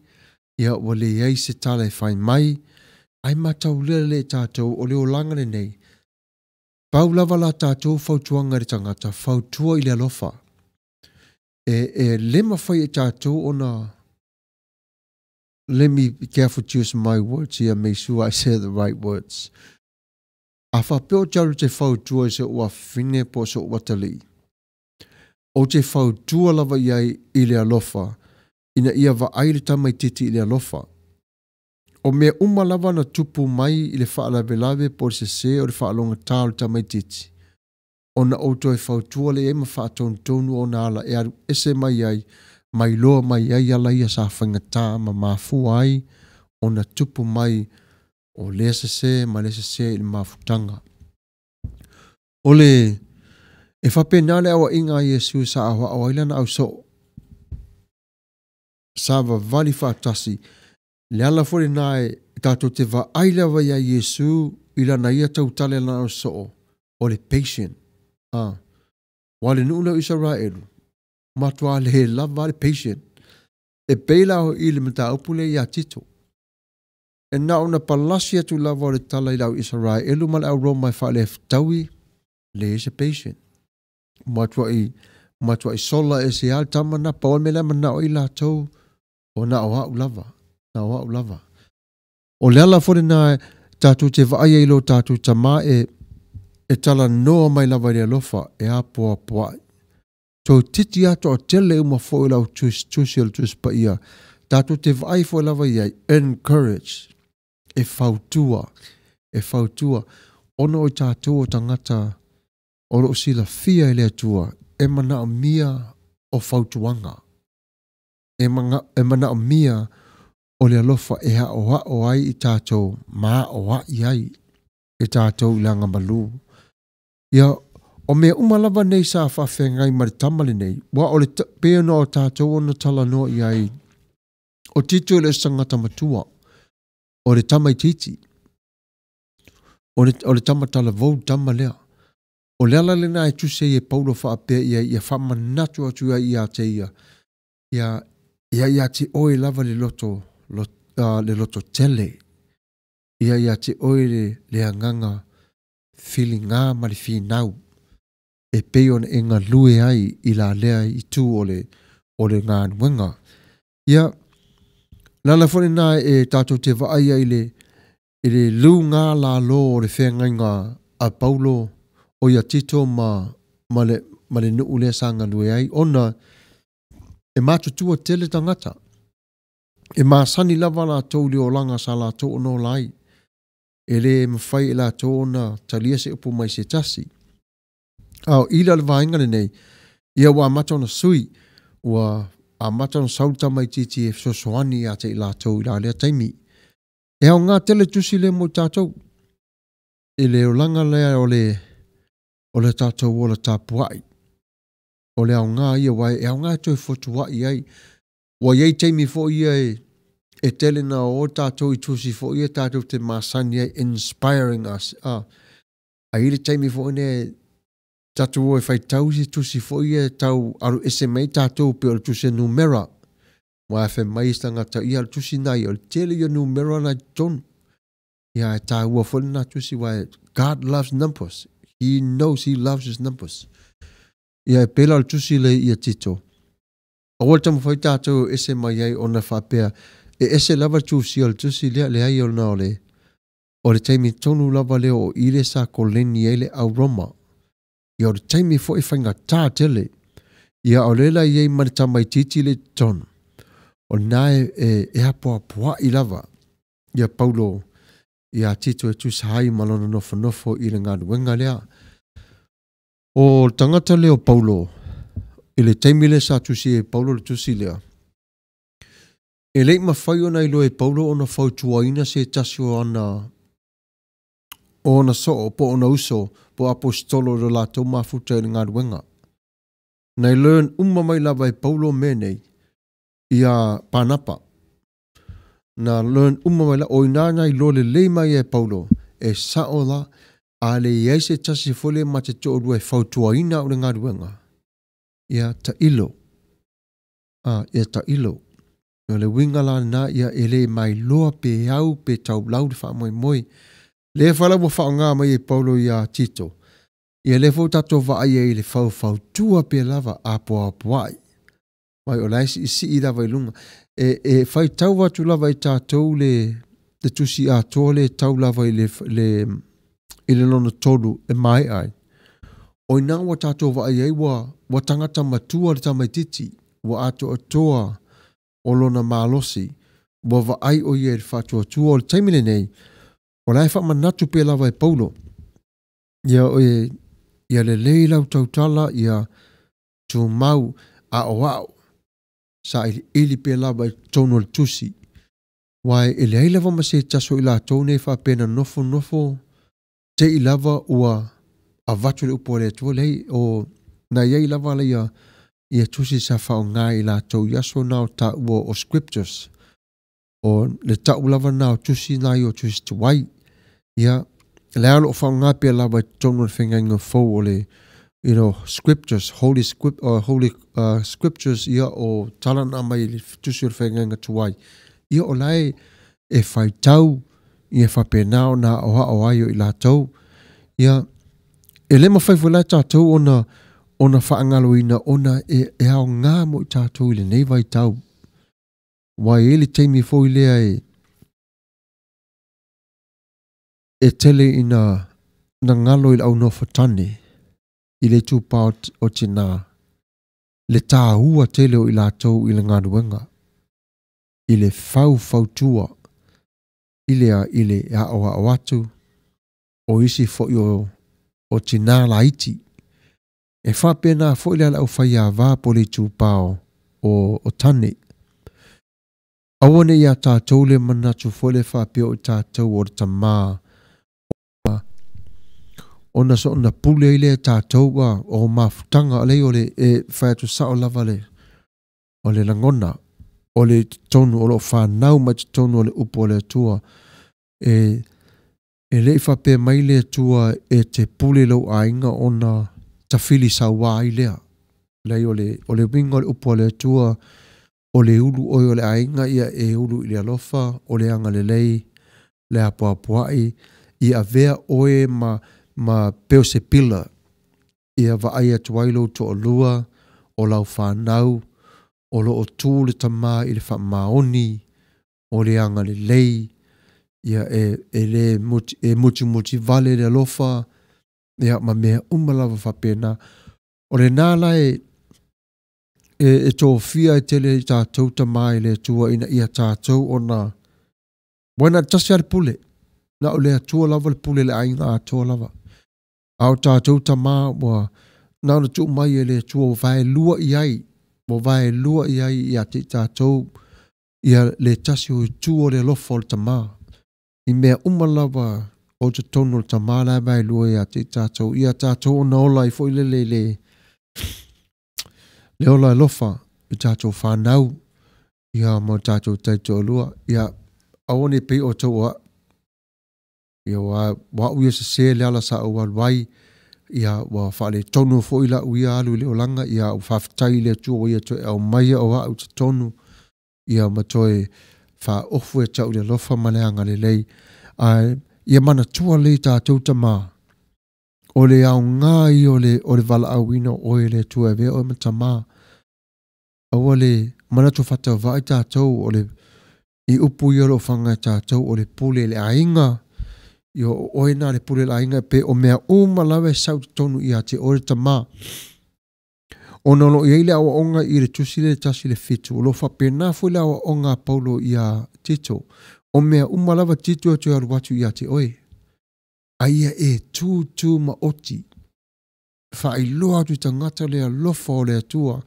ia wa le iei se tala e whai mai. Ai matau le tātou o le o langa le nei. Pau lava la tātou fautuanga le tangata, fautua i le alofa. E lema whai e tātou ona. Let me be careful to use my words here, make sure I say the right words. A whapeo taru te whautua se ua whine po se ua tali. O te whautua lava iai i le alofa, ina ia wa aile tamai titi i le alofa. O mea lava na tupu mai i le whaalawe po se o le whaalonga tālu tamai titi. O na auto e whautua le ema whaatonu o na ala e aru ese mai ai, mai loa mai ai ala ia sa whaingatā ma mafu ai, o na tupu mai o le se ma le se i le mafutanga. O le e whapenale awa inga Yesu sa awa awailana au so. Sa wa vali whaatasi, le ala fore nae tato te wa aila wa ia Yesu ila na ia tau tale na au so. O le patient. Wale nuula Israelu. Matua le lava le patient. E peila ho i le mata upule ia tito. E na una palasia tu lava o le tala i lau Israelu ma le au Roma i wha le taui le is a patient. Matua i sola e se al tama na pa me le mana o i la tau o na o hau lava. Na o hau lava. O le ala fore na tatu te vaaya ilo tatu tama e tala noa mai lava i alofa e apoa poa. So titi ato o tele uma fo ila tusi pa ia. Tatu te vaaya fo lava iai encourage. E fautua. Ono o tatu o tangata o lo sila fia i le atua. E mana o mia o fautuanga. E mana o mia o le alofa e ha o ai i tātou ma o a iai e tātou ilanga malu. Ia, o mea umalava nei sa whawhengai maritamale nei, wa o le pēo no o tātou o na tala no iai, o tito le sangata matua, o le tamai titi, o le tamatala vau tamalea, o le ala le na e tuse e paulo whaapea ia whamanatu atu ia te ia te oe lava le loto tele. Ia te oe le anganga whilinga ma le whinau. E peon e ngā lue ai i la lea i tū o le ngā nuenga. Ia, nana fone nā e tātou te vaaya i le lu ngā la lo o le whengainga a Paulo o ia tito ma le nuu lea sa ngā lue ai. Ona, e mātutua tele tangata. E māsani lava la tau li o langa sa la tau no lai. E le mwhai e la tau na talia se upu mai se tasi. Au, ila le vainga nei. Ia wa amata ona sui. Wa amata ona sauta mai titi e sosoani a te i la tau i la lea taimi. E au ngā tele tusi le mo tātou. E le o langa lea o le tātou o le tāpuai. O le au ngā ia wai. E au ngā toi fotuai ai. Wa iei teimi fo ia e tele na o tātou i tusi fo ia tātou te masani ai inspiring us. A ile teimi fo ine tātou e whai tau si tusi fo ia tau aru ese mai tātou pe o tusi numera. Wa e whai mai stanga tau ia tusi nai o tele ia numera na tonu. Ia e tā ua fo na tusi wa God loves numbers. He knows he loves his numbers. Ia e pela o tusi le ia tito. A wata mwhai tātou ese mai ai o na whapea. E ese lava tusi al tusi le ai o na ole. O le taimi tonu lava leo o ile sa ko leni ele au Roma. Ia o le taimi fo e whainga tā tele. Ia o lela iei marita mai titi le tonu. O nae e apoa poa i lava. Ia Paulo, ia tito e tusi hai malona nofo i le ngā duenga lea. O tangata leo Paulo, ele taimi le sa tusi e Paulo le tusi lea. E lei mawhai ona ilo e Paulo ona whautuaina se tasio ana ona so po ona uso po apostolo le la tau mafuta i ngā ruenga. Nei learn mai lava e Paulo menei ia panapa. Na learn mai la o inana i lo le lei mai e Paulo e saola a le iei se tasi fole ma te tō rua e whautuaina o le ngā ruenga. Ia ta ilo. Ia ta ilo. No le winga la na ia ele mai loa pe au pe tau lau de wha moi. Le whala mo wha ngā mai e Paulo ia tito. Ia le fo tato wa ai e le whau tua pe lava apoa poai. Mai o laisi isi i lava i lunga. E whai tau watu lava i tātou le tusi a tō le tau lava i I le lona tolu e mai ai. O ina wa tātou wa ai wa tangata matua le tamaititi, wa ato atoa o lona malosi, wa wa ai o ie le whatua tua o le taimile nei, o lai wha manatu pe lawa e Paulo. Ia le leilau tautala, ia tu mau a o au, sa ili pe lawa e tono le tusi. Wai ele ai lava ma se taso i la tone fa pena nofo te i lava ua a vatu le upo le tua lei o na iei lava le ia tusi sa fao ngā i la tau yaso nao ta ua o scriptures o le tau lava nao tusi na i o tusi te wai ia le alo o fao ngā pia lava i tono le whenga inga fau o le scriptures, holy scriptures ia o talana mai le tusi o le whenga inga tu wai ia o lai e whai tau, i e whapenao na oha o aio i la tau. Ia, e lema whai whalai tātou ona whaangaloina, ona e ao ngā mo i tātou i le nei vai tau. Wai e li teimi fo i lea e tele i na ngalo i au nofa tane, i le tūpā o tina, le tā hua tele o i la tau i le ngā nuenga. I le fau tua i le a o atu o isi fo o tina la iti e fa pena fo ile la o fai a va po le tupao o tane awone ia tātou le manatu fo le fa pe o tātou o tama ona so na pule ile tātou wa o mafutanga ale o le e fa tu sa o lava le o le langona o le tonu o lo whanau ma te tonu o le upo le tua e le whape mai le tua e te pule lau ainga o na tawhili sa wā i lea lei o le winga o le upo le tua o le ulu o le ainga ia e ulu i le alofa o le anga le lei le apuapuai i a vea oe ma peo se pila ia wa aia tuailo to o lua o lau whanau o lo o tū le tamā i le whamaoni, o le anga le lei, ia e muti vale le alofa, ia ma mea umalawa whapena. O le nāla e tō fia e tele i tātou tamā i le tua ina ia tātou o na wana tasi ale pule, na o le atua lava le pule le ainga atua lava. Au tātou tamā wa na o tu mai e le tua vai lua i ai, mo vai lua i ai i ati tātou ia le tasi o tu o le lofa o le tamā. I mea umalawa o te tono o le tamā la vai lua i ati tātou. Ia tātou o na ola i fo i le ola e lofa i tātou whanau. Ia mo tātou taito o lua. Ia aone pe o tau a. Ia wa uia se le ala sa o alwai. Ia wa whale tonu fo ila uia alu le olanga. Ia whaftai le tua o ia toi au maia o au te tonu. Ia matoe wha ofu e tau le lofa maleanga le lei. Ia mana tua le tātou tamā. O le au ngai o le wala au ino o le tua e vea o matamā. Awa le mana tu whatau vai tātou o le i upu i alo whanga tātou o le pule le ainga. I o oina le pule la inga pe o mea umalawe sau tonu i ate o le tamā. O nolo i eile awa onga i le tusi le tasi le fitu. O lo whapena fu le awa onga Paulo i a tito. O mea umalawa tito atu aru watu i ate oe. Aia e tū ma oti. Wha i loa atu tangata le a lofa o le atua.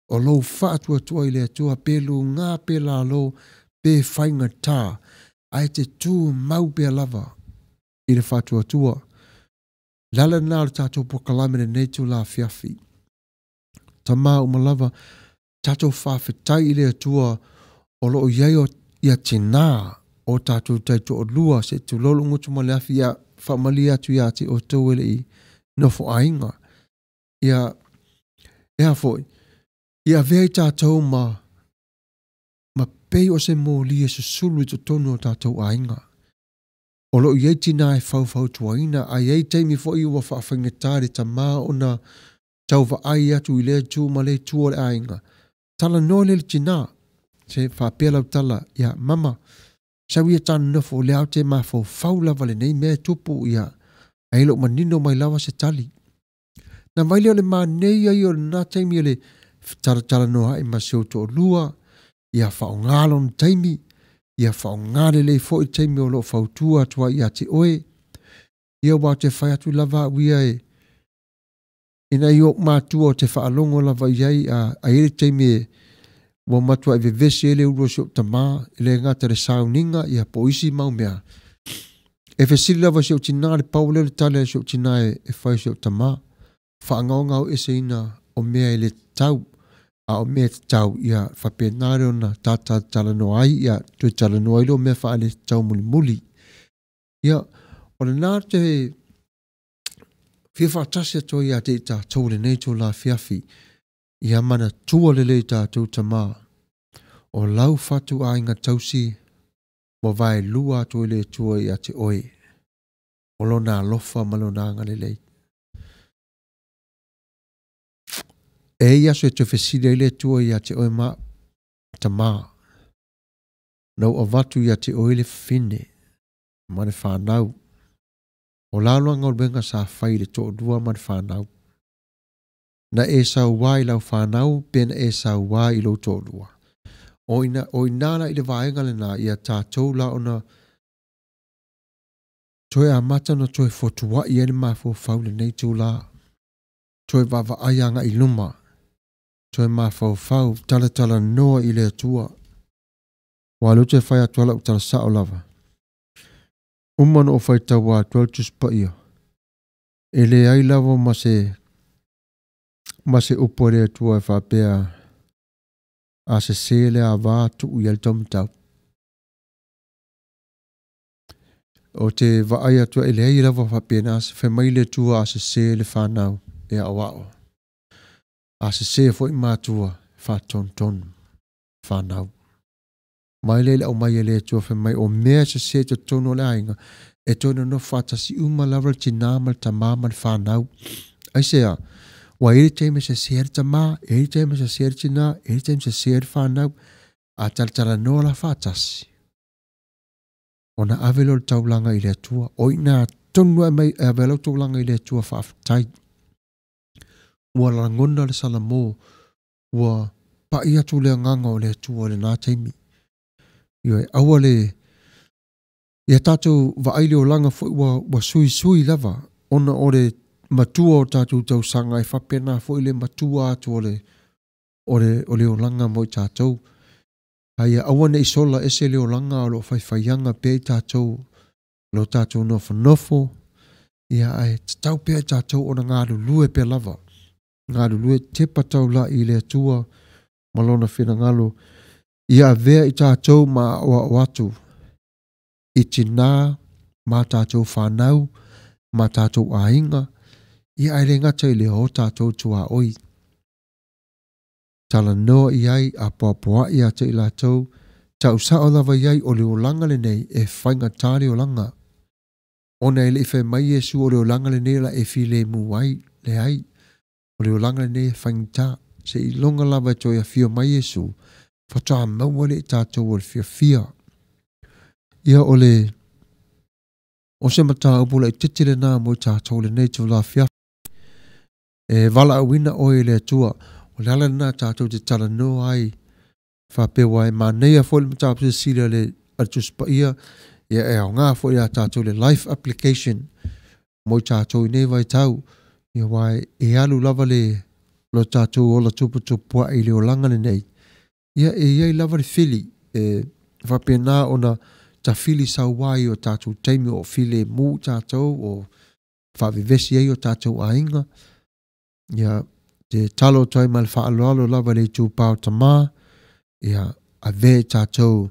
O lo wha atua i le atua pe lu ngā pe la lo pe whainga tā. Ai te tū mau pe lava. I le whatua tua. Lala nā le tātou pokalamene nei tu la fiafi. Tamā umalawa, tātou whawhetai i le atua o lo iei o ia tina o tātou taito o lua se tu lolo ngutu ma le afi ia whamali atu ia te o tauele i nofo ainga. Ia foi. Ia vei tātou ma pei o se mō lia se sulu i to tonu o tātou ainga. O lo iei tina e whau tuaina, a iei teimi fo i ua whawhangetare ta mā o na tau wa ai atu i lea tū ma le tū o le ainga. Tala no le tina, se whapela tala, ia mama, sau ia tāna nofo le au te mā fau lava le nei mea tupu ia, Ai lo manino mai lava se tali. Na mai le ma nei ai o na taimi le tara no ai ma se to lua ia fa ngalon taimi ia fa ngale le fo i taimi o lo fautua tua ia te oe ia wa te fai atu lava wia e ina yo matua te fa alongo lava iai a ele taimi wa matua e vevesi ele uro se tama ele ngata re sauninga ia po isi mau mea e fesili lava se utina le paule le tale se utina e fai se tama fa ngau e se ina o mea ele tau a o mea tau ia fa penare ona tata tala no ai ia tu tala no ai lo mea fa ale tau muli muli ia o le nā te whiwha tasia to ia te ta tau le nei to la fiafi ia mana tua le le ta tau tama o lau fatu a inga tausi mo vai lua to le tua ia te oe o lo nā lofa malo nā ngale lei e ia so te fesile le tua ia te oe ma tama nau o vatu ia te oe le fine mane whanau o lalo ngau benga sa fai le to dua mane whanau na e sa wai lau whanau pen e sa wai lo to dua o inana i le vaenga le na ia tātou la ona toe a mata no toe fotua i ene mafo fau le nei tū la toe vava ayanga i luma toe mafo fau tala noa i le atua walu te whai atuala u tala sao lava umano o whai tawa atual tuspa ia e le ai lava ma se upo le atua e whapea a se sele a vātu u ial tomtau o te vaai atua e le ai lava whapea na se whemaile tua a se sele whanau e a wao a se se fo i mātua whatonton whanau mai le au mai le tua whamai o mea se te tono le ainga e tono no whatasi uma lava tina mal tamaman whanau ai sea wa iri teime se ser tama iri teime se ser tina iri teime se ser whanau a tala no la whatasi ona avelo le taulanga i le tua o ina tonu e mai avelo taulanga i le tua whaftai ua langona le salamo ua pa ia tu le nganga o le tua le nā teimi io e aua le ia tātou vaaile o langa wa sui lava ona o le matua o tātou tau sanga e whapena fo le matua atu o le o langa mo i tātou Haia awane isola ese leo langa o lo whaiwhaianga pe tātou lo tātou nofo ia ai tau pe tātou o na ngāru lue pe lava ngāru lue te patau la i le tua malona whina ngalo ia vea i tātou ma o watu i tina ma tātou whanau ma tātou ainga ia ai le ngata i le o tātou tua oi tala noa i ai a poapoa i ate i lātou, tau sao lava i ai o leo langa le nei e whainga tāre o langa. Ona e le i whai mai Jesu o leo langa le nei la e fi le mu ai, le ai. O leo langa le nei e whainga tā, se i longa lava to ia fia mai Jesu, whataa maua le i tātou o le fia. Ia o le, o se mata upula i titile nā mo i tātou le nei tu la fia. E vala awina o i le tua, o le ala nā tātou te tala no ai whapewa e mānei a fōle mata apse sila le atuspa ia ia e au ngā fōle a tātou le life application mo i tātou i nei vai tau ia wai e alu lava le lo tātou o la tupua i leo langa le nei ia e iei lava le fili e whapena o na ta fili sau wai o tātou teimi o fili mu tātou o whawivesi ei o tātou ainga ia te talo toi mal whaaloalo lava le tūpau tamā, ia a ve tātou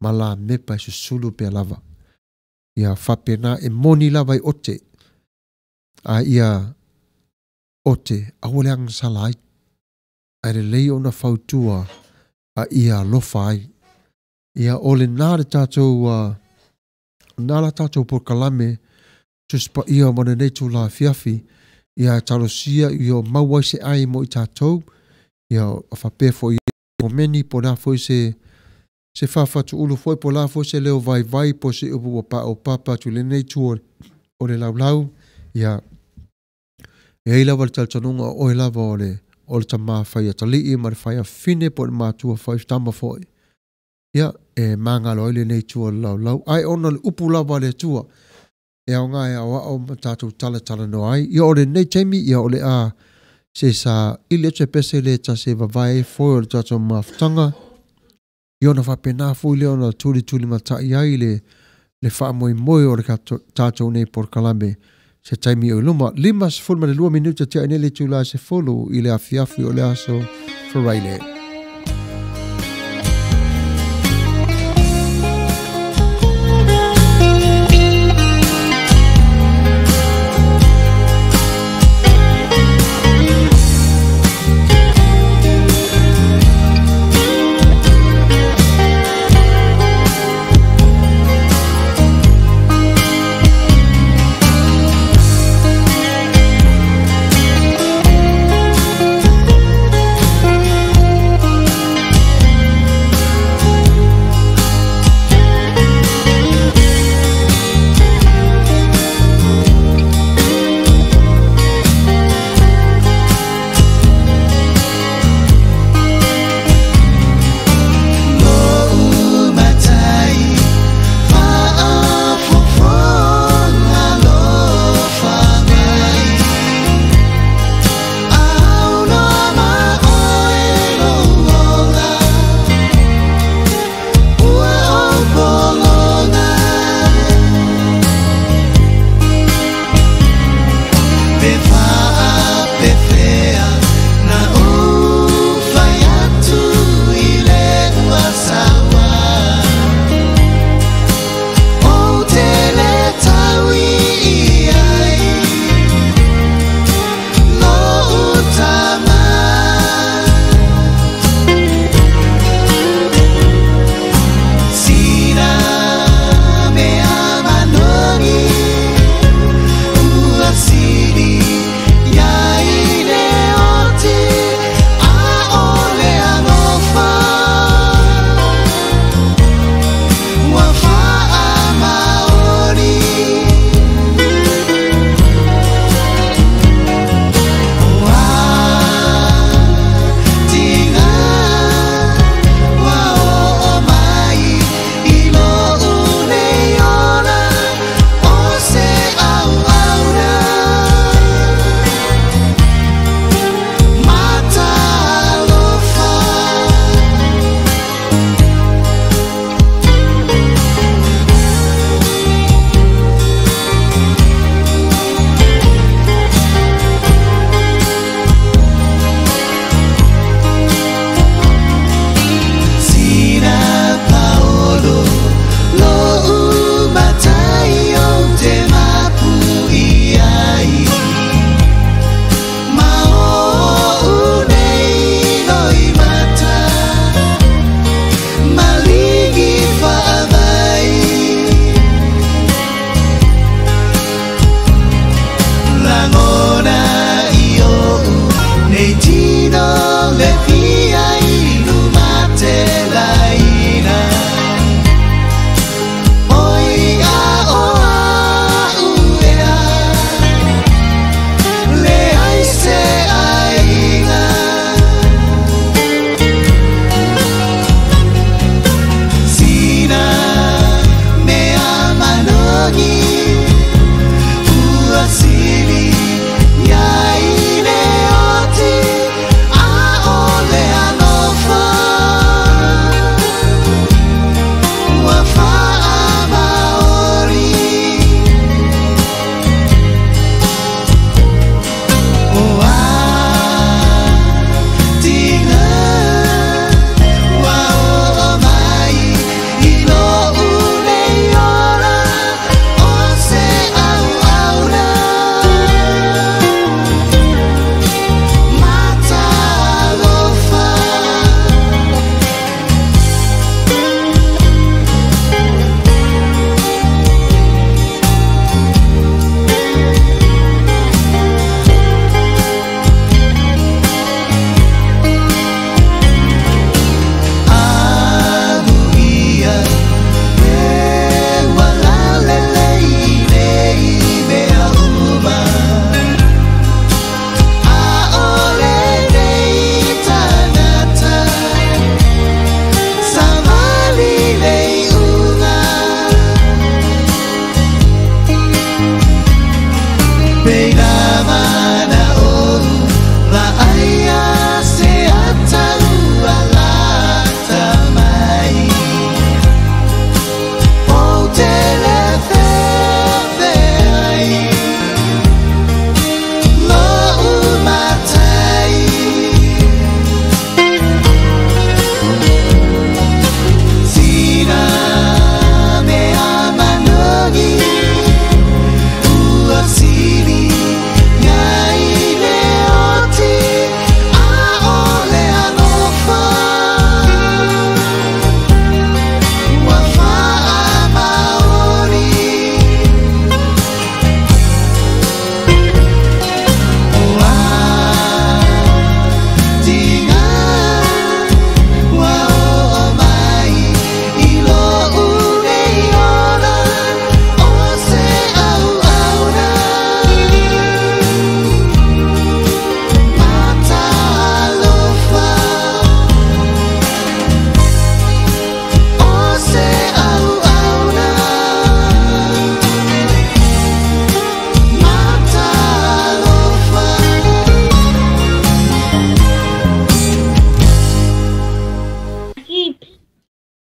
mala mepa i susulu pe lava. Ia whapena e moni lava i ote, a ia ote awale ang salai, a le lei ona whautua a ia lofa ai. Ia ole nāre tātou, nāra tātou por kalame, tuspa ia mana nei tū la fiafi, ia talosia ia maua se ai mo i tātou ia whape fo i o meni po nā fo i se whawhatu ulu fo i po nā fo se leo vai po se upu o papa tu le nei tu o le laulau Ia. E ila wale taltanunga o ila wale o le tama whaia tali I ma le whaia fine po le mātua whaifitama foi. Ia, e mangalo ile nei tua lau lau. Ai ona le upu lawa le tua. E au ngai au au matatu tala no ai. Ia o le nei taimi, ia o le a se sa ile te pese le ta se vavai foi o le tatu mawhtanga. Ia ona whapena fui le ona tuli matai ai le wha moi o le tatu nei por kalame. Se taimi o luma. 5 minuta te anele tula se folo i le afiafi o le aso wharaile.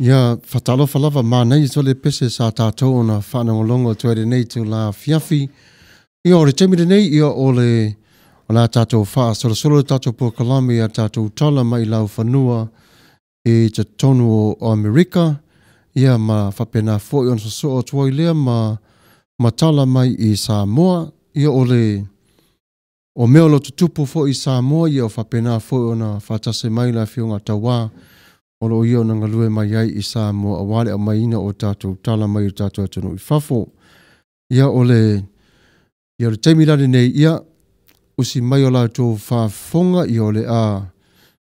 Ia whatalofa lava mānei tole pese sa tātou na whanangolongo tuere nei tu la fiafi. Ia o le temire nei ia o le o la tātou wha solo tātou po kalami a tātou tala mai lau whanua e te tonu o Amerika. Ia ma whapena fōi on so o tuai lea ma tala mai i Samoa. Ia o le o meo lo tutupu fōi i Samoa ia o whapena fōi ona whatase mai la whiunga tawā. Olo ia na ngalue mai ai i Samoa a wale a maina o tātou tala mai o tātou atunu i whafo. Ia ole teimirani nei ia usi mai o la tō whafonga i ole a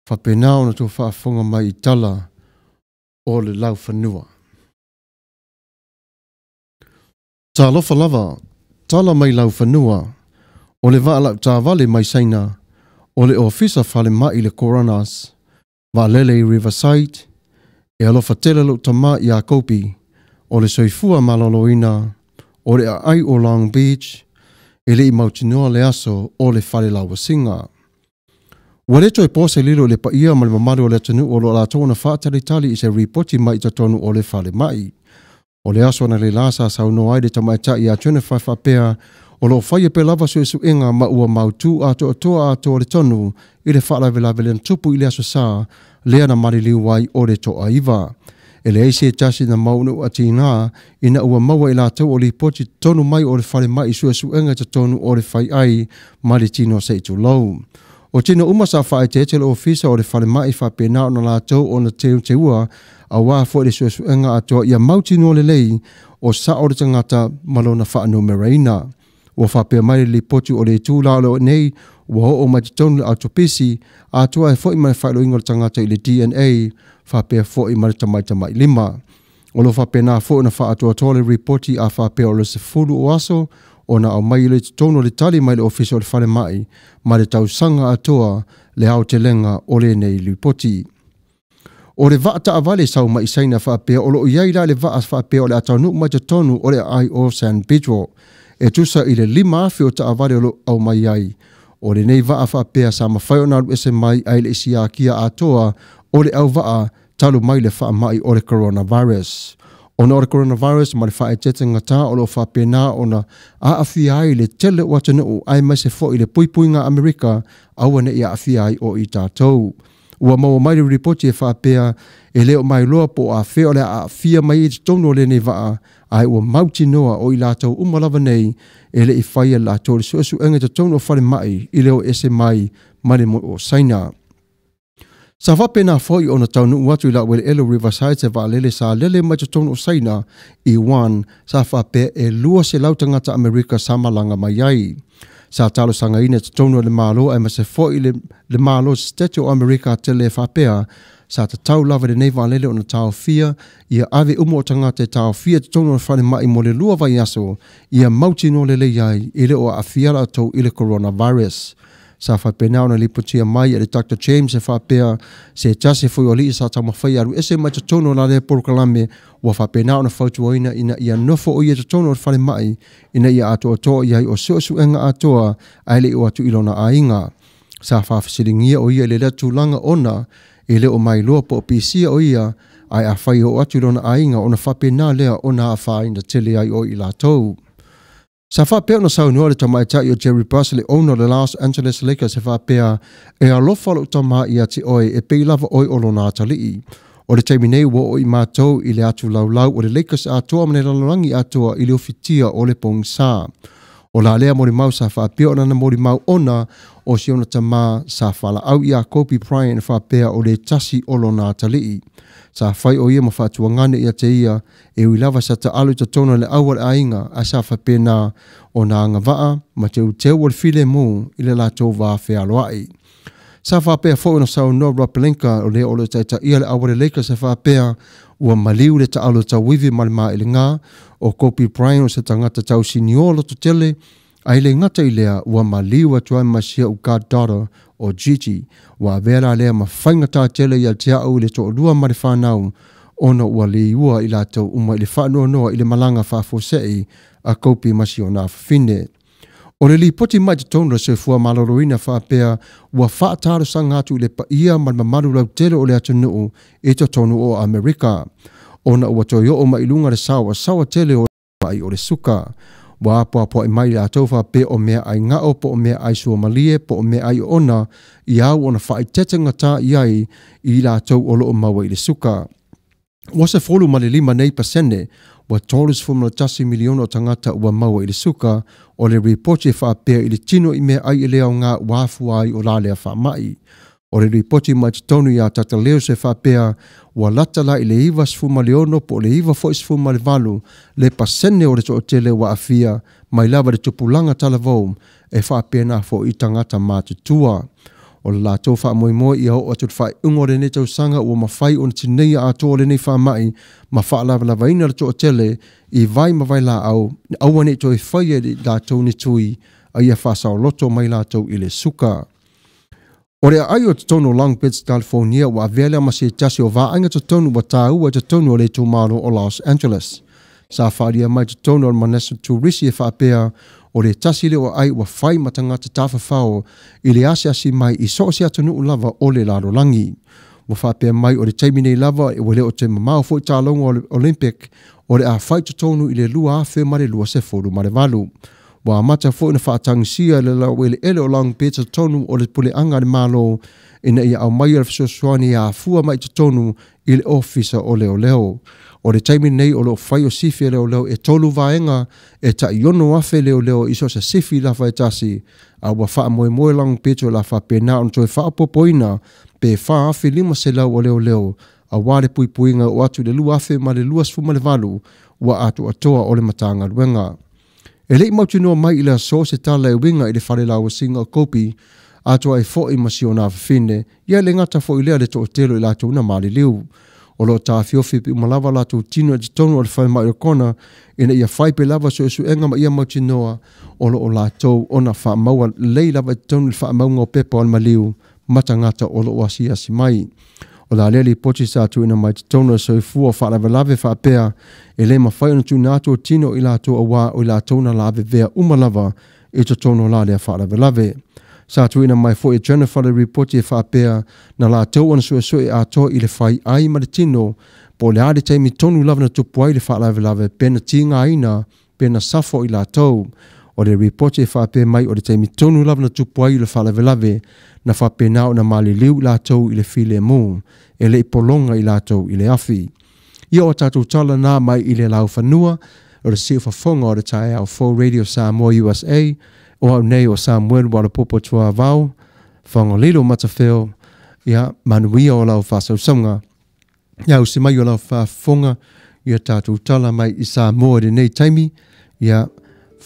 whapenao na tō whafonga mai i tala o le lau whanua. Tā lofa lava, tala mai lau whanua o le wa'alau tā vale mai saina o le ofisa whale mai le coronas wa lele i Riverside, e alofa tele lo tama i a kopi, o le soifua maloloina, o le ai o Long Beach, e le i mautinoa le aso o le whale lawa singa. Wa leto e pose lilo le pa ia ma le mamadu o le tanu o lo la tona whaatari tali i se ripoti mai ta tonu o le whale mai. O le aso na le lasa sa uno ai de tamaita i a 25 whapea, o lo whaia pe lava su inga ma ua mautu a to toa a to le tonu i le whaala vela velen tupu i le aso sa lea na mariliu wai o le toa iwa. E le eise tasi na maunu a tina ina ua maua i la tau o li poti tonu mai o le whale mai i su inga ta tonu o le whai ai ma le tino se itu lau. O tino umasa whae te etele ofisa o le whale mai whape nao na la tau o na te ua a waa fo le su inga a toa ia mautino le lei o sa o le tangata malona wha numeraina. Ua whapea mai li poti o le tūlalo nei, ua ho o mai tonu le autopisi, a tua e fo i mai whaelo ingo le tangata i le DNA, whapea fo i mai tamai lima. O lo whapea nā fo na wha atua tole ripoti a whapea o le se fulu o aso, o na au mai le tonu le tali mai le ofisa o le whale mai, ma le tau sanga atua le au te lenga o le nei ripoti. O le vata avale sau mai saina whapea, o lo iai la le vaa whapea o le atau nuk mai te tonu o le ai o San Pedro, e tusa i le 5 afi o ta avare o au mai ai. O le nei vaa whapea sa mawhai o naru ese mai ai le isi a kia atoa o le au vaa talu mai le wha mai o le coronavirus. O na o le coronavirus ma le wha e tete ngata o lo whapea na o na a afi ai le tele o atanu ai mai se fo i le puipuinga Amerika au ne i a afi ai o i tātou. Ua maua mai le ripoti e whapea e leo mai loa po a whea o le a fia mai i tono le nei vaa ai ua mauti noa o i lātou umalawa nei e le i whaia lātou le suesu enga te tono o whare mai i leo ese mai mani mo o saina. Sa whape nā whoi o na taunu uatu i la wele elo Riverside se wā lele sa lele mai te tono o saina i wan sa whape e lua se lautangata Amerika sa malanga mai ai. Sa talo sanga ina te tono le malo ai ma se foi le malo Statue o Amerika te le whapea sa te tau lava le nei lele o na tau fia ia ave umo o tangata tau fia te tono le whane mai mo le lua vai aso ia mauti no le iai i le o a fiara tau i le coronavirus. Sa whapenao na lipotia mai le Dr. James e whapea se tase foi o li sa tau mawhai aru ese mai te tono la le porokalame ua whapenao na whautuoina ina ia nofo o ia te tono le whane mai ina ia ato atoa iai o suosu enga atoa aile o atu ilona ainga. Sa whawhasiringia o ia le tūlanga ona e leo mai loa po pisia o ia ai a whai o atu ilona ainga o na whapena lea o na a whai na tele ai o i lātou. Sa whapea na sau noa le tamaitai o Jerry Busley owner le Los Angeles Lakers se whapea e alofa lo tama i ati oi e peilava oi o lo nā talii. O le taimi nei wo o i mātou i le atu laulau o le Lakers atoa mane lalorangi atoa i le ofitia o le pong sā. O la lea mori mau sa whapea o nana mori mau ona o si ona tama sa whala au i a Kobe Bryant whapea o le tasi o lo nā talii. Sa whai o ia ma whatua ngane i a te ia e uilawa sa ta alu ta tona le awal ainga a sa whapea nā o nā anga waa ma te uteu o le file mū i le lātou wā whea loai. Sa whapea fo na sau no Rapelenka o le o le taita ia le awale leika sa whapea ua maliu le ta alu ta wivi malima i le ngā o Kobe Bryant o se tangata tau siniolo to tele ai le ngata i lea ua maliu atua masia u goddaughter o Gigi ua vera lea ma whaingata tele i al te au le to lua mare whanau ona ua le ua i lātou uma i le whanua noa i le malanga whafosei a Kobe masi o nā whine. O le li poti mai te tonu se fua maloroina whaapea ua whaataro sanga atu le pa ia malmamaru lau tele o le atunuu e to tonu o Amerika. Ona ua toi o mai lunga le sawa tele o mai o le suka. Wa po mai le atou whaapea o mea ai ngao po o mea ai sua malie po o mea ai ona i au ona whaai tete ngata iai i la atou o loo maua i le suka. Wasa folu ma le 5% wa tolus tasi miliona o tangata ua maua i le suka o le ripoti e whaapea i le tino i mea ai e leo ngā wafu ai o la lea whaamai. O le ripoti mai te tonu i a tata leo se whaapea ua latala i le iwa sfuma leono po le iwa fo sfuma le valu le pasene o le to tele wa afia mai lava le tupulanga talavou e whaapea na fo i tangata mātutua. O le la tō wha moi i au atu whai ungo le netau sanga ua mawhai o na tinei a tō le nei whaamai ma wha lava ina le tō tele i vai ma vai la au ane tō i whai e la tō ni tui a ia whasao loto mai la tō i le suka. O rea ai o te tonu Long Beach, California wa avele ama se tasi o vaanga te tonu wa tāua te tonu o le tūmaro o Los Angeles. Sa wharia mai te tonu o Manasa Turisi e whaapea o le tasi leo ai wa whai matanga te tawhawhao i le asi mai i sosia tonu lava o le larolangi. Wa whaapea mai o le taimine lava e wale o te mamao fo i tālonga o le Olympic o le a whai te tonu i le lua awhi mare lua se foru mare valu. Wa mata fo ina whaatangisia le lau ele o Long Beach te tonu o le pule anga le malo ina ia au mai al fisoswani a fua mai te tonu i le ofisa o leo. O le taimi nei o lo whai o sifi leo e tolu vaenga e ta iono afe leo iso sa sifi la whai tasi a wa wha moe Long Beach o la wha pena on toi wha popoina pe wha afe lima se lau o leo a wale puipuinga o atu le lua afe ma le lua sfuma le valu wa atu atoa o le matanga luenga. E lei mautu noa mai i le aso se tala e winga i le whare lau singa o kopi atua e fo i masio na whine ia le ngata fo i lea le to telo i lato una mali liu. O lo ta fiofi pi umalawa lato tino di tonu o le whai mai o kona ina ia whai pe lava so esu enga ma ia mautu noa o lo o lato ona wha maua lei lava tonu i wha maunga o pepa o maliu matangata o lo o asi mai. O la leli pochi sa tu ina mai tonu so i fua wha lave wha pea e le mawhai ona tu nato tino i lato a wā o i lato na lave vea umalava e to tono la lea wha lave. Sa tu ina mai fo e Jennifer le reporti e wha pea na lato ona so e ato i le whai ai ma le tino po le ade teimi tonu lava na tupu ai le wha lave pena tinga aina pena safo i lato. O le reporti e wha pea mai o le teimi tonu lava na tupu ai le wha lave na wha pena o na mali liu lato i le file mo e le polonga i lato i le afi. Ia o tātou tala nā mai i le lau whanua o le siu whafonga o le tae au Full Radio Samoa USA o au nei o Samuelu Alopopo Tuavao, Fagalilo Matafeo, ia manuia o lau whasausunga. Ia usi mai o lau whafonga ia tātou tala mai i Samoa de nei taimi, ia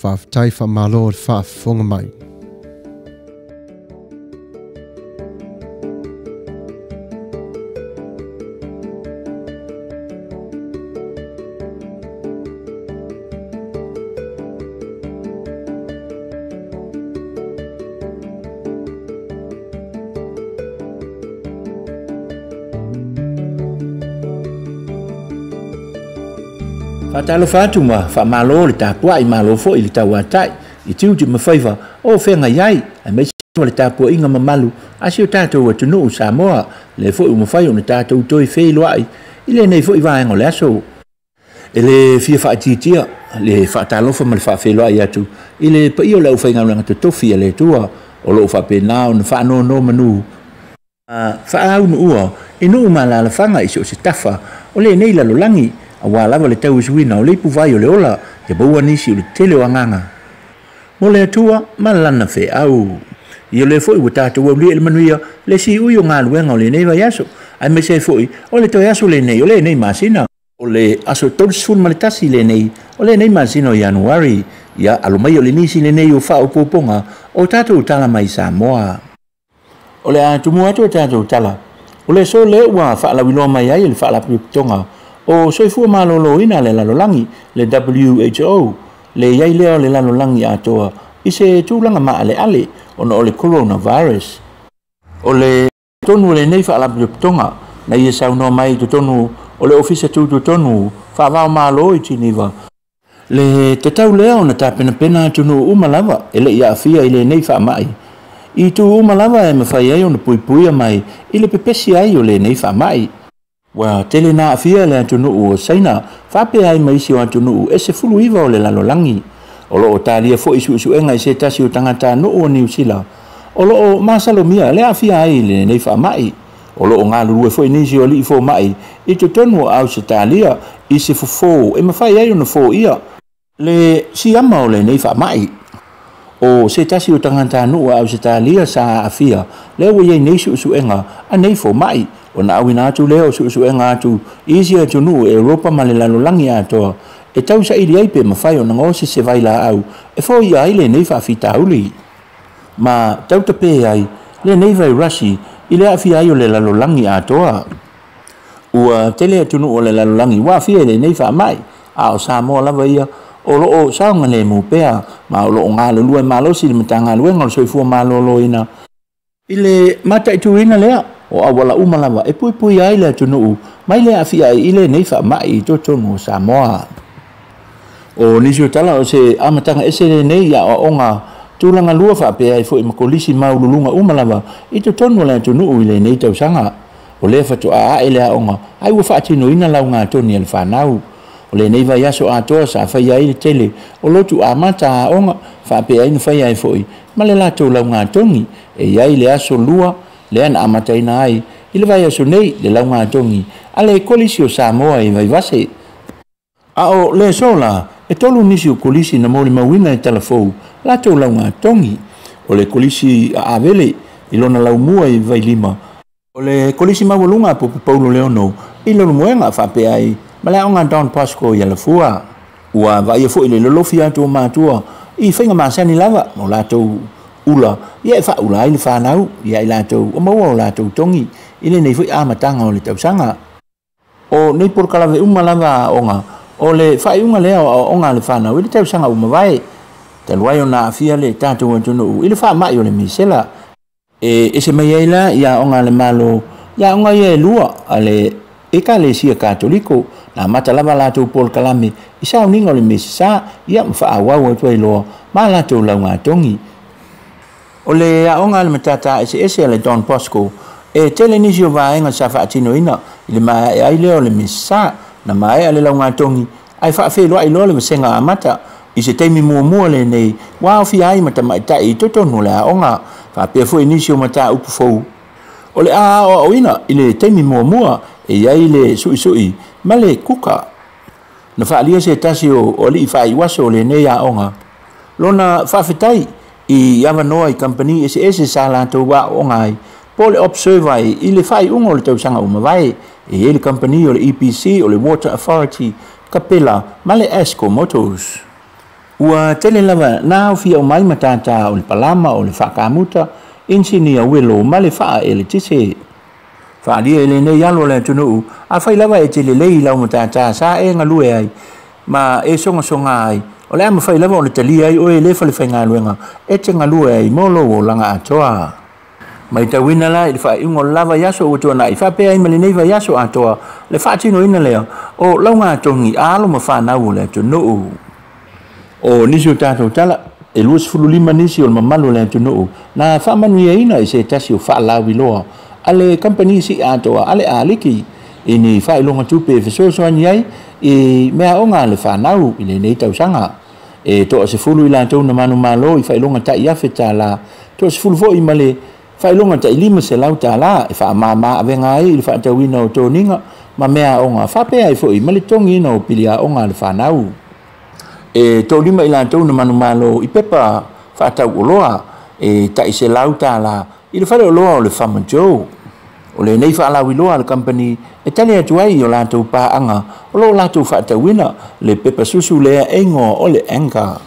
whaftai whamalo o le whafonga mai. Fatalo fatu ma fa malo le tapua i malo fo i le tauatai i tiu te mawhaiva o whenga iai a me le tapua inga mamalu a si o tātou atunu Samoa le fo i mawhai o na tātou toi whei loai i le nei fo i vaenga o le aso e le fia whaatitia le whaatalofa ma le wha whei loai atu i le pa i o lau whainga langa te tofi a le tua o lo whapena o na whaano no manu whaau nu ua i nu ma la whanga i se tafa o le nei lalo langi a wālawa le tau isuina o le ipu vai o le ola te baua nisi o le tele o anganga. Mo le atua, malana whe au. I o le fwoi wa tātou au le manuia le si ui o ngā luenga o le nei vai aso. Ai me se fwoi, o le toi aso le nei o le nei masina. O le aso tolsfun maletasi le nei o le nei masina o Januari. Ia alomai o le nisi le nei o whao poponga o tātou tala mai Samoa. O le atumu atu o tātou tala. O le so le ua whaalawinoa mai ai le whaalapitonga. O soifua malolo ina le lalolangi le WHO le iai leo le lalolangi atoa i se tūlanga maa le ale ona o le coronavirus. O le tonu le nei whaalapitonga na ia saunoa mai to tonu o le ofisa tu tonu whaavao malo i tiniva. Le te tau leo na ta pena tunu umalava ele ia fia ile nei fa mai. I tu umalava e mawhai ai o na puipuia mai ile pepesi ai o le nei fa mai. Wa tele na fia le tunu o saina whape ai mai si o tunu e se fulu iwa o le lalolangi. O lo o talia fo isu enga i se tasi o tangata no o New Zealand. O lo o masalomia le a fia ai le nei fa mai. O lo o ngā lulu e fo inisi o li fo mai i te tonu au se talia i se fufo e mawhai ai o na fo ia. Le si ama o le nei fa mai o se tasi o tangata no au se talia sa afia le o ye nei su enga a nei fo mai o na awina atu leo su enga atu isi atu no Europa ma le lalolangi atoa e tau sa ili ai pe mawhai o na ngosi se vaila au e fo ia ai le nei fa fita uli ma tau tape ai le nei vai rasi i le afia ai o le lalolangi atoa ua tele atu no o le lalolangi wa afia le nei fa mai a o sa mo lava ia o lo o saunga le mupea ma o lo o ngā lulua e malosi le matanga luenga o soifua malolo ina ile mata i tuina lea o awala umalava e pui ai le tunuu mai le afia i le nei fa mai to tonu Samoa o nisi o tala o se amatanga ese le nei ya o onga tulanga lua fa pe ai fo i makolisi maululunga umalava i to tonu le tunuu i le nei tausanga o le fatu a ele a onga ai ua fa tino ina launga toni al fanau o le nei vai aso atoa sa fai ai le tele o lotu a mata a onga fa pe ai no fai ai foi ma le lato launga tongi e iai le aso lua le ana amata ina ai i le vai aso nei le launga tongi a le kolisi o Samoa i vai vase a o le sola e tolu nisi o kolisi na mole mawina e talafou lato launga tongi o le kolisi a avele i lona laumua i vai lima o le kolisi mawalunga po Paulo Leono i lona moenga fa pe ai ma le onga Don Pasco ia le fua ua vai fo ile lolofi atu matua i whainga masani lava mo lato ula ia e wha ula ile whanau ia i lato o maua o lato tongi ile nei fui amatanga o le tausanga o nei porkalave lava onga o le whai unga lea o onga le whanau ile tausanga umawai te luai o na afia le tato wantunu ile wha mai o le misela e se mai eila ia onga le malo ia onga ia e lua ale e ka le sia katoliko na mata lava lato pol kalame i sa uninga le mesa ia mfa awau e tuai loa ma lato launga tongi o le aonga le matata ese le Don Pasco e tele nisi o vaenga sa whaatino ina i le mai ai leo le mesa na mai ale launga tongi ai whaafelo ai loa le masenga amata i se teimi mua le nei wao fi ai mata mai tai i totonu le aonga whaapea fo nisi o mata upu fou o le a o ina i le teimi mua e iai le sui ma le kuka na whaalia se tasi o li whai waso le nei aonga lona whaafetai i avanoa i company ese sa latou wa o ngai po le observer i le whai unga o le tausanga umawai e le company o le EPC o le Water Authority Kapela ma le Esco Motors ua tele lava na au fia o mai matata o le palama o le whakamuta insinia welo ma le wha e le tise whaalia e le nei alo le tunu a whai lava e tele lei lau matata sa e ngalue ai ma e songa ai o le ama whai lava o le talia ai o e lefa le whainga luenga e te ngalue ai molo o langa atoa mai tawina la i le whai ungo lava yaso o tuana i whapea i mali neiva yaso atoa le whaatino ina lea o launga atongi alo ma whanau le tunu o nisi o tātou tala e luas fululima nisi o le mamalu le tunu na whamanuia ina i se tasi o whaalawi loa ale company si atoa ale aliki ini whailonga tupe fesosoani ai i mea onga le whanau i le nei tausanga e toa se fulu i lantou na manu malo i whailonga ta i awheta la toa se fulu fo i male whailonga ta i lima se lau ta la e wha mama avenga ai i le whaatawina o tōninga ma mea onga whapea i fo i male tongi ina o pilia onga le whanau e tō lima i lantou na manu malo i pepa whaatau oloa e ta i se lau ta la i le whare oloa o le whamanjou o le nei whaalawi loa le company e tale atu ai o lātou pāanga o lo lātou whaatawina le pepa susu lea engo o le enga.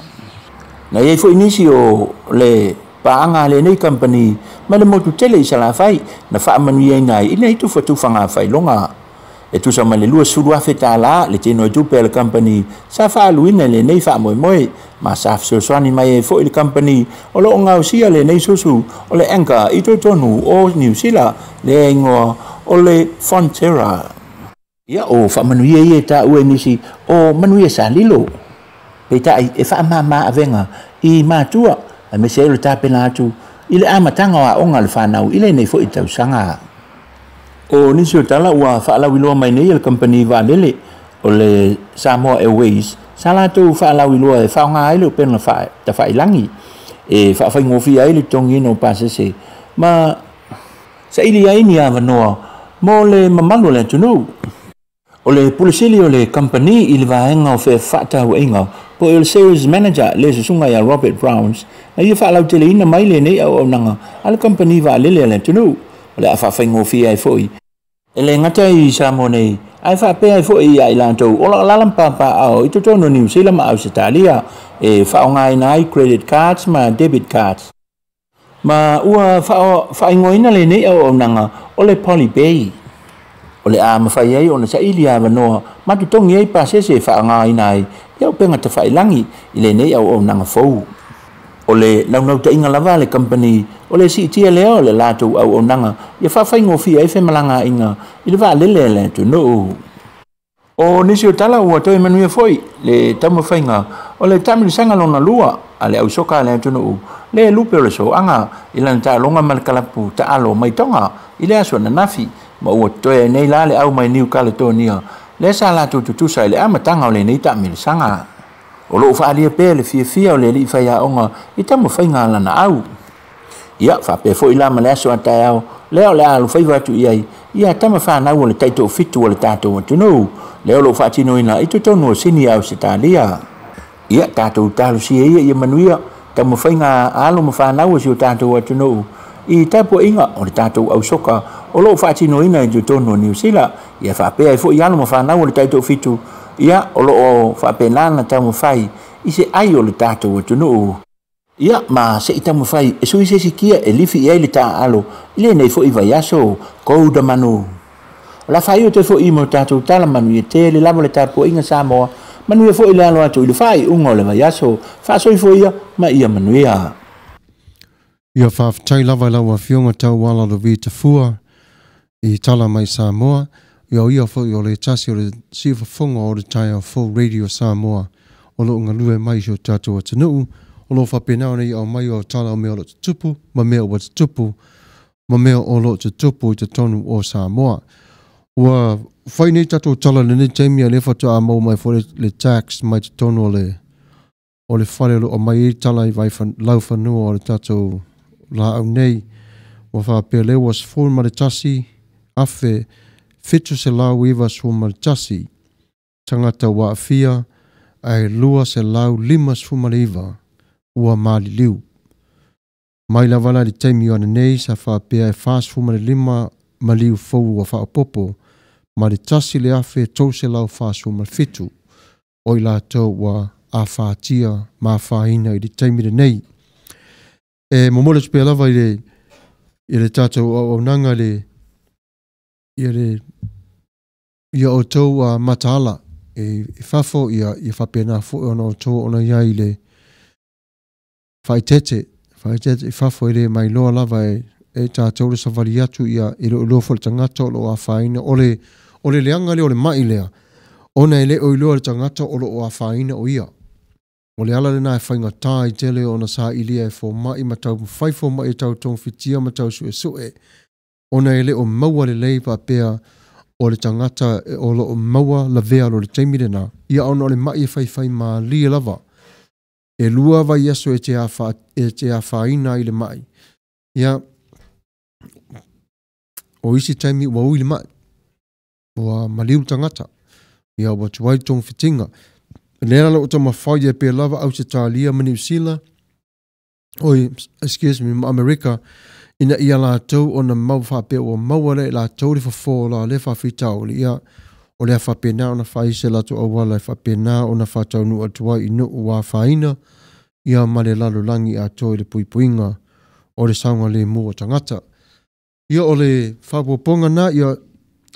Na iei fo inisi o le pāanga le nei company ma le motu tele i sa la whai na whaamanu iei ngai ina hitu whanga whai longa. E tu sa ma le lua suru awheta la le tino i tupe le company sa whaaluina le nei whaamoemoe ma sa fsoswani mai e fo i le company o lo ngau sia le nei susu o le enga i tonu o New Zealand le ingoa o le Fonterra. Ia o whamanuia i e ta ue nisi o manuia sa lilo. Peita e wha mama avenga I mātua a me se le tāpena atu I le amatanga wa onga le whanau I le nei fo I tausanga. O nisi o tala ua whaalawiloa mai nei le company wa lele o le Samoa Airways sa lātou whaalawiloa e whaonga ai leo pena ta whailangi e whaafai ai le tongi no pasese ma sa ili ai ni awanoa mo le mamalu le tunu o le pulisili o le company I le vaenga o whe whaatau inga po il sales manager le susunga ya Robert Browns na ia whaalau tele ina mai le nei au nanga ala company wa lele le tunu o le a whaafai ai foi e le ngata I Samoa nei ai whaapea ai foi ai lantou o la lalam papa au I totono New Zealand ma Australia e whaonga ina ai credit cards ma debit cards ma ua whaingoina le nei au nanga o le Polybay o le a mawhai ai o na sa ili a wanoa matutongi ai pasese whaonga ina ai iau penga te whailangi I le nei au nanga fau o le naunau ta inga lava le company o le si tia leo le latou au nanga ia whawhaingofi ai whemalanga inga I le wa lele le tu no o nisi o tala ua toi manuia foi le tamu whainga o le tamili sanga lona lua a le au soka le tu no le lupe o le so anga I lan ta longa malkalapu ta alo mai tonga I le aso na nafi ma ua toi nei la le au mai New Caledonia le sa latou tutusa I le amatanga o le nei tamili sanga o lo whaalia pe le fia o le li whaia onga I tamu whainga lana au ia whape fo I lama le aso atai au leo le alu whaiva atu iai ia tama whanau o le taito fitu o le tātou atu nou leo lo whaatino ina I totonu o sini au se tālia ia tātou tālu si ia manuia tamu whainga alo ma whanau o si o tātou atu nou I tapu inga o le tātou au soka o lo whaatino ina I totonu o New Zealand ia whape ai fo I alo ma whanau o le taito fitu ia o lo o whapenana tamu whai I se ai o le tātou atu nou ia ma se itamu fai e sui se sikia e lifi ia le ta alo ile nei fo I vai aso kou da manu la fai o te fo I mo tātou tala manu I te le lamo le tapu inga Samoa manu e fo I le alo atu I le fai ungo le vai aso fa soi fo ia ma ia manu ia ia whaafitai lava lawa fionga tau wala lo vita fua I tala mai Samoa ia fo I o le tasi o le sifa fonga o le tai o full radio Samoa o lo unga lue mai o tātou atanuu o lo whapenau nei au mai o tala o mea o lo tupu, ma mea o tupu, ma mea o lo tupu I te tonu o Samoa. Ua whai nei tato tala nene teimi a lefa to a mau mai fo le tax mai te tonu o le whare o mai tala I vai lau whanua o le tato la au nei. Ua whapea leo was full ma le tasi, afe fitu se lau iwa sua ma le tasi. Tangata wa fia, ai lua se lau lima sua ma le iwa. Ua mali liu. Mai la wala di teimi o nei sa whapea e fast fu ma le lima ma liu fau wa Alopopo ma le tasi le afe tau se lau fast fu ma le fitu o I la tau wa a whaatia ma whaina I di teimi le nei. E momole spea lava I le tātou o nanga ia o tau a mataala e whafo ia whapea na fu o na o tau o na iai le Faitete I whafo I mai loa lava e tātou le savali atu ia I lo fo le tangata o lo a whaina o le leanga le o le mai lea ona ele o I loa le tangata o lo a whaina o ia o le ala le na e whainga tā I tele o na sa ilia e fo mai ma tau whaifo mai tau tong fitia ma tau sue ona ele o maua le leipa pea o le tangata o lo o maua la vea lo le teimire na ia ona o le mai e whai ma lia lava e lua vai aso e te a whaina I le mai. Ia, o isi taimi ua ui le mai. Ua maliu tangata. Ia ua tuai tong fitinga. Lera la uta mawhai e pe lava au te tālia ma New Zealand. Excuse me, ma Amerika. Ina ia la tau o na mau whape o mauare la tau le whafo la le whawhitau. Ia, o le whapena o na whaise la tu awala e whapena o na whatau nu atua I nu ua whaina ia male lalo langi a toi le puipuinga o le saunga le mua tangata. Ia o le whapoponga na ia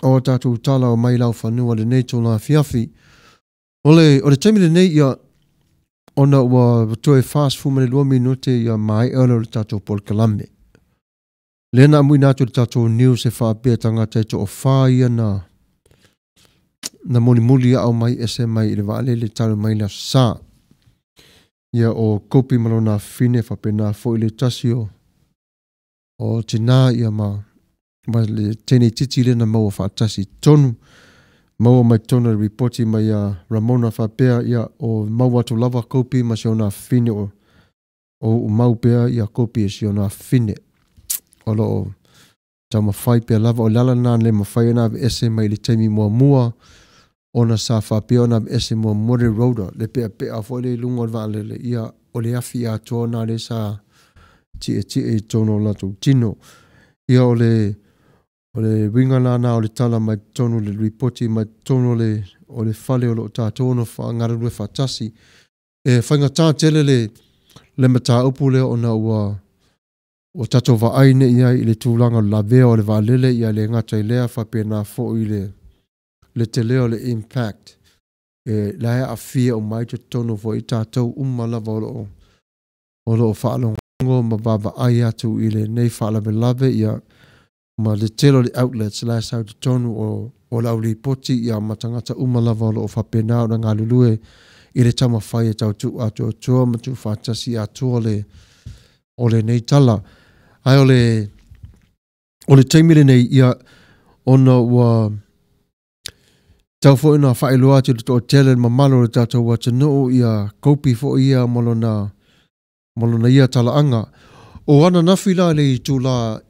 o tātou tala o mai lau whanua le nei tōna fiafi. O le taimi le nei ia ona ua toe fast fu male 2 minute ia mai alo le tātou polkalame. Lena mui nātu le tātou news e whaapea tangata e to o whaia na moni muli au mai ese mai I le vale le talo mai la sa. Ia o kopi malona fine whapena fo ile tasio. O tina ia ma le tene titi le na maua whaatasi tonu. Maua mai tonu reporti mai Ramona whapea ia o maua tu lava kopi ma se ona fine o mau pea ia kopi e se ona fine. O lo tama whai pea lava o lala nā le ma whai ana ese mai le teimi mua ona sa whapea ona ese mua more roda le pea a fo le lunga wa le ia o le afi a tōna le sa tie tono latu tino. Ia o le ringa nana o le tala mai tono le reporti mai tono le o le fale o lo tātono wha ngara rue whatasi. E whainga tā tele le mata upu le ona ua o tato wa aine ia i le tūlanga la vea o le valele ia le ngata i lea whapena fo i le te leo le impact. E lae a fia o mai te tono fo i tātou lava o lo whaalongo ma vava ai atu i le nei whaalawe lave ia ma le telo le outlets lae sau te tono o lau li poti ia matangata lava o lo whapena o na ngā lulue i le tama whai e tau tu atu o tua ma tu whatasi atu o le nei tala. Ai o le teimile nei ia ona ua tau fo ina whaeloa atu le to tele mamalo le tātou wa tano ia kopi fo ia molona ia talaanga. O ana nafi la le tu la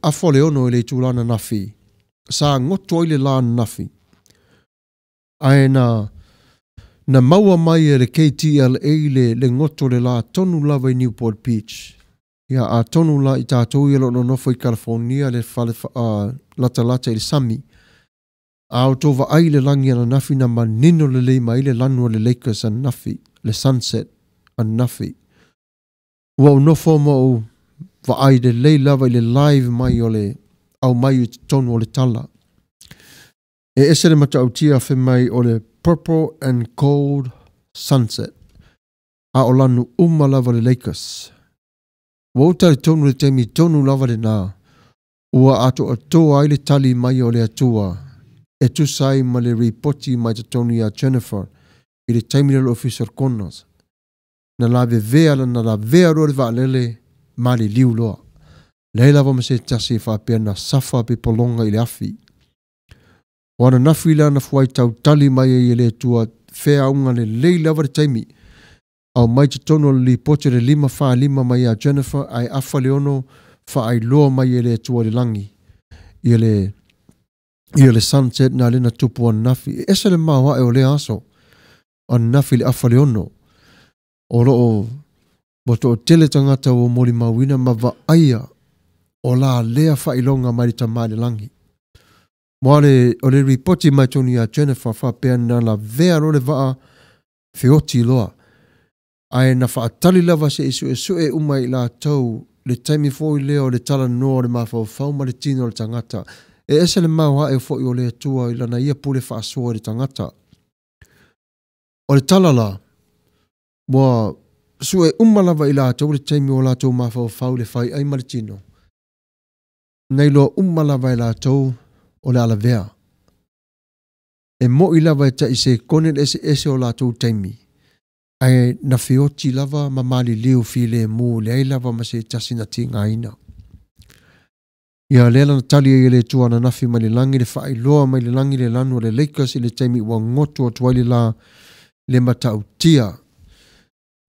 afo le ono le tu la na nafi. Sa ngoto ile la nafi. Ai na maua mai e le KTLA le ngoto le la tonu lava i Newport Beach. Ia a tonu la i tātou i lono nofo i California le fale lata i le Sami. A o tova ai le langi ana nafi na manino le lei mai le lanu le Lakers an nafi, le Sunset an nafi. Ua o nofo mo o va ai le lei lava i le live mai o le au mai i tonu o le tala. E ese le mata autia fe mai o le Purple and Cold Sunset. A o lanu lava le Lakers. Ua utari tonu le temi tonu lava le nā. Ua ato atoa ai le tali mai o le atua. E tu sai ma le ripoti mai te tonu ia Jennifer. I le temi le officer Connors. Na la vea na la vea roa le vaalele ma le liu loa. Lei lava ma se tasi whapea na safa pe polonga i le afi. Wana nafi la na fuai tau tali mai e le tua fea unga le lei lava le temi. Au mai te tono li pote le 5 mai a Jennifer ai afa leono fa ai loa mai e le tua le langi. I le Sunset na le na tupu an nafi. Esa le mawa e o le aso. An nafi le afa leono. O loo boto o tele tangata o mori mawina ma va aia o la lea fa ilonga mai ta mai le langi. Moale o le ripoti mai toni a Jennifer fa pea na la vea ro le vaa feoti loa. Ai na whaatali lava se isu e umai la tau le taimi fo i leo le tala noa le mawhau fau ma le tino le tangata. E ese le maua e fo i o le tua i lana ia pule whaasua le tangata. O le tala la, mua su e lava i la tau le taimi o la tau mawhau fau le whai ai ma le tino. Nei loa lava i la tau o le ala vea. E mo i lava e ta i se kone ese o la tau taimi. Ai na feoti lava ma mali liu file mu le ai lava ma se tasina tinga ina. Ia lela na tali e le tua na nafi ma le langi le whaai loa mai le langi le lanu le Lakers i le taimi wa ngoto o tuaili la le matau tia.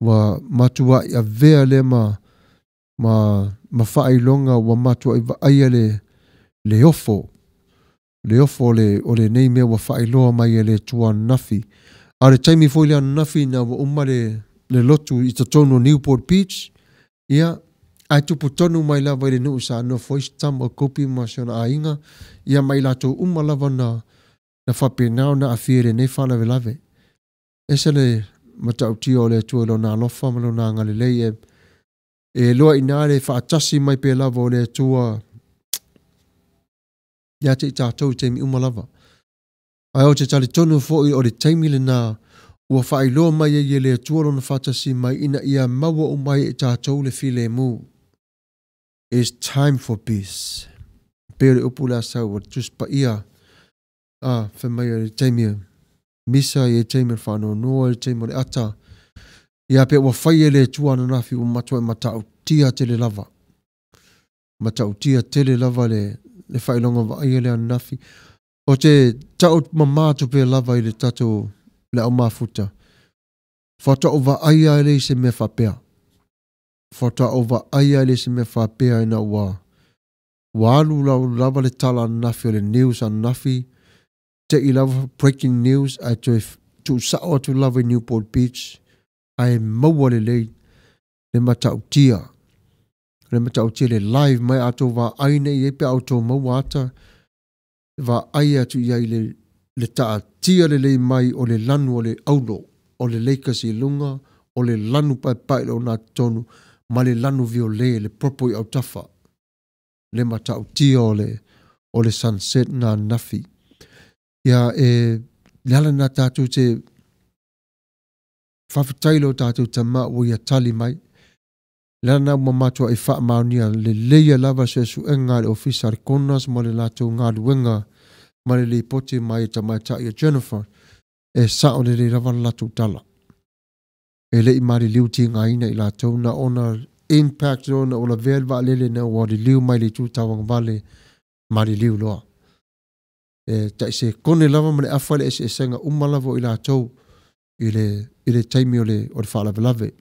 Wa matua ia vea le ma whaai longa wa matua i wa aia le ofo. Le ofo o le nei mea wa whaai loa mai e le tua nafi. A le taimi foi le nafi na wa umare le lotu i tatono Newport Beach. Ia, ai tupu tonu mai lava le nuu sa no foi stama kopi ma siona a inga. Ia mai lato lava na whapenao na awhiere nei whana velave. Ese le matautia o le tua lo na alofa malo na ngale lei e loa ina le whaatasi mai pe lava o le tua. Ia te i tātou taimi lava. Ai o te tali tonu fo i o le taimi le nā ua whaailoa mai e le tuaro na whatasi mai ina ia maua o mai e tātou le file mu. It's time for peace. Pere upu la sau wa tuspa ia whamai le taimi misa e taimi whanau noa e taimi le ata Ia pe wa whaia le tuana nafi o matua matau tia tele lava. Matau tia tele lava le whailonga wa aia le nafi. O te tau mamātu pe lava i le tato le au mafuta. Fata ova aia le se me whapea. Fata ova aia le se me whapea ina ua. Walu lau lava le tala nafi o le news an nafi. Te I lava breaking news ai tu sao tu lava Newport Beach. Ai maua le lei. Le matau tia. Le matau tia le live mai ato wa aine I epe auto maua ata. Va aia tu iai le taa tia le lei mai o le lanu o le aulo. O le leikasi lunga. O le lanu pai o nā tonu. Ma le lanu vio le propoi au tafa. Le matau tia o le sunset nā nafi. Ia leala nā tātou te whawhitailo tātou ta maa o ia tali mai. Leala nā mamatua I wha maunia le leia lava se su enga le ofisa konas ma le lātou ngā luenga ma le pote mai ta mai ta ia Jennifer sa o le rawa lātou tala. Le I mari liu ti ngā ina I lātou na ona impact o na ola velva lele na wadi liu mai le tūtawang vale mari liu loa. Ta se kone lava mane afale se senga umalavo I lātou I le taimi o le whaalave lave.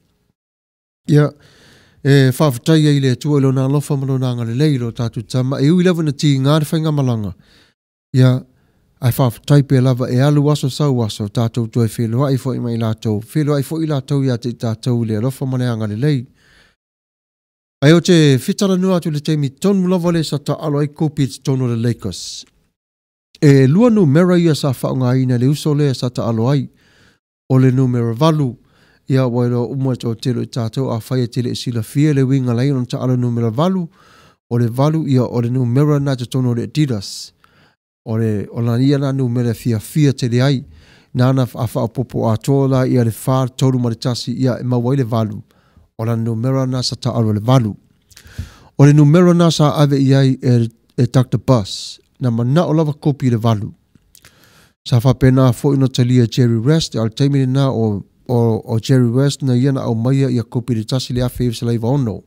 Ia, whawhatai I le tua ilo nā lofa malo nā ngale leilo tātou tama ui lava na ti ngāre whainga malanga. Ia, ai whawhatai pe lava alu aso sau aso tātou tue whelo ai fo I mai lātou. Whelo ai fo I lātou ia te tātou le lofa mane ngale lei. Ai o te whitara nua atu le taimi tonu lava le sa ta alo ai kopi tonu le Lakers. Lua numera ia sa whaunga ina le uso le sa ta alo ai. O le numera valu. Ia wairo umua tō telo I tātou a whaia tele I sila fia le winga lai on ta alo numera valu. O le valu ia o le numera na te tono le Adidas. O la ia na numera fia tele ai. Nana a whaapopo a tōla ia le whār tōru maritasi ia e mawai le valu. O la numera na sa ta alo le valu. O le numera na sa ave iai Dr. Bus. Na mana o lava kopi le valu. Sa whapena fo ino talia Jerry West, al taimini na o Jerry West na iana au maia ia kopi le tasi le awhi sa leiva ono.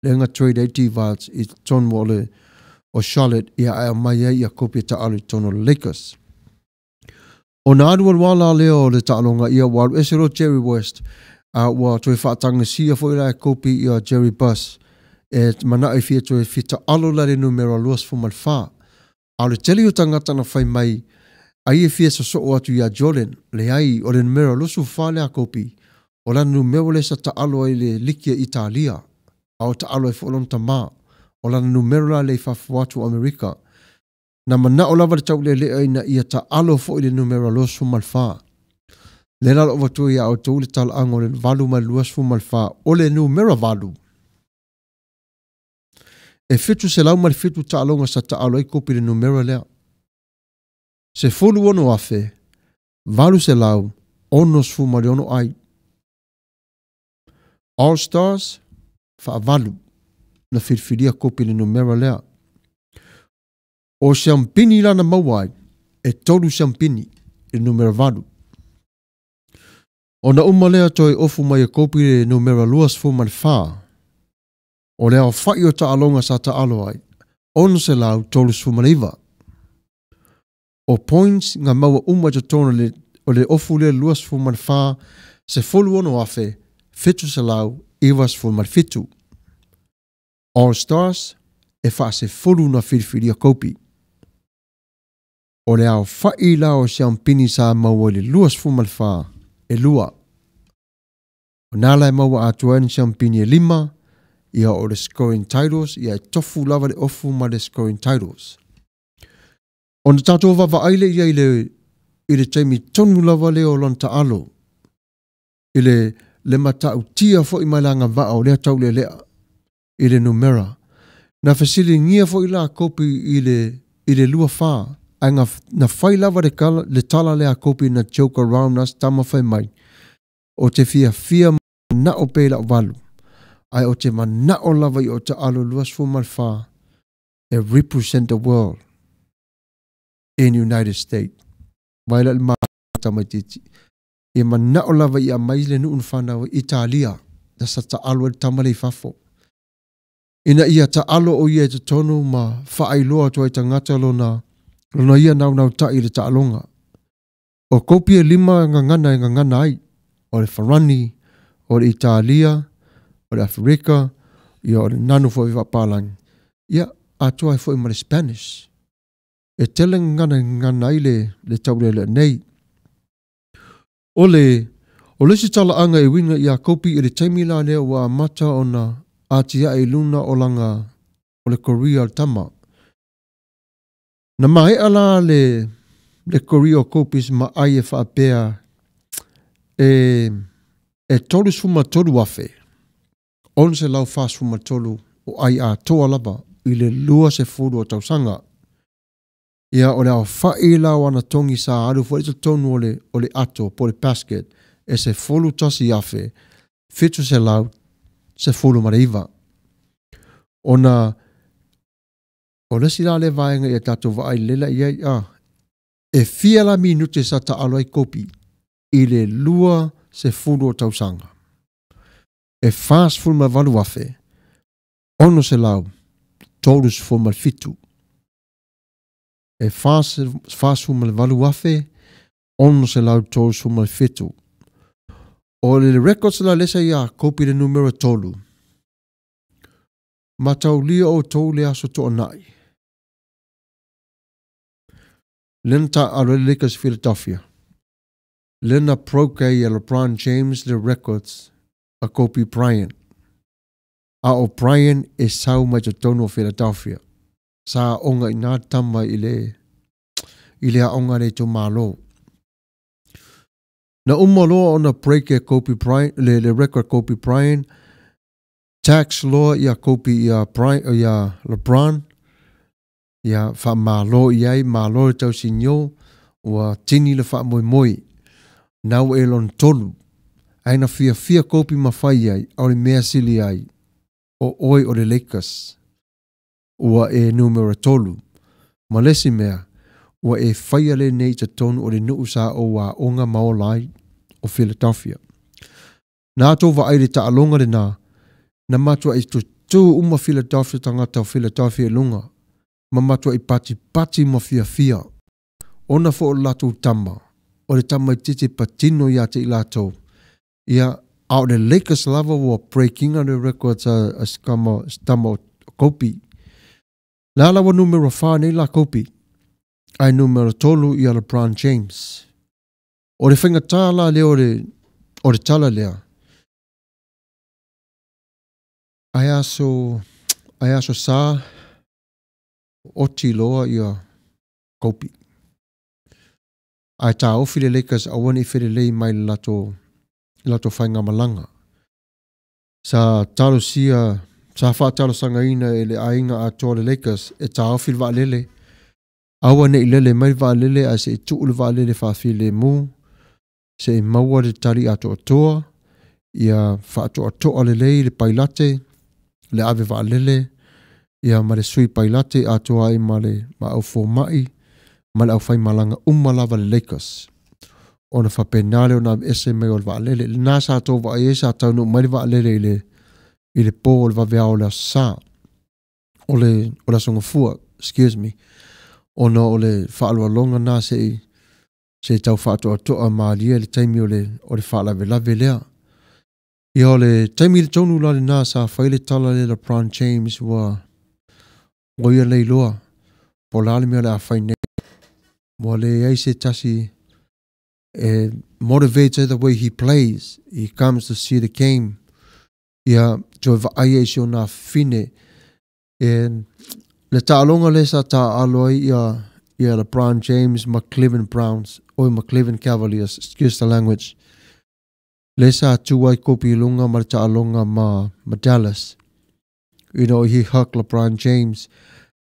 Le nga trade 80 vats I tono o Charlotte ia au maia ia kopi ta alu tono le Lakers. O na adu wala leo le taalonga ia walu esero Jerry West wa toi whaatanga sia fo ila kopi ia Jerry Bus mana I fia toi fita alo la le numero luas fu malfa. A le tele o tangata na whai mai, ai e fia sa soo atu ia Jordan, le ai o le numero losu whale a kopi, o la numero le sa ta alo ai le likia Italia, a o ta alo ai wholon ta maa, o la numero la le whafu atu Amerika. Na mana o lava le tau le lea ina ia ta alo fo I le numero losu malfa. Le lalo o watu ia o tau le tala ango le valu mai luas fu malfa, o le numero valu. E fitu se lau mali fitu ta alonga sa ta alo I kopi le numero lea. Se fulu ono afe, valu se lau, ono sfu mali ono ai. All Stars, fa valu, na firfiria kopi le numero lea. O siampini lana mawai, e tolu siampini, le numero valu. O na umalea toi ofu mai e kopi le numero luas fu mali faa. O lea o whai o ta alonga sa ta alo ai, ono se lau tolu sfumaliva. O points nga maua te tono o le ofu le luas sfumalfa, se folu ono afe, fitu se lau, iwa sfumalfitu. All Stars, e wha se folu na whiriwhiria kopi. O lea o whai lao siampini sa maua le luas sfumalfa, e lua. O nala e maua atuan siampini e 5, ia o le scoring titles, ia tofu lava le ofu ma le scoring titles. O na tātou wawa aile ia I le taimi tonu lava leo lon ta alo. I le matau tia fo I mailanga vaa o lea tau le lea. I le numera. Na fasili ngia fo I la kopi I le lua faa. Anga na whai lava le tala lea kopi na joke around us tama whai mai. O te fia na o pēla o walu. Ai o te mana o lava I o te alo luas fu malfa e represent the world in United States. Waila le maa tamatiti. Ia manao lava ia mai le nuu whanau Italia. Da sa ta alo e tamale fafo. Ina ia ta alo o ia te tonu ma whaailoa tua i tangata lona ia nau tai le ta alonga. O kopi e 5 ngangana ai. O le Farani, o le Italia, o le Afrika, ia o le nanu fo i wapalang. Ia atua e fo i ma le Spanish. E tele ngana ai le taurele nei. O le si tala anga e winga ia kopi i le taimila lea wa mata o na atia e luna o langa o le Korea al tama. Na mai ala le Korea o kopis ma ai e whaapea e tolu suma tolu wafe. On se lau fa suma tolu o ai a toa lava i le lua se furu o tausanga. Ia o le au whaila wana tongi sa aru fo ito tonu o le ato po le basket e se fulu tasi afe fitu se lau se fulu mareiva. O le sila le vaenga i tato vai lela iai e fiala minute sa ta alo ai kopi i le lua se fulu o tausanga. E fast full ma valu afe ono se lau tolus fo mal fitu. E fast full ma valu afe ono se lau tolus fo mal fitu. O le records la lesa ia kopi le numero tolu. Matau lia o tolu le aso to nai. Lenta alo le Lakers Philadelphia. Lena proke ia LeBron James le records a kopi Bryant. A o Bryant e sau mai to tono Philadelphia. Sa onga ina tama ile a onga le to malo. Na umalo ona break e Kobe Bryant le record Kobe Bryant tax law ia Kobe ia Bryant ia LeBron ia fa malo ia malo tau sinyo wa tini le fa moi now elon tolu aina fia Kobe mafai ai o le mea sili ai o oi o le Lakers wa e numero tolu malesi mea wa e faiale nei te tonu o le nuusa o wa onga maolai o Philadelphia. Nā tō wa aere ta alonga le na matua i tu uma Philadelphia tangata o Philadelphia lunga. Ma matua i pati ma fia. Ona fo o lato tama. O le tama i titi patino ia te i lato. Ia au le Lakers lava wa breaking on the records a stama o Kopi. La lawa numero 5 nei la Kopi. Ai numero tolu ia LeBron James. O le whinga tāla leo o le tala lea. Ai aso sa oti loa ia Kopi. Ai tā ofi le Lakers awan I while lei mai lato whainga malanga. Sa talo sia, sa wha talo sanga ina e le ainga a toa le Lakers e tā ofi le wa lele. Awa ne I lele mai wa lele a se I tuu le wa lele whawhi le mu. Se maua le tari ato atoa, ia whaato atoa le lei le pailate, le ave wa lele, ia ma le sui pailate atoa I ma au fo mai, ma le au whai malanga umalawa le Lakers. Ona whapenale o na ese mai o le wa lele, le nasa atoa wa esa ataunu mai le wa lele I le po o le wa veao le sa, o le songa fua, excuse me, ona o le whaalua longa na se tau whaato atoa maalia le taimi o le whaalawe lawe lea. Ia o le taimi le tonu la le nasa whaile tala le LeBron James wa ia leiloa. Po lale mea le a whaine. Mo le eise tasi motivated the way he plays. He comes to see the game. Ia joe va ai eise o na fine. Le taalonga le sa ta aloi ia LeBron James, McClellan Browns, or McClellan Cavaliers, excuse the language. Lesa tuai kopi lunga marta alonga ma Dallas. You know, he hugged LeBron James.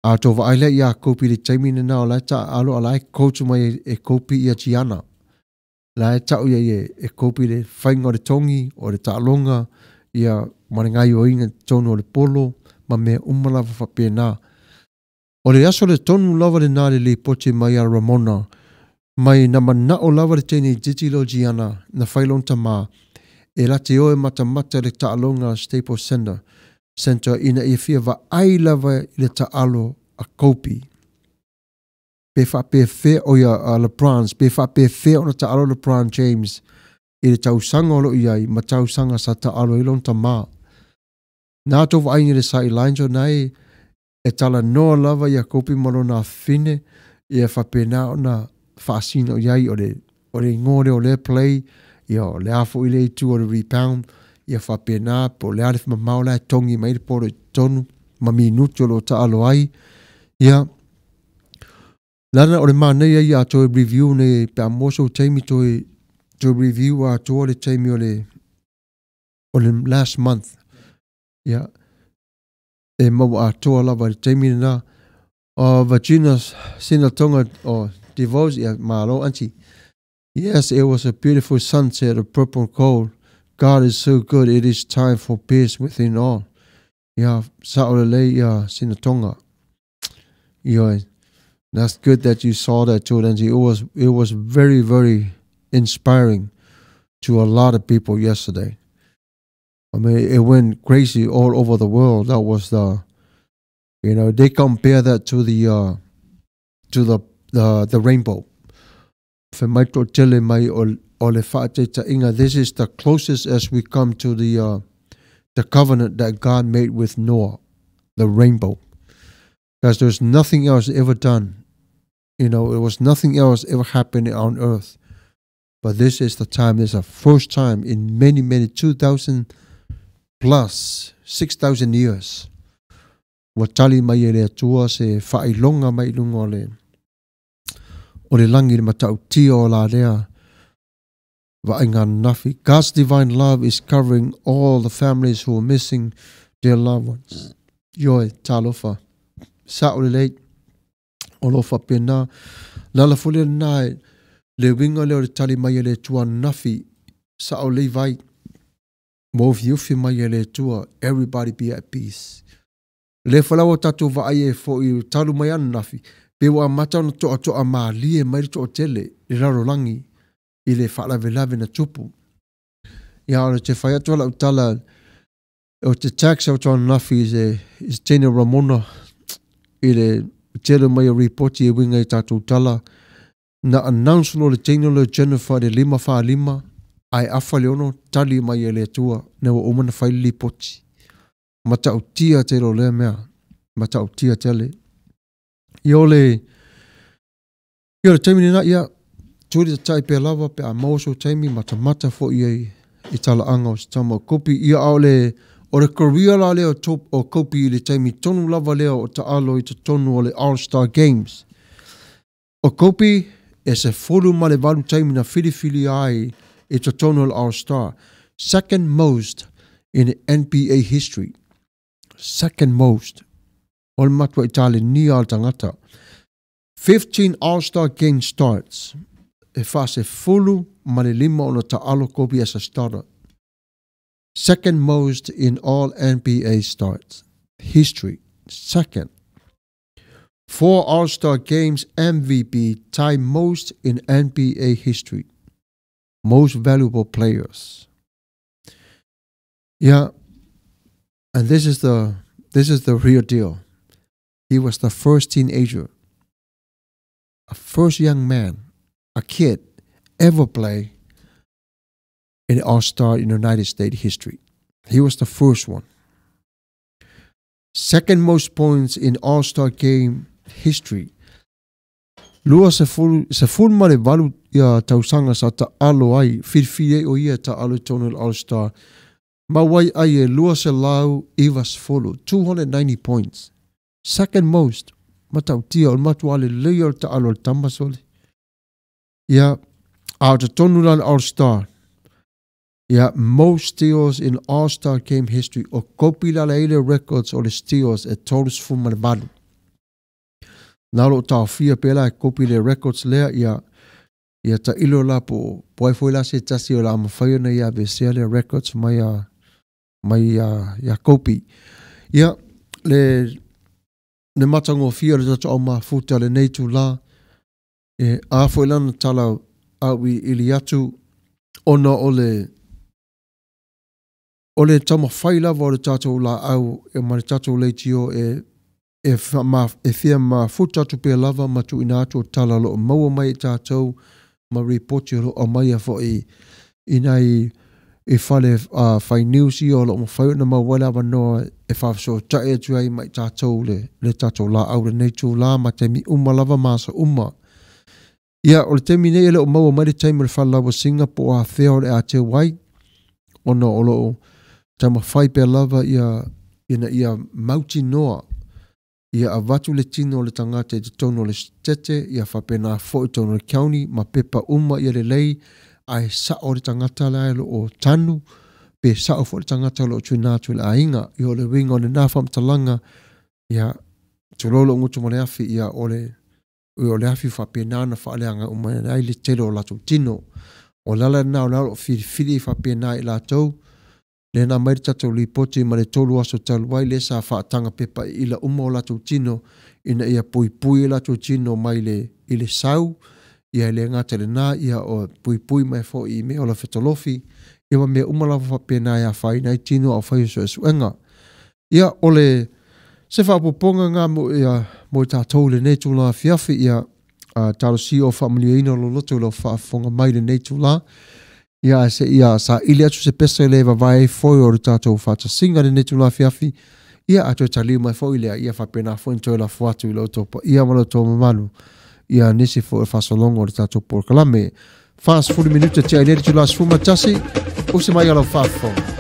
Atova aile ia kopi le taimi na o la ta alo ala coach mai e kopi ia Gianna. La ta o ia e kopi le fainga le tongi o le ta alonga ia maringai o inga tono le polo ma me umala fa pena. O le aso le tonu lava le nare le pote mai a Ramona Mai na mana o lava le tēnei ditilo giana na whailon tama e la te oe mata le taalonga Staples Center ina e fia wa ai lava i le taalo a Kopi. Pe wha pe whea o ia a LeBrons, pe wha pe whea o na taalo LeBron James i le tausanga o lo iai ma tausanga sa taalo ilon tama. Nā tō wa aingi le sidelines o nei e tala noa lava i a Kopi malo na fine i a wha pe nā o na whaasina o iai o le ngore o le play i o le afo i le tu o le rebound i a whapena po le arif ma maula e tongi mai le poro i tonu ma minuti o lo taalo ai ia lana o le manei ai a toi review ne pe amoso teimi toi review a toi le teimi o le last month ia e mau a toi lava le teimi na o Virginia Sinatonga o Divorce ia malo anti. Yes, it was a beautiful sunset of purple and gold. God is so good. It is time for peace within all. Yeah, Saolele, yeah, Sinatonga. Yeah, that's good that you saw that too, Nancy. It was very, very inspiring to a lot of people yesterday. I mean, it went crazy all over the world. That was they compare that to the rainbow. This is the closest as we come to the covenant that God made with Noah, the rainbow. Because there's nothing else ever done. It was nothing else ever happening on earth. But this is the time, this is the first time in many, many 2,000 plus 6,000 years. Watali mai ele atua se whailonga mai lunga o le langi le matau tia o la rea wa inga nafi. God's divine love is covering all the families who are missing their loved ones. Yoi, talofa. Sa o le leit, o lofa pena, lala fule nai, le winga leo le tali mai ele tua nafi, sa o le vai, mo viufi mai ele tua, everybody be at peace. Le falawa tatu wa aie fo i talu mai anu nafi, pe wa matau na toa maa lie mai toa tele, le raro langi, i le whalavelave na tupu. Ia o te whaiatua la utala, o te tax au toa nafi is tēne Ramona, i le tele mai a reporti e winga i tatu utala, na announce lo le tēne le Jennifer de 5 ai afa leono tali mai e le tua, ne wa umana whaili poti. Mata utia te lo le mea, mata utia tele. Io le taimi na ia, turi te tai pe lava pe a mauso taimi mata fo i tala anga o stama kopi. Ia o le korea la leo top o kopi i le taimi tonu lava leo o ta alo i te tonu o le All-Star Games. O kopi e se folu ma le walu taimi na fili ai i te tonu o le All-Star. Second most in NBA history. Second most. O le matua Itali ni al tangata. 15 All-Star Game starts. E fase fulu ma le 5 o na ta alo kopi as a starter. Second most in all NBA starts. History. Second. 4 All-Star Games MVP tie most in NBA history. Most valuable players. Yeah. And this is the real deal. He was the first teenager, a first young man, a kid, ever play in All-Star in United States history. He was the first one. Second most points in All-Star game history. Lua se full mare valu ia tausanga sa ta alo ai, firfire o ia ta alo tonu All-Star. Mawai ai e lua se lau Ivas folo, 290 points. Second most, matau tia o matuale leo ta alo tamasole. Ia, au te tonu lan All-Star. Ia, most steals in All-Star game history o kopi la leile records o le steals e tolus fumane valu. Nalo tau fia pela e kopi le records lea ia ta ilo la po poifoi la se tasi o la amawhaio na ia vesea le records mai kopi. Ia le matango fia le tata o ma futa le neitu la A fo lana tala au I ili atu ona ole tama whai lava o le tātou la au ma le tātou leitio fia ma futatu pe lava ma tu ina atu o tala lo maua mai tātou ma reporti lo o mai a fo inai fale whai niusi o lo ma whai na ma wala wanoa whafso tae atu ai mai tātou le tātou la au le neitu la ma te mi lava masa Ia, o le temi nei ele o maua mai le taimi le whalawa Singapore a whea o le a te wai. Ona o lo tama whai pe lava ia mauti noa. Ia a watu le tino le tangata te tono le tete, ia whapena fo i tono le kiauni, ma pepa ia le lei, ai sa o le tangata la elo o tanu, pe sa o fo le tangata lo tuinatu le ainga, ia o le winga o le nafam talanga, ia tulolo ngutu mo le afi, ia o le afi whapenana whaaleanga umanai le telo o lato tino. O lala na o lalo whiri whapena I lato, le na mai tato li poti ma le tolu aso taluai le sa whaatanga pepa ila o lato tino, ina ia pui lato tino mai le sau, ia le ngata le na, ia o pui mai fo I me o la whetolofi, ia me umalawa whapena ia whainai tino au whaiso e suenga. Ia ole se whapoponga ngā mo I tātou le nei tūla fiafi ia tālo si o whamiliaina lo loto lo whaafonga mai le nei tūla. Ia sa ili atu se pesa le vai foi o le tātou whatasinga le nei tūla fiafi. Ia atu taliu mai foi lea ia whapena foi toi la fuatu I lo topa. Ia malo tō mamanu. Ia nisi foi whasolongo o le tātou porkalame. Fast 40 minuta te ai le tūla sfuma tasi. Use mai alo whafonga.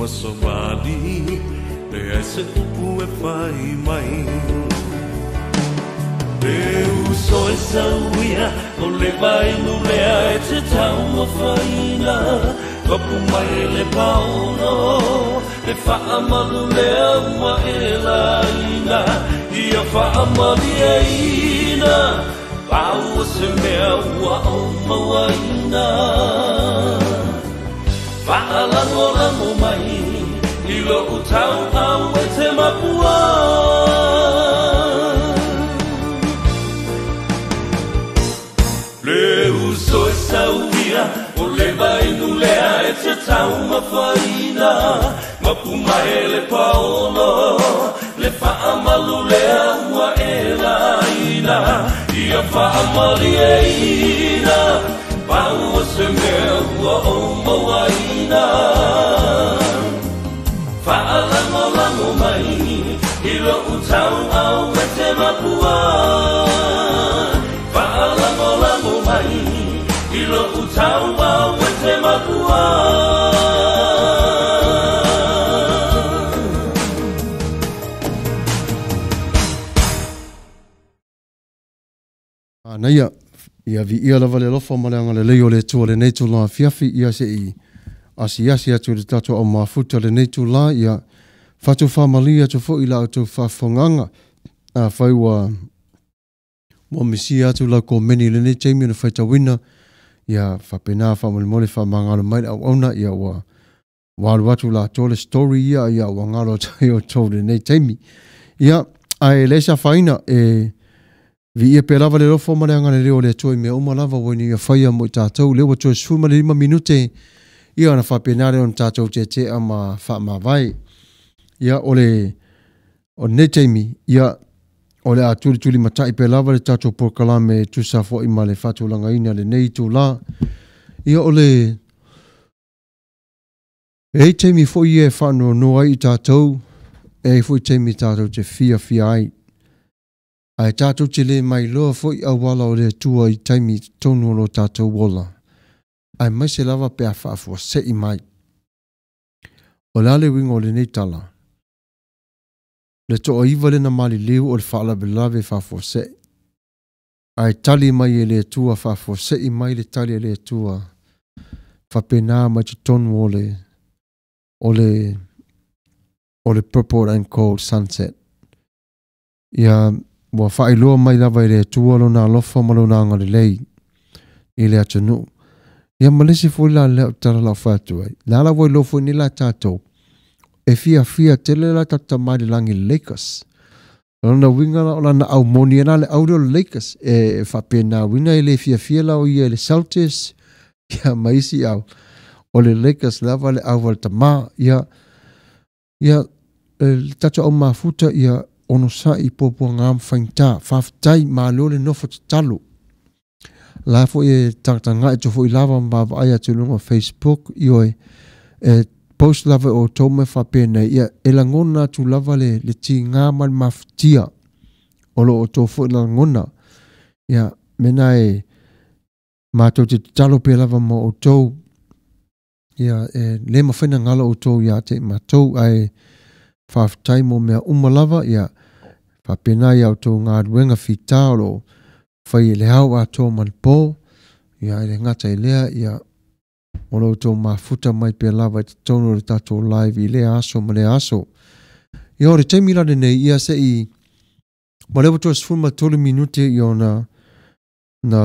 masomali le ai se upu e whai mai le uso e sauia o le vai nu le ai te tau ma whaina kapu mai e le pauno e whaamalu le auma e laina ia whaamali e ina pau se mea ua o mawaina Whaalango mai I lo utau au e te mapua Le uso e sauia O le vainu lea e te tau mawhaina Mapu mai e le paolo Le whaamalu lea ua e laina Ia whaamali e ina Pau se mea ua o mawaina Whaalango mai I lo utau au e te mapua Whaalango mai I lo utau au e te mapua Anaia ia vi ia lava le lofa ma le anga le leo le tua le neitu la fiafi ia se I asi atu le tato au mafuta le neitu la ia fatu whamalia tu fo I la atu whawhonganga a whaiwa mo misi atu la ko meni le nei teimi na whaita wina ia whapena whamolimole whamangalo mai au auna ia wa walu atu la tole story ia wa ngalo tai o tau le nei teimi ia ai leisa whaina vi ia pe lava le lofo ma le anga le leo le toi mea uma lava wani ia whaia mo I tātou leo wa toi sfuma le 5 minute ia na whapenare on tātou te ama wha vai ia ole o ne teimi ia ole a tuli matai pe lava le tātou porkalame tusa fo ima le whatu langa ina le nei tu la ia ole e teimi fo ia e whano no ai I tātou e fo teimi tātou te fia ai ai tātou te le mai loa foi au wala o le tua I taimi tonu lo tātou wola. Ai mai se lava pe a whaafua se I mai. O lale wingo le nei tala. Le to o iwa le na mali leo o le whaala belave whaafua se. Ai tali mai e le tua whaafua se I mai le tali e le tua. Whapena mai te tonu o le purple and cold sunset. Ia wa whailoa mai lava I le tua lo na lofa ma lo na anga le lei. I le atanu. Ia malesi fo la leo tala la whatu ai. Lala wai lofo ni la tātou. E fia tele la tata mai le langi Lakers. Lona winga la ola na au moni na le audio Lakers. E whapena winga I le fia la o ia le Celtics. Ia maisi au. O le Lakers lava le au wal tama. Ia tata o mafuta ia ono sa I popo ngam whainta, whaftai ma lole nofo te talo. La fo e tangtanga e tofo I lava mbawa aia te lunga Facebook, io post lava o tome whapena, ia elangona tu lava le ti ngā mal maftia, olo o tofo elangona. Ia mena mātou te talo pe lava ma o tau, ia le mawhina ngala o tau ia te mātou ai whaftai mo mea umalava, ia whapena ia o tō ngā ruenga whita o whai le hau a tō manpō, ia le ngata I lea, ia o lo tō mafuta mai pe lava I te tono le tato live I le aso ma le aso. Ia o le teimi lade nei, ia se I ma lewa tō sfuma tole minute I o na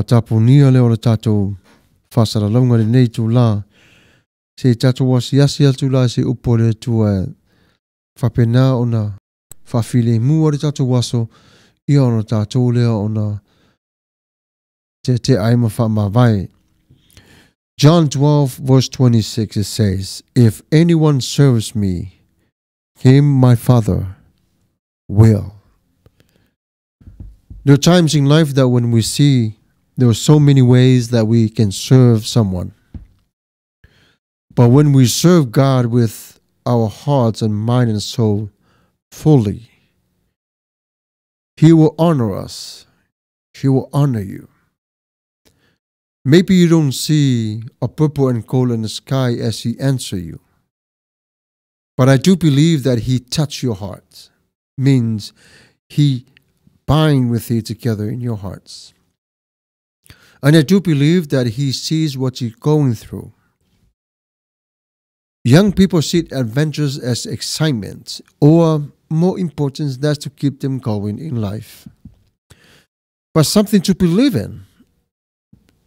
taponia le o le tato whasara launga le nei tū la, se tato wasi atu la se upo le tua whapena o na whawhile mua re tato waso ia ona tato lea ona te aima wha vai. John 12 verse 26 it says, if anyone serves me, him my Father will. There are times in life that when we see there are so many ways that we can serve someone. But when we serve God with our hearts and mind and soul fully, He will honor us. He will honor you. Maybe you don't see a purple and gold in the sky as He answers you. But I do believe that he touched your heart. Means he bind with you together in your hearts. And I do believe that he sees what you're going through. Young people see adventures as excitement, or more important, that's to keep them going in life. But something to believe in.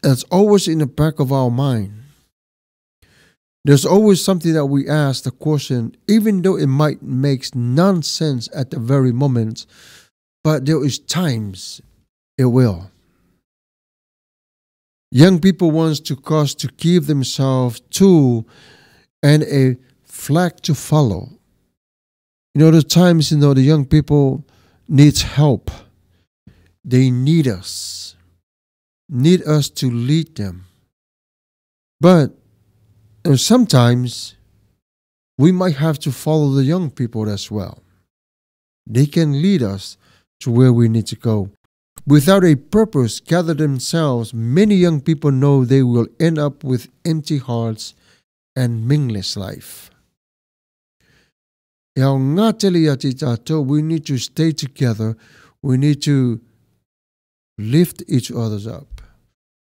That's always in the back of our mind. There's always something that we ask the question, even though it might make nonsense at the very moment, but there is times it will. Young people want to cause to give themselves to and a flag to follow. The times, the young people needs help. They need us to lead them. But sometimes we might have to follow the young people as well. They can lead us to where we need to go. Without a purpose, gather themselves, many young people know they will end up with empty hearts and meaningless life. We need to stay together. We need to lift each other up.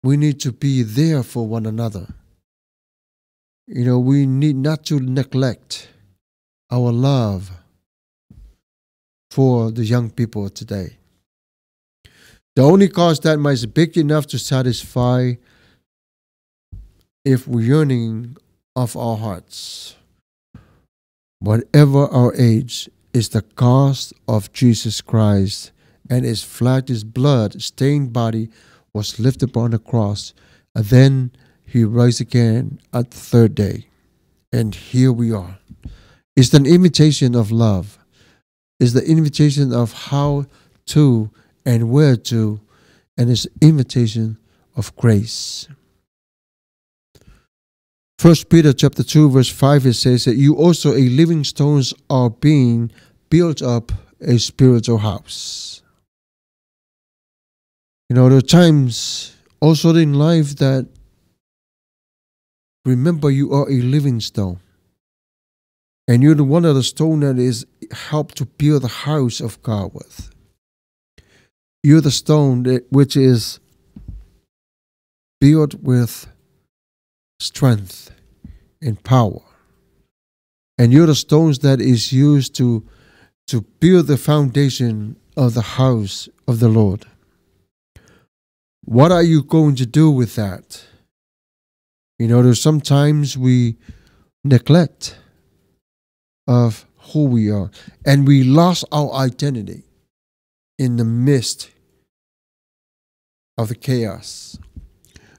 We need to be there for one another. We need not to neglect our love for the young people today. The only cause that might be big enough to satisfy if we're yearning of our hearts. Whatever our age is the cost of Jesus Christ, and his flag, his blood-stained body was lifted upon the cross, and then he rose again at the third day. And here we are. It's an invitation of love. It's the invitation of how to and where to, and it's an invitation of grace. 1 Peter chapter 2 verse 5, it says that you also a living stones are being built up a spiritual house. There are times also in life that remember you are a living stone. And you're the one of the stone that is helped to build the house of God with. You're the stone which is built with strength and power. And you're the stones that is used to build the foundation of the house of the Lord. What are you going to do with that? There's sometimes we neglect of who we are, and we lost our identity in the midst of the chaos.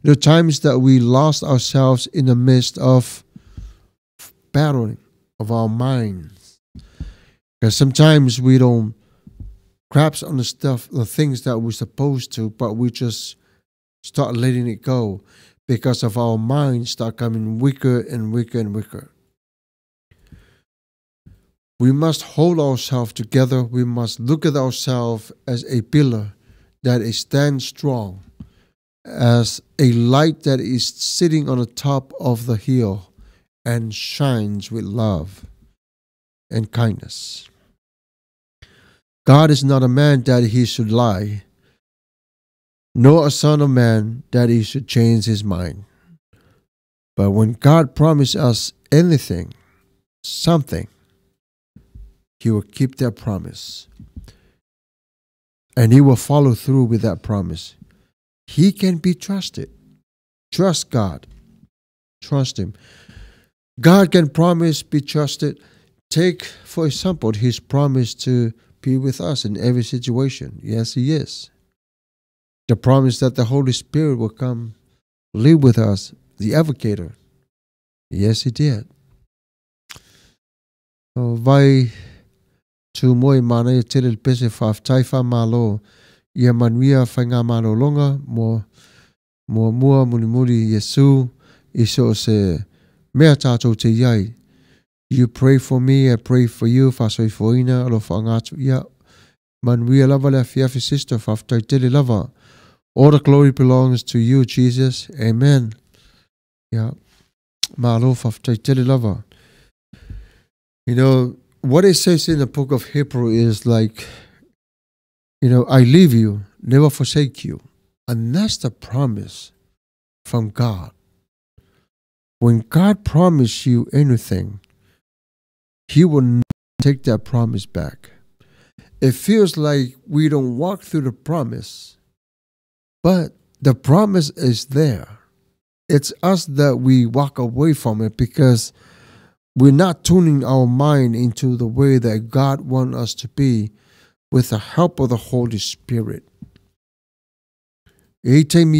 There are times that we lost ourselves in the midst of battling of our minds. Because sometimes we don't grasp on the things that we're supposed to, but we just start letting it go because of our minds start coming weaker and weaker and weaker. We must hold ourselves together. We must look at ourselves as a pillar that stands strong, as a light that is sitting on the top of the hill and shines with love and kindness. God is not a man that he should lie, nor a son of man that he should change his mind. But when God promised us anything, something, he will keep that promise. And he will follow through with that promise. He can be trusted. Trust God. Trust him. God can promise, be trusted. Take, for example, his promise to be with us in every situation. Yes, he is. The promise that the Holy Spirit will come live with us, the advocator. Yes, he did. So, vai tu moi mana e tele pese fa taifa malo ia manuia whainga malo longa mo mua muli Yesu iso se mea tātou te iai. You pray for me, I pray for you, whasoi foina, alo whaangatu ia. Manuia lava lea fiafi sister, whaftai tele lava. All the glory belongs to you, Jesus. Amen. Yeah. Malo whaftai tele lava. You know, what it says in the book of Hebrew is like, I leave you, never forsake you. And that's the promise from God. When God promised you anything, He will not take that promise back. It feels like we don't walk through the promise, but the promise is there. It's us that we walk away from it because we're not tuning our mind into the way that God wants us to be with the help of the Holy Spirit. Every time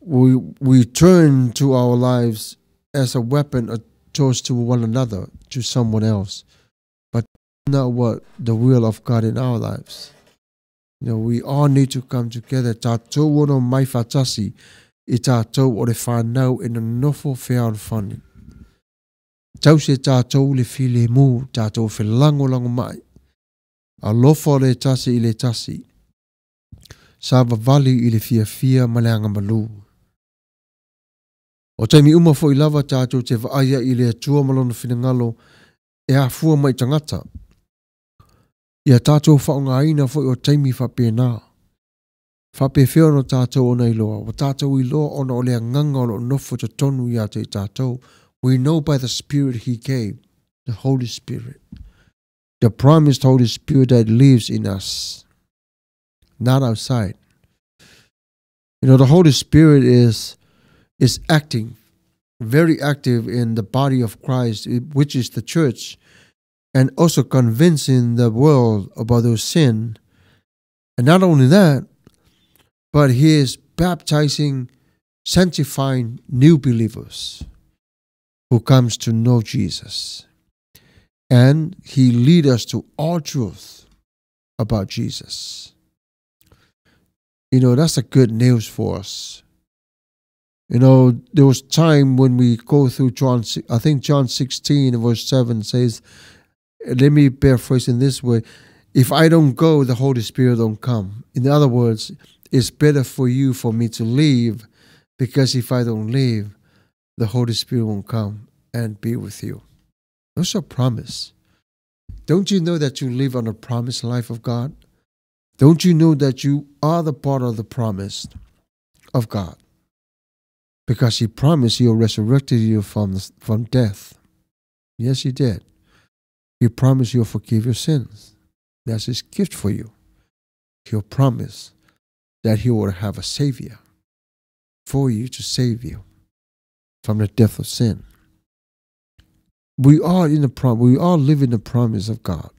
we turn to our lives as a weapon towards to one another, to someone else, but not what the will of God in our lives. We all need to come together. Tātou wono mai whatasi, I tātou o le whanau in a nofo whea whani. Tau se tātou le file mu, tātou whi lango mai. Alofo le tasi I le tasi. Sa vavali I le fia maleanga malu. O taimi uma fo I lava tātou te vaaya I le atua malona whinangalo e a fua mai tangata. Ia tātou whaonga aina fo I o taimi whapena. Whape whio no tātou o nei loa. O tātou I loa ona o lea nganga o nofo te tonu ia te tātou. We know by the Spirit He gave, the Holy Spirit. The promised Holy Spirit that lives in us, not outside. The Holy Spirit is acting, very active in the body of Christ, which is the church, and also convincing the world about their sin. And not only that, but He is baptizing, sanctifying new believers who comes to know Jesus. And He leads us to all truth about Jesus. That's a good news for us. There was time when we go through John 16 verse 7 says, let me paraphrase in this way, if I don't go, the Holy Spirit don't come. In other words, it's better for me to leave, because if I don't leave, the Holy Spirit won't come and be with you. That's a promise. Don't you know that you live on a promised life of God? Don't you know that you are the part of the promise of God? Because He promised He'll resurrect you from death. Yes, He did. He promised He'll forgive your sins. That's His gift for you. He'll promise that He will have a Savior for you to save you from the death of sin. We all live in the promise of God.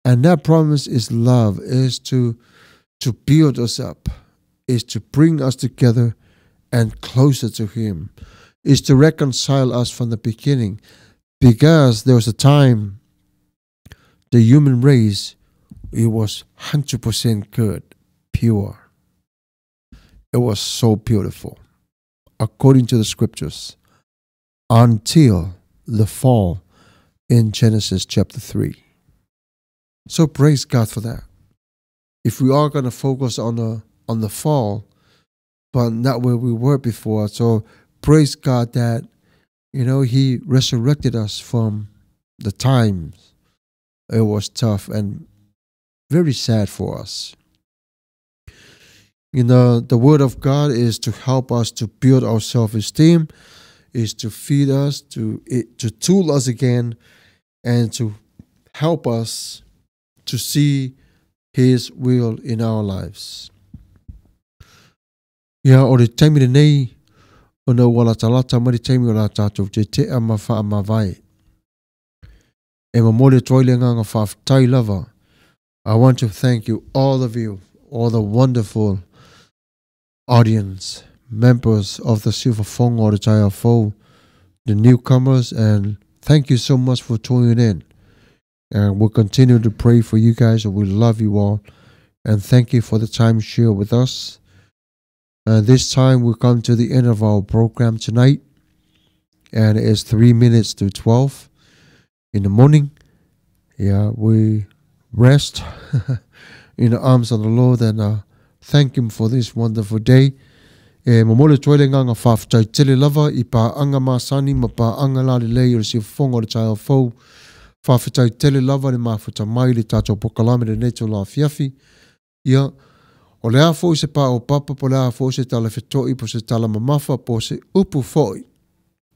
And that promise is love, is to build us up, is to bring us together and closer to Him, is to reconcile us from the beginning. Because there was a time the human race, it was 100% good, pure. It was so beautiful, according to the scriptures, until the fall in Genesis chapter 3. So praise God for that. If we are going to focus on the fall, but not where we were before, so praise God that He resurrected us from the times it was tough and very sad for us. The Word of God is to help us to build our self-esteem, is to feed us, to tool us again, and to help us to see His will in our lives. O le taimi nei, o na wala talata mari taimi o la tātou te ama wha ama vai. E mamole toile nganga whaftai lava. I want to thank you, all of you, all the wonderful audience, members of the Silver Fong or the Tuavao, the newcomers, and thank you so much for tuning in. And we'll continue to pray for you guys, and we love you all. And thank you for the time shared with us. And this time we come to the end of our program tonight. And it's 3 minutes to 12 in the morning. We rest in the arms of the Lord and thank Him for this wonderful day. Mamole toile nganga whaftai tele lava I pa anga masani ma pa anga lali lei o si fongo le Tuavao whawhitai tele lava le mafuta mai le tātou pokalame le neto la fiafi. Ia, o le a fo se pa o papa po le a fo se tala whetoi po se tala mamafa po se upu foi.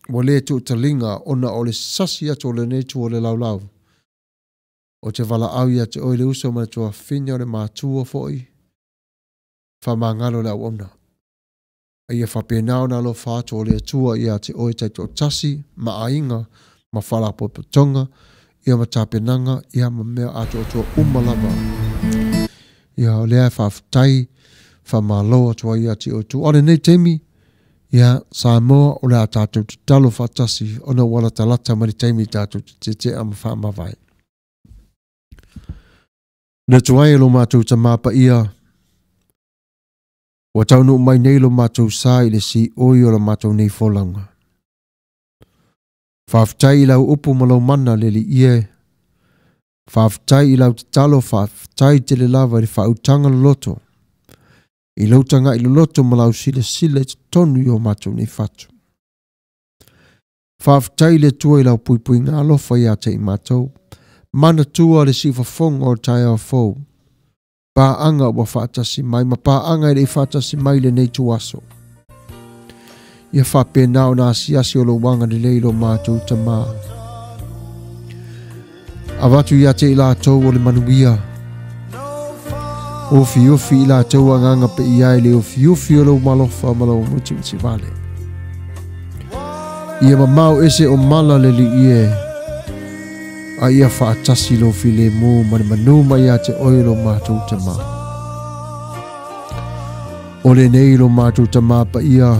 Wa le tu talinga ona o le sasi atu o le neto o le laulau. O te wala au ia te oile uso ma tua whina o le mātua foi. Whamangalo le au ona. Ia whapenao na lo whātua o le atua ia te oi taito tasi, ma ainga, ma whalapo patonga, ia ma tāpenanga, ia ma mea ato o tua umalava. Ia o lea whawhitai, whamaloa tua ia te oi tu. Ore nei teimi, ia Samoa o lea tātou te talo whatasi, ona wala talata mari teimi tātou te ama whamawai. Na tuai lo mātou ta māpa ia, wa taunu mai nei lo mātou sā i le si oi o la mātou nei wholanga. Whawhitai i lau upu malau mana le li ie. Whawhitai i lau te talo, whawhitai te le lava i whautanga lo loto. I lautanga i lo loto malau sile te tonu i o mātou nei whatu. Whawhitai le tua i lau pui ngā lofa i ate i mātou. Mana tua le si whafonga o tai au fau. Pāanga wa whaatasi mai, ma pāanga i le whaatasi mai le nei tuaso. Ia whapenao nā siasi o lo wanga ni leilo mātou ta mā. Awatu ia te i lātou o le manuia. Ofi i lātou anganga pe iai le ofi o lo malofa malo mutu si vale. Ia mamau ese o mala le li ie. A ia whaatasi lo file mō mani manuma ia te oilo mātou ta mā. O le nei lo mātou ta mā pa ia.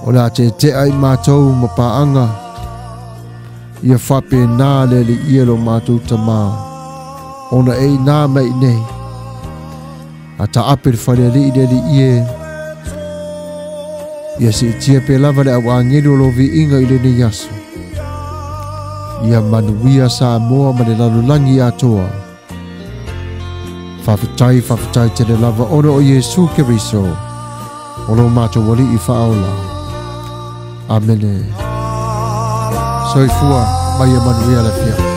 O la te ai mātou ma pāanga. Ia whape nā le li ia lo mātou ta mā. Ona ei nā mai nei. A ta apere whare li i li ie. Ia si tia pe lava le au angelo lo vi inga i le ni yaso. Ia manuia Samoa ma le lalulangi atoa. Whawhitai te le lava ono o Yesu Keriso. Ono mātou wali i whaola. Amene. Soifua mai a manuia le fia.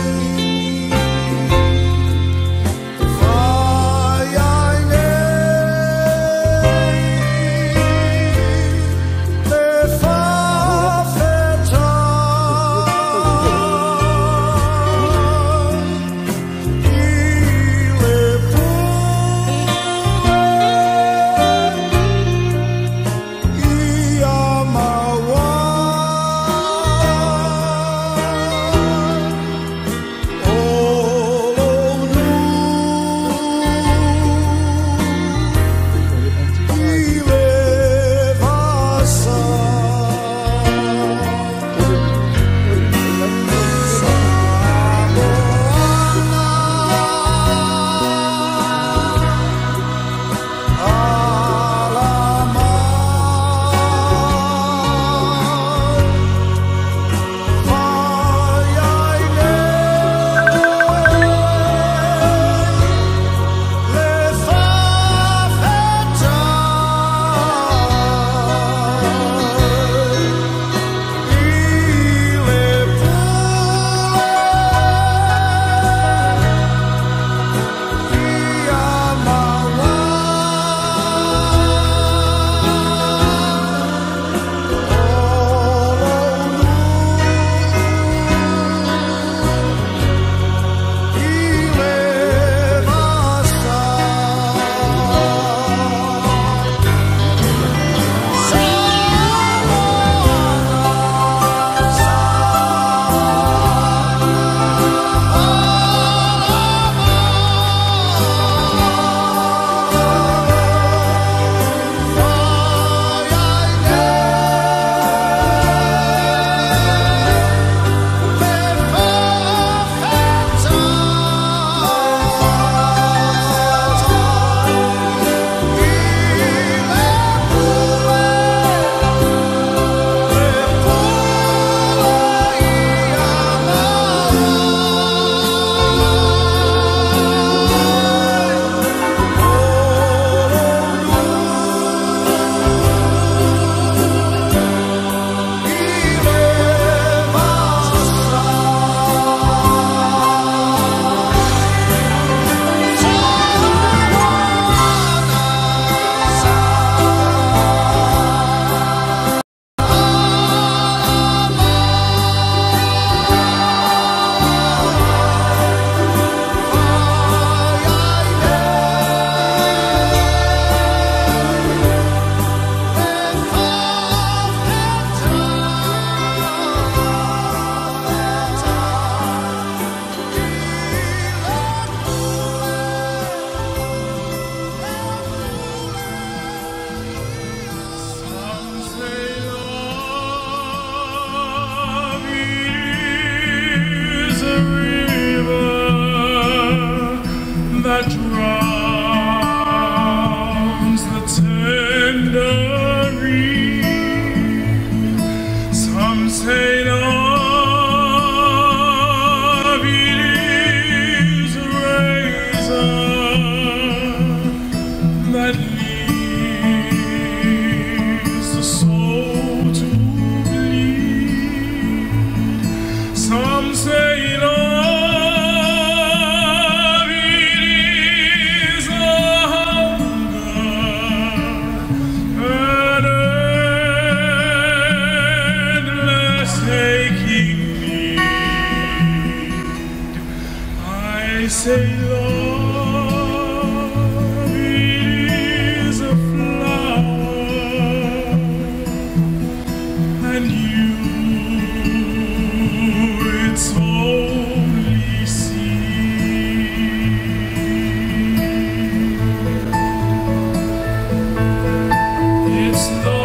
say love is a flower, and you its only seed. It's the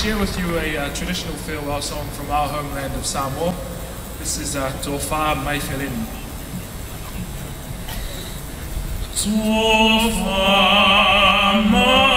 share with you a traditional farewell song from our homeland of Samoa. This is Tuavao mai Feleni. Tuavao mai